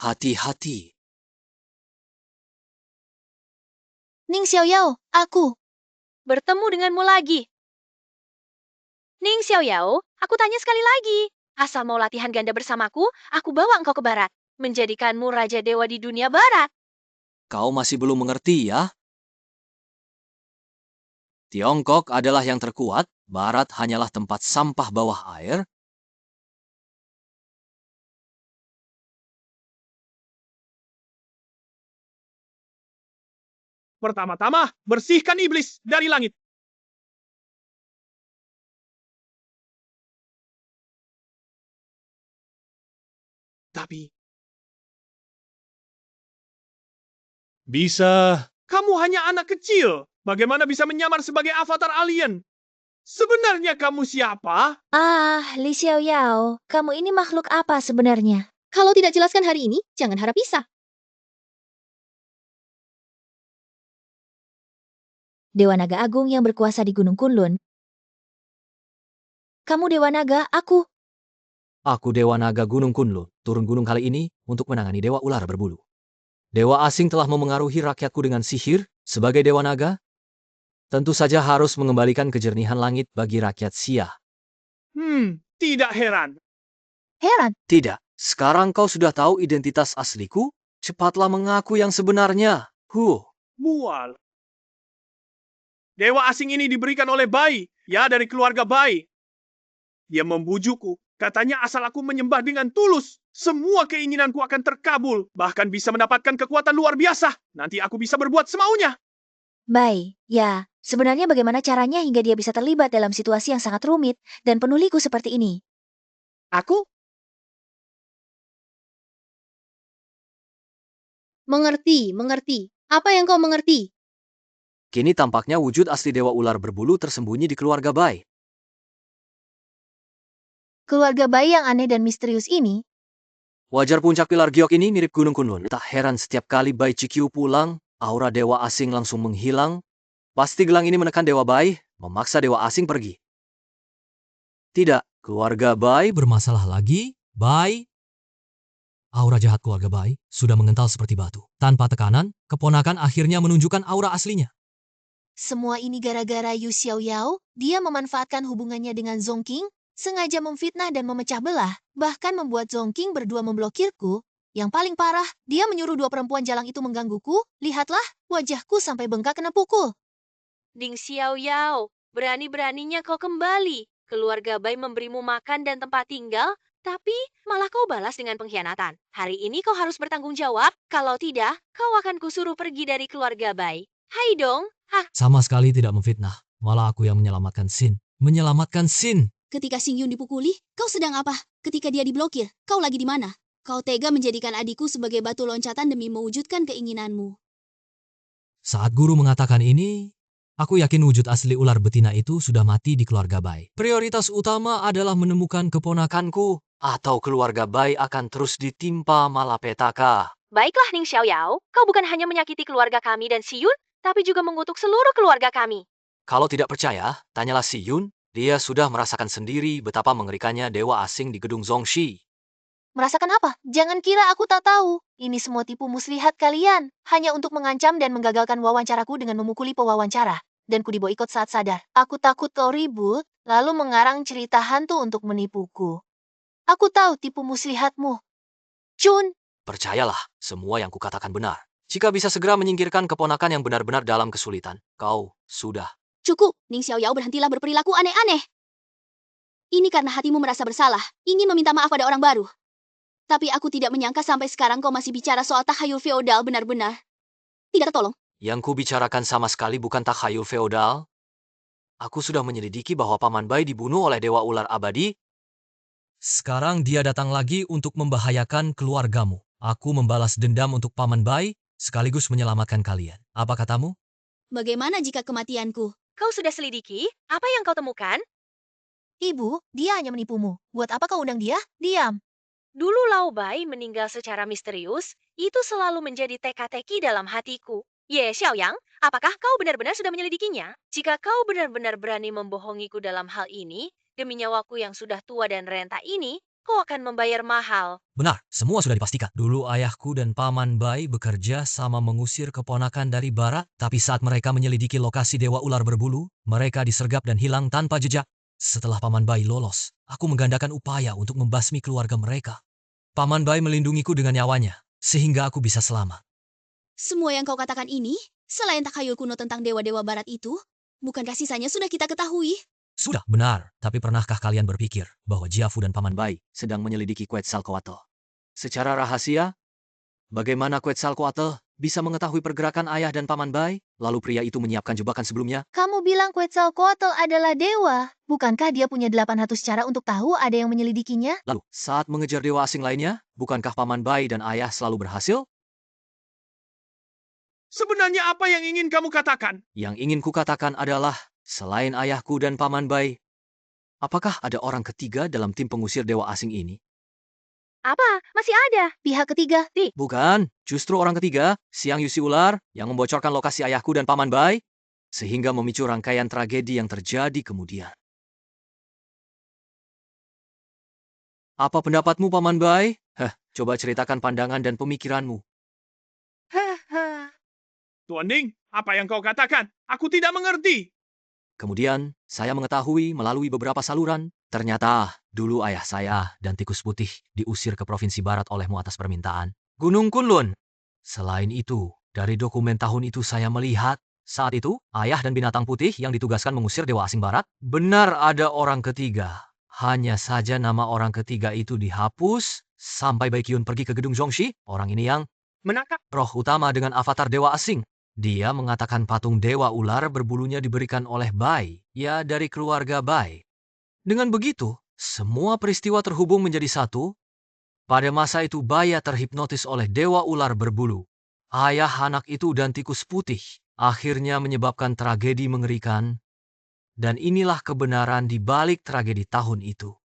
Hati-hati. Ning Xiaoyao, aku. Bertemu denganmu lagi. Ning Xiaoyao, aku tanya sekali lagi. Asal mau latihan ganda bersamaku, aku bawa engkau ke barat. Menjadikanmu Raja Dewa di dunia barat. Kau masih belum mengerti ya? Tiongkok adalah yang terkuat, Barat hanyalah tempat sampah bawah air. Pertama-tama, bersihkan iblis dari langit. Tapi, Bisa. kamu hanya anak kecil. Bagaimana bisa menyamar sebagai avatar alien? Sebenarnya kamu siapa? Ah, Li Xiaoyao, kamu ini makhluk apa sebenarnya? kalau tidak jelaskan hari ini, jangan harap bisa. Dewa Naga Agung yang berkuasa di Gunung Kunlun. Kamu Dewa Naga, aku. Aku Dewa Naga Gunung Kunlun, turun gunung kali ini untuk menangani Dewa Ular Berbulu. Dewa asing telah memengaruhi rakyatku dengan sihir. Sebagai Dewa Naga, tentu saja harus mengembalikan kejernihan langit bagi rakyat Xia. Tidak heran. Heran. Tidak, sekarang kau sudah tahu identitas asliku? Cepatlah mengaku yang sebenarnya. Mual. Dewa asing ini diberikan oleh Bai, ya dari keluarga Bai. Dia membujukku, katanya asal aku menyembah dengan tulus, semua keinginanku akan terkabul, bahkan bisa mendapatkan kekuatan luar biasa. Nanti aku bisa berbuat semaunya. Bai, ya, sebenarnya bagaimana caranya hingga dia bisa terlibat dalam situasi yang sangat rumit dan penuh liku seperti ini? Aku? Mengerti. Apa yang kau mengerti? Kini tampaknya wujud asli Dewa Ular Berbulu tersembunyi di keluarga Bai. Keluarga Bai yang aneh dan misterius ini, Wajar puncak pilar giok ini mirip Gunung Kunlun. Tak heran setiap kali Bai Cikyu pulang, aura dewa asing langsung menghilang. Pasti gelang ini menekan Dewa Bai, memaksa dewa asing pergi. Tidak, keluarga Bai Bermasalah lagi, Bai. Aura jahat keluarga Bai sudah mengental seperti batu. Tanpa tekanan, keponakan akhirnya menunjukkan aura aslinya. Semua ini gara-gara Yu Xiaoyao, dia memanfaatkan hubungannya dengan Zong Qing, sengaja memfitnah dan memecah belah, bahkan membuat Zong Qing berdua memblokirku. Yang paling parah, dia menyuruh dua perempuan jalang itu menggangguku. Lihatlah, wajahku sampai bengkak kena pukul. Ding Xiaoyao, berani-beraninya kau kembali. Keluarga Bai memberimu makan dan tempat tinggal, tapi malah kau balas dengan pengkhianatan. Hari ini kau harus bertanggung jawab, kalau tidak, kau akan kusuruh pergi dari keluarga Bai. Hai dong, Sama sekali tidak memfitnah, malah aku yang menyelamatkan Xin. Menyelamatkan Xin! Ketika Xing Yun dipukuli, kau sedang apa? Ketika dia diblokir, kau lagi di mana? Kau tega menjadikan adikku sebagai batu loncatan demi mewujudkan keinginanmu. Saat guru mengatakan ini, aku yakin wujud asli ular betina itu sudah mati di keluarga Bai. Prioritas utama adalah menemukan keponakanku, atau keluarga Bai akan terus ditimpa malapetaka. baiklah Ning Xiaoyao, kau bukan hanya menyakiti keluarga kami dan Si Yun, tapi juga mengutuk seluruh keluarga kami. Kalau tidak percaya, tanyalah Si Yun. Dia sudah merasakan sendiri betapa mengerikannya dewa asing di gedung Zongxi. Merasakan apa? Jangan kira aku tak tahu. Ini semua tipu muslihat kalian. Hanya untuk mengancam dan menggagalkan wawancaraku dengan memukuli pewawancara. Dan ku diboikot saat sadar. Aku takut kau ribut, lalu mengarang cerita hantu untuk menipuku. Aku tahu tipu muslihatmu. Chun, Percayalah, semua yang kukatakan benar. Jika bisa segera menyingkirkan keponakan yang benar-benar dalam kesulitan, kau sudah. Cukup, Ning Xiaoyao berhentilah berperilaku aneh-aneh. Ini karena hatimu merasa bersalah, ingin meminta maaf pada orang baru. Tapi aku tidak menyangka sampai sekarang kau masih bicara soal takhayul feodal benar-benar. Tidak tertolong. Yang kubicarakan sama sekali bukan takhayul feodal. Aku sudah menyelidiki bahwa Paman Bai dibunuh oleh Dewa Ular Abadi. sekarang dia datang lagi untuk membahayakan keluargamu. Aku membalas dendam untuk Paman Bai, sekaligus menyelamatkan kalian. Apa katamu? Bagaimana jika kematianku? Kau sudah selidiki? Apa yang kau temukan? ibu, dia hanya menipumu. Buat apa kau undang dia? Diam. Dulu Lao Bai meninggal secara misterius, itu selalu menjadi teka-teki dalam hatiku. Ye Xiaoyang, apakah kau benar-benar sudah menyelidikinya? Jika kau benar-benar berani membohongiku dalam hal ini, demi nyawaku yang sudah tua dan renta ini, kau akan membayar mahal. Benar, semua sudah dipastikan. Dulu ayahku dan Paman Bai bekerja sama mengusir keponakan dari barat, tapi saat mereka menyelidiki lokasi Dewa Ular Berbulu, mereka disergap dan hilang tanpa jejak. Setelah Paman Bai lolos, aku menggandakan upaya untuk membasmi keluarga mereka. Paman Bai melindungiku dengan nyawanya, sehingga aku bisa selamat. Semua yang kau katakan ini, selain takhayul kuno tentang dewa-dewa barat itu, bukankah sisanya sudah kita ketahui? Sudah, benar. Tapi pernahkah kalian berpikir bahwa Jiafu dan Paman Bai Sedang menyelidiki Quetzalcoatl. Secara rahasia, bagaimana Quetzalcoatl bisa mengetahui pergerakan ayah dan Paman Bai? Lalu pria itu menyiapkan jebakan sebelumnya? Kamu bilang Quetzalcoatl adalah dewa. Bukankah dia punya 800 cara untuk tahu ada yang menyelidikinya? Lalu, saat mengejar dewa asing lainnya, bukankah Paman Bai dan ayah selalu berhasil? Sebenarnya apa yang ingin kamu katakan? Yang ingin kukatakan adalah, selain ayahku dan Paman Bai, apakah ada orang ketiga dalam tim pengusir dewa asing ini? Apa? Masih ada? Pihak ketiga. Bukan, justru orang ketiga, Siang Yusi Ular, yang membocorkan lokasi ayahku dan Paman Bai, sehingga memicu rangkaian tragedi yang terjadi kemudian. Apa pendapatmu, Paman Bai? Coba ceritakan pandangan dan pemikiranmu. Tuan Ning, apa yang kau katakan? Aku tidak mengerti. Kemudian, saya mengetahui melalui beberapa saluran, ternyata dulu ayah saya dan Tikus Putih diusir ke Provinsi Barat olehmu atas permintaan Gunung Kunlun. Selain itu, dari dokumen tahun itu saya melihat, saat itu, ayah dan binatang putih yang ditugaskan mengusir dewa asing barat, benar ada orang ketiga. Hanya saja nama orang ketiga itu dihapus, sampai Baikyun pergi ke gedung Zongxi, orang ini yang Menangkap. roh utama dengan avatar dewa asing. Dia mengatakan patung dewa ular berbulunya diberikan oleh Bai, ya dari keluarga Bai. Dengan begitu, semua peristiwa terhubung menjadi satu. Pada masa itu Baya terhipnotis oleh dewa ular berbulu. Ayah anak itu dan Tikus Putih akhirnya menyebabkan tragedi mengerikan. Dan inilah kebenaran di balik tragedi tahun itu.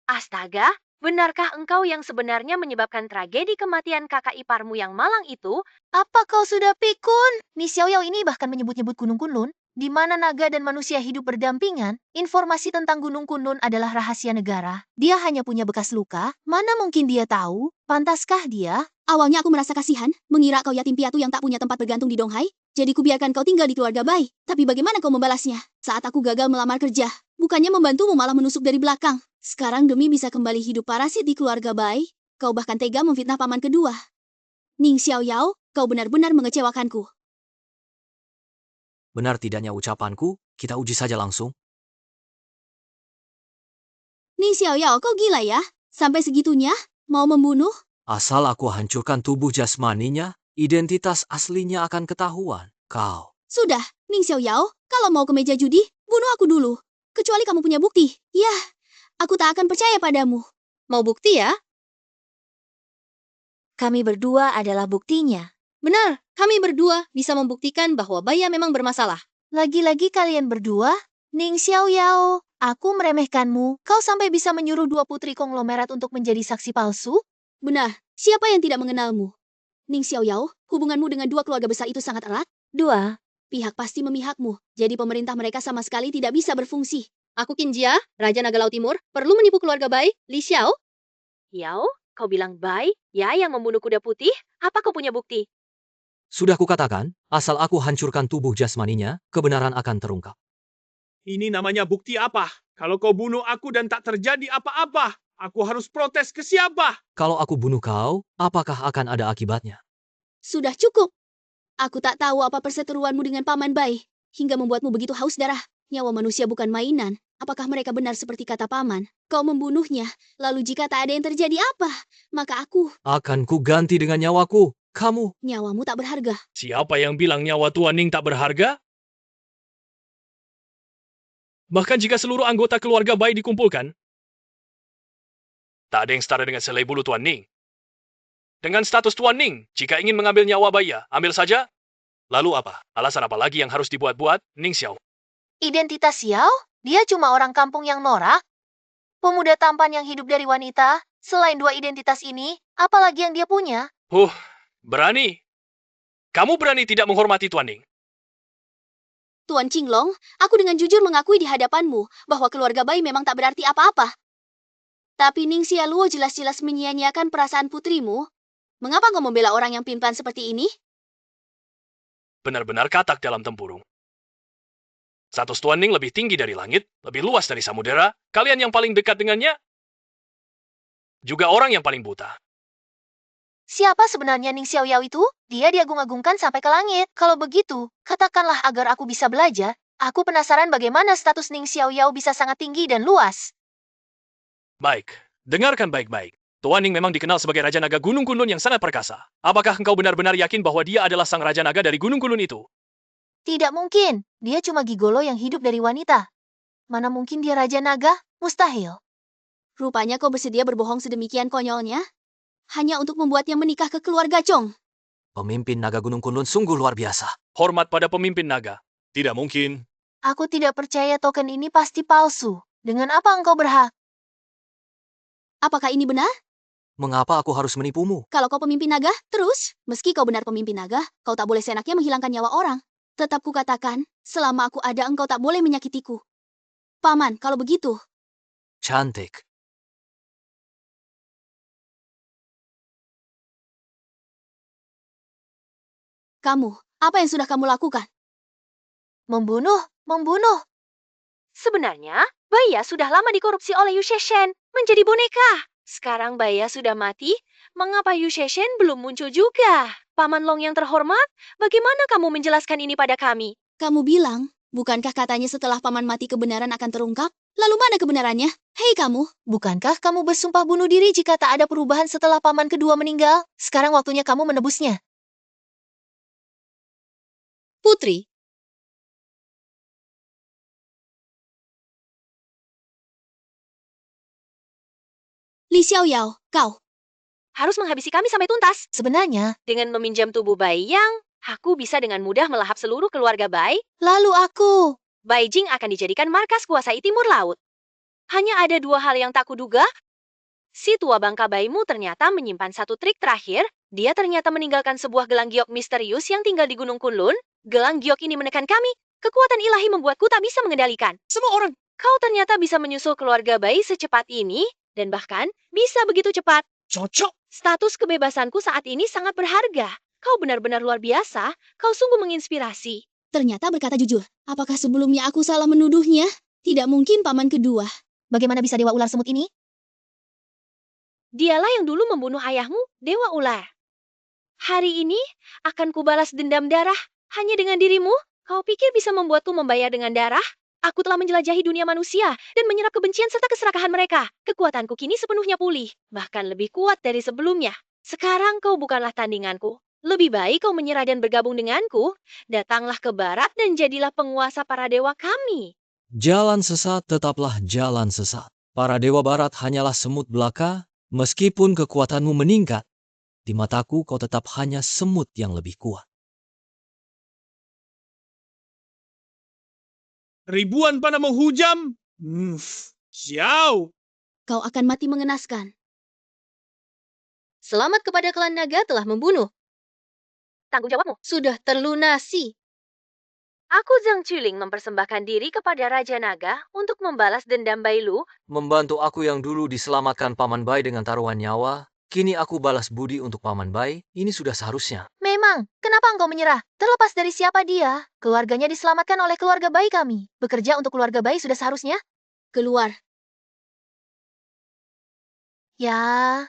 Astaga, benarkah engkau yang sebenarnya menyebabkan tragedi kematian kakak iparmu yang malang itu? Apa kau sudah pikun? Ni Xiaoyao ini bahkan menyebut-nyebut Gunung Kunlun. di mana naga dan manusia hidup berdampingan, informasi tentang Gunung Kunlun adalah rahasia negara. Dia hanya punya bekas luka, mana mungkin dia tahu? Pantaskah dia? Awalnya aku merasa kasihan, mengira kau yatim piatu yang tak punya tempat bergantung di Donghai, jadi kubiarkan kau tinggal di keluarga Bai. Tapi bagaimana kau membalasnya? Saat aku gagal melamar kerja, bukannya membantumu malah menusuk dari belakang. Sekarang demi bisa kembali hidup parasit di keluarga Bai, kau bahkan tega memfitnah paman kedua. Ning Xiaoyao, kau benar-benar mengecewakanku. Benar tidaknya ucapanku, kita uji saja langsung. Ning Xiaoyao, kau gila ya? Sampai segitunya? Mau membunuh? Asal aku hancurkan tubuh jasmaninya, identitas aslinya akan ketahuan. Kau. Sudah, Ning Xiaoyao, kalau mau ke meja judi, bunuh aku dulu. Kecuali kamu punya bukti. Yah, aku tak akan percaya padamu. Mau bukti ya? Kami berdua adalah buktinya. Benar, kami berdua bisa membuktikan bahwa Baya memang bermasalah. Lagi-lagi kalian berdua? Ning Xiaoyao, aku meremehkanmu. Kau sampai bisa menyuruh dua putri konglomerat untuk menjadi saksi palsu? Benar, siapa yang tidak mengenalmu? Ning Xiaoyao, hubunganmu dengan dua keluarga besar itu sangat erat. Dua, Pihak pasti memihakmu, jadi pemerintah mereka sama sekali tidak bisa berfungsi. Aku Qin Jia, Raja Naga Laut Timur, perlu menipu keluarga Bai, Li Xiao. Yao, kau bilang Bai, ya yang membunuh kuda putih? Apa kau punya bukti? Sudah kukatakan, asal aku hancurkan tubuh jasmaninya, kebenaran akan terungkap. Ini namanya bukti apa? Kalau kau bunuh aku dan tak terjadi apa-apa, aku harus protes ke siapa? Kalau aku bunuh kau, apakah akan ada akibatnya? Sudah cukup. Aku tak tahu apa perseteruanmu dengan Paman Bai, hingga membuatmu begitu haus darah. Nyawa manusia bukan mainan. Apakah mereka benar seperti kata Paman? Kau membunuhnya, lalu jika tak ada yang terjadi apa? Maka aku, Akan ku ganti dengan nyawaku. Kamu. nyawamu tak berharga. Siapa yang bilang nyawa Tuan Ning tak berharga? Bahkan jika seluruh anggota keluarga Bai dikumpulkan, tak ada yang setara dengan selai bulu Tuan Ning. Dengan status Tuan Ning, jika ingin mengambil nyawa Baya, ambil saja. Lalu apa? Alasan apa lagi yang harus dibuat-buat, Ning Xiao? Identitas Xiao? Dia cuma orang kampung yang norak. Pemuda tampan yang hidup dari wanita. Selain dua identitas ini, apalagi yang dia punya? Berani. Kamu berani tidak menghormati Tuan Ning. Tuan Qinglong, aku dengan jujur mengakui di hadapanmu bahwa keluarga Bai memang tak berarti apa-apa. Tapi Ning Xiaoluo jelas-jelas menyia-nyiakan perasaan putrimu. Mengapa kau membela orang yang pimpan seperti ini? Benar-benar katak dalam tempurung. Status Tuan Ning lebih tinggi dari langit, lebih luas dari samudera. Kalian yang paling dekat dengannya, juga orang yang paling buta. Siapa sebenarnya Ning Xiaoyao itu? Dia diagung-agungkan sampai ke langit. Kalau begitu, katakanlah agar aku bisa belajar. Aku penasaran bagaimana status Ning Xiaoyao bisa sangat tinggi dan luas. Baik, dengarkan baik-baik. Tuan Ning memang dikenal sebagai Raja Naga Gunung Kunlun yang sangat perkasa. Apakah engkau benar-benar yakin bahwa dia adalah sang Raja Naga dari Gunung Kunlun itu? Tidak mungkin. Dia cuma gigolo yang hidup dari wanita. Mana mungkin dia Raja Naga? Mustahil. Rupanya kau bersedia berbohong sedemikian konyolnya? Hanya untuk membuatnya menikah ke keluarga Chong. Pemimpin naga Gunung Kunlun sungguh luar biasa. Hormat pada pemimpin naga. Tidak mungkin. Aku tidak percaya token ini pasti palsu. Dengan apa engkau berhak? Apakah ini benar? Mengapa aku harus menipumu? Kalau kau pemimpin naga, terus, meski kau benar pemimpin naga, kau tak boleh seenaknya menghilangkan nyawa orang. Tetap kukatakan, selama aku ada engkau tak boleh menyakitiku. Paman, kalau begitu, Cantik. kamu, apa yang sudah kamu lakukan? Membunuh. Sebenarnya, Baya sudah lama dikorupsi oleh Yu Sheshen menjadi boneka. Sekarang Baya sudah mati, mengapa Yu Sheshen belum muncul juga? Paman Long yang terhormat, bagaimana kamu menjelaskan ini pada kami? Kamu bilang, bukankah katanya setelah paman mati kebenaran akan terungkap? Lalu mana kebenarannya? Hei kamu, Bukankah kamu bersumpah bunuh diri jika tak ada perubahan setelah paman kedua meninggal? Sekarang waktunya kamu menebusnya. putri. Li Xiaoyao, kau. Harus menghabisi kami sampai tuntas. Sebenarnya, Dengan meminjam tubuh Bai Yang, aku bisa dengan mudah melahap seluruh keluarga Bai. lalu aku. Bai Jing akan dijadikan markas kuasai Timur Laut. Hanya ada dua hal yang tak kuduga. Si tua bangka Baimu ternyata menyimpan satu trik terakhir. Dia ternyata meninggalkan sebuah gelang giok misterius yang tinggal di Gunung Kunlun. Gelang giok ini menekan kami. Kekuatan ilahi membuatku tak bisa mengendalikan. Semua orang, kau ternyata bisa menyusul keluarga bayi secepat ini, dan bahkan bisa begitu cepat. Cocok. Status kebebasanku saat ini sangat berharga. Kau benar-benar luar biasa, kau sungguh menginspirasi. Ternyata berkata jujur. Apakah sebelumnya aku salah menuduhnya? Tidak mungkin paman kedua. Bagaimana bisa Dewa Ular Semut ini? Dialah yang dulu membunuh ayahmu, Dewa Ular. Hari ini akan kubalas dendam darah hanya dengan dirimu. Kau pikir bisa membuatku membayar dengan darah? Aku telah menjelajahi dunia manusia dan menyerap kebencian serta keserakahan mereka. Kekuatanku kini sepenuhnya pulih, bahkan lebih kuat dari sebelumnya. Sekarang kau bukanlah tandinganku. Lebih baik kau menyerah dan bergabung denganku. Datanglah ke barat dan jadilah penguasa para dewa kami. Jalan sesat tetaplah jalan sesat. Para dewa barat hanyalah semut belaka, meskipun kekuatanmu meningkat. Di mataku kau tetap hanya semut yang lebih kuat. Ribuan panah menghujam. Xiao. Kau akan mati mengenaskan. Selamat kepada klan naga telah membunuh. Tanggung jawabmu. Sudah terlunasi. Aku Zhang Chuling mempersembahkan diri kepada Raja Naga untuk membalas dendam Bailu. Membantu aku yang dulu diselamatkan Paman Bai dengan taruhan nyawa, kini aku balas budi untuk Paman Bai, ini sudah seharusnya. Memang, kenapa engkau menyerah? Terlepas dari siapa dia, keluarganya diselamatkan oleh keluarga bayi kami. Bekerja untuk keluarga bayi sudah seharusnya. Keluar. Ya,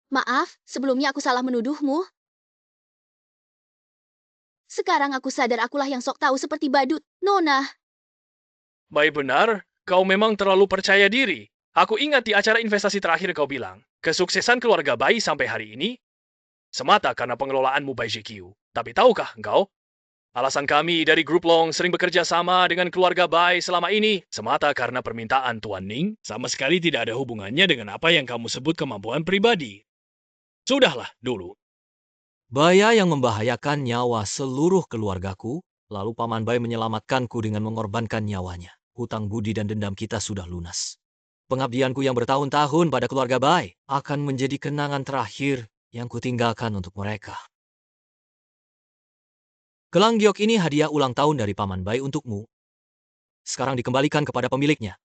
Maaf, sebelumnya aku salah menuduhmu. Sekarang aku sadar akulah yang sok tahu seperti badut. Nona, Baik benar, kau memang terlalu percaya diri. Aku ingat di acara investasi terakhir kau bilang, kesuksesan keluarga Bai sampai hari ini semata karena pengelolaanmu Bai GQ. Tapi tahukah engkau, alasan kami dari Grup Long sering bekerja sama dengan keluarga Bai selama ini semata karena permintaan Tuan Ning sama sekali tidak ada hubungannya dengan apa yang kamu sebut kemampuan pribadi. Sudahlah dulu. Bahaya yang membahayakan nyawa seluruh keluargaku, lalu Paman Bai menyelamatkanku dengan mengorbankan nyawanya. Hutang budi dan dendam kita sudah lunas. Pengabdianku yang bertahun-tahun pada keluarga Bai akan menjadi kenangan terakhir yang kutinggalkan untuk mereka. Gelang giok ini hadiah ulang tahun dari Paman Bai untukmu. Sekarang dikembalikan kepada pemiliknya.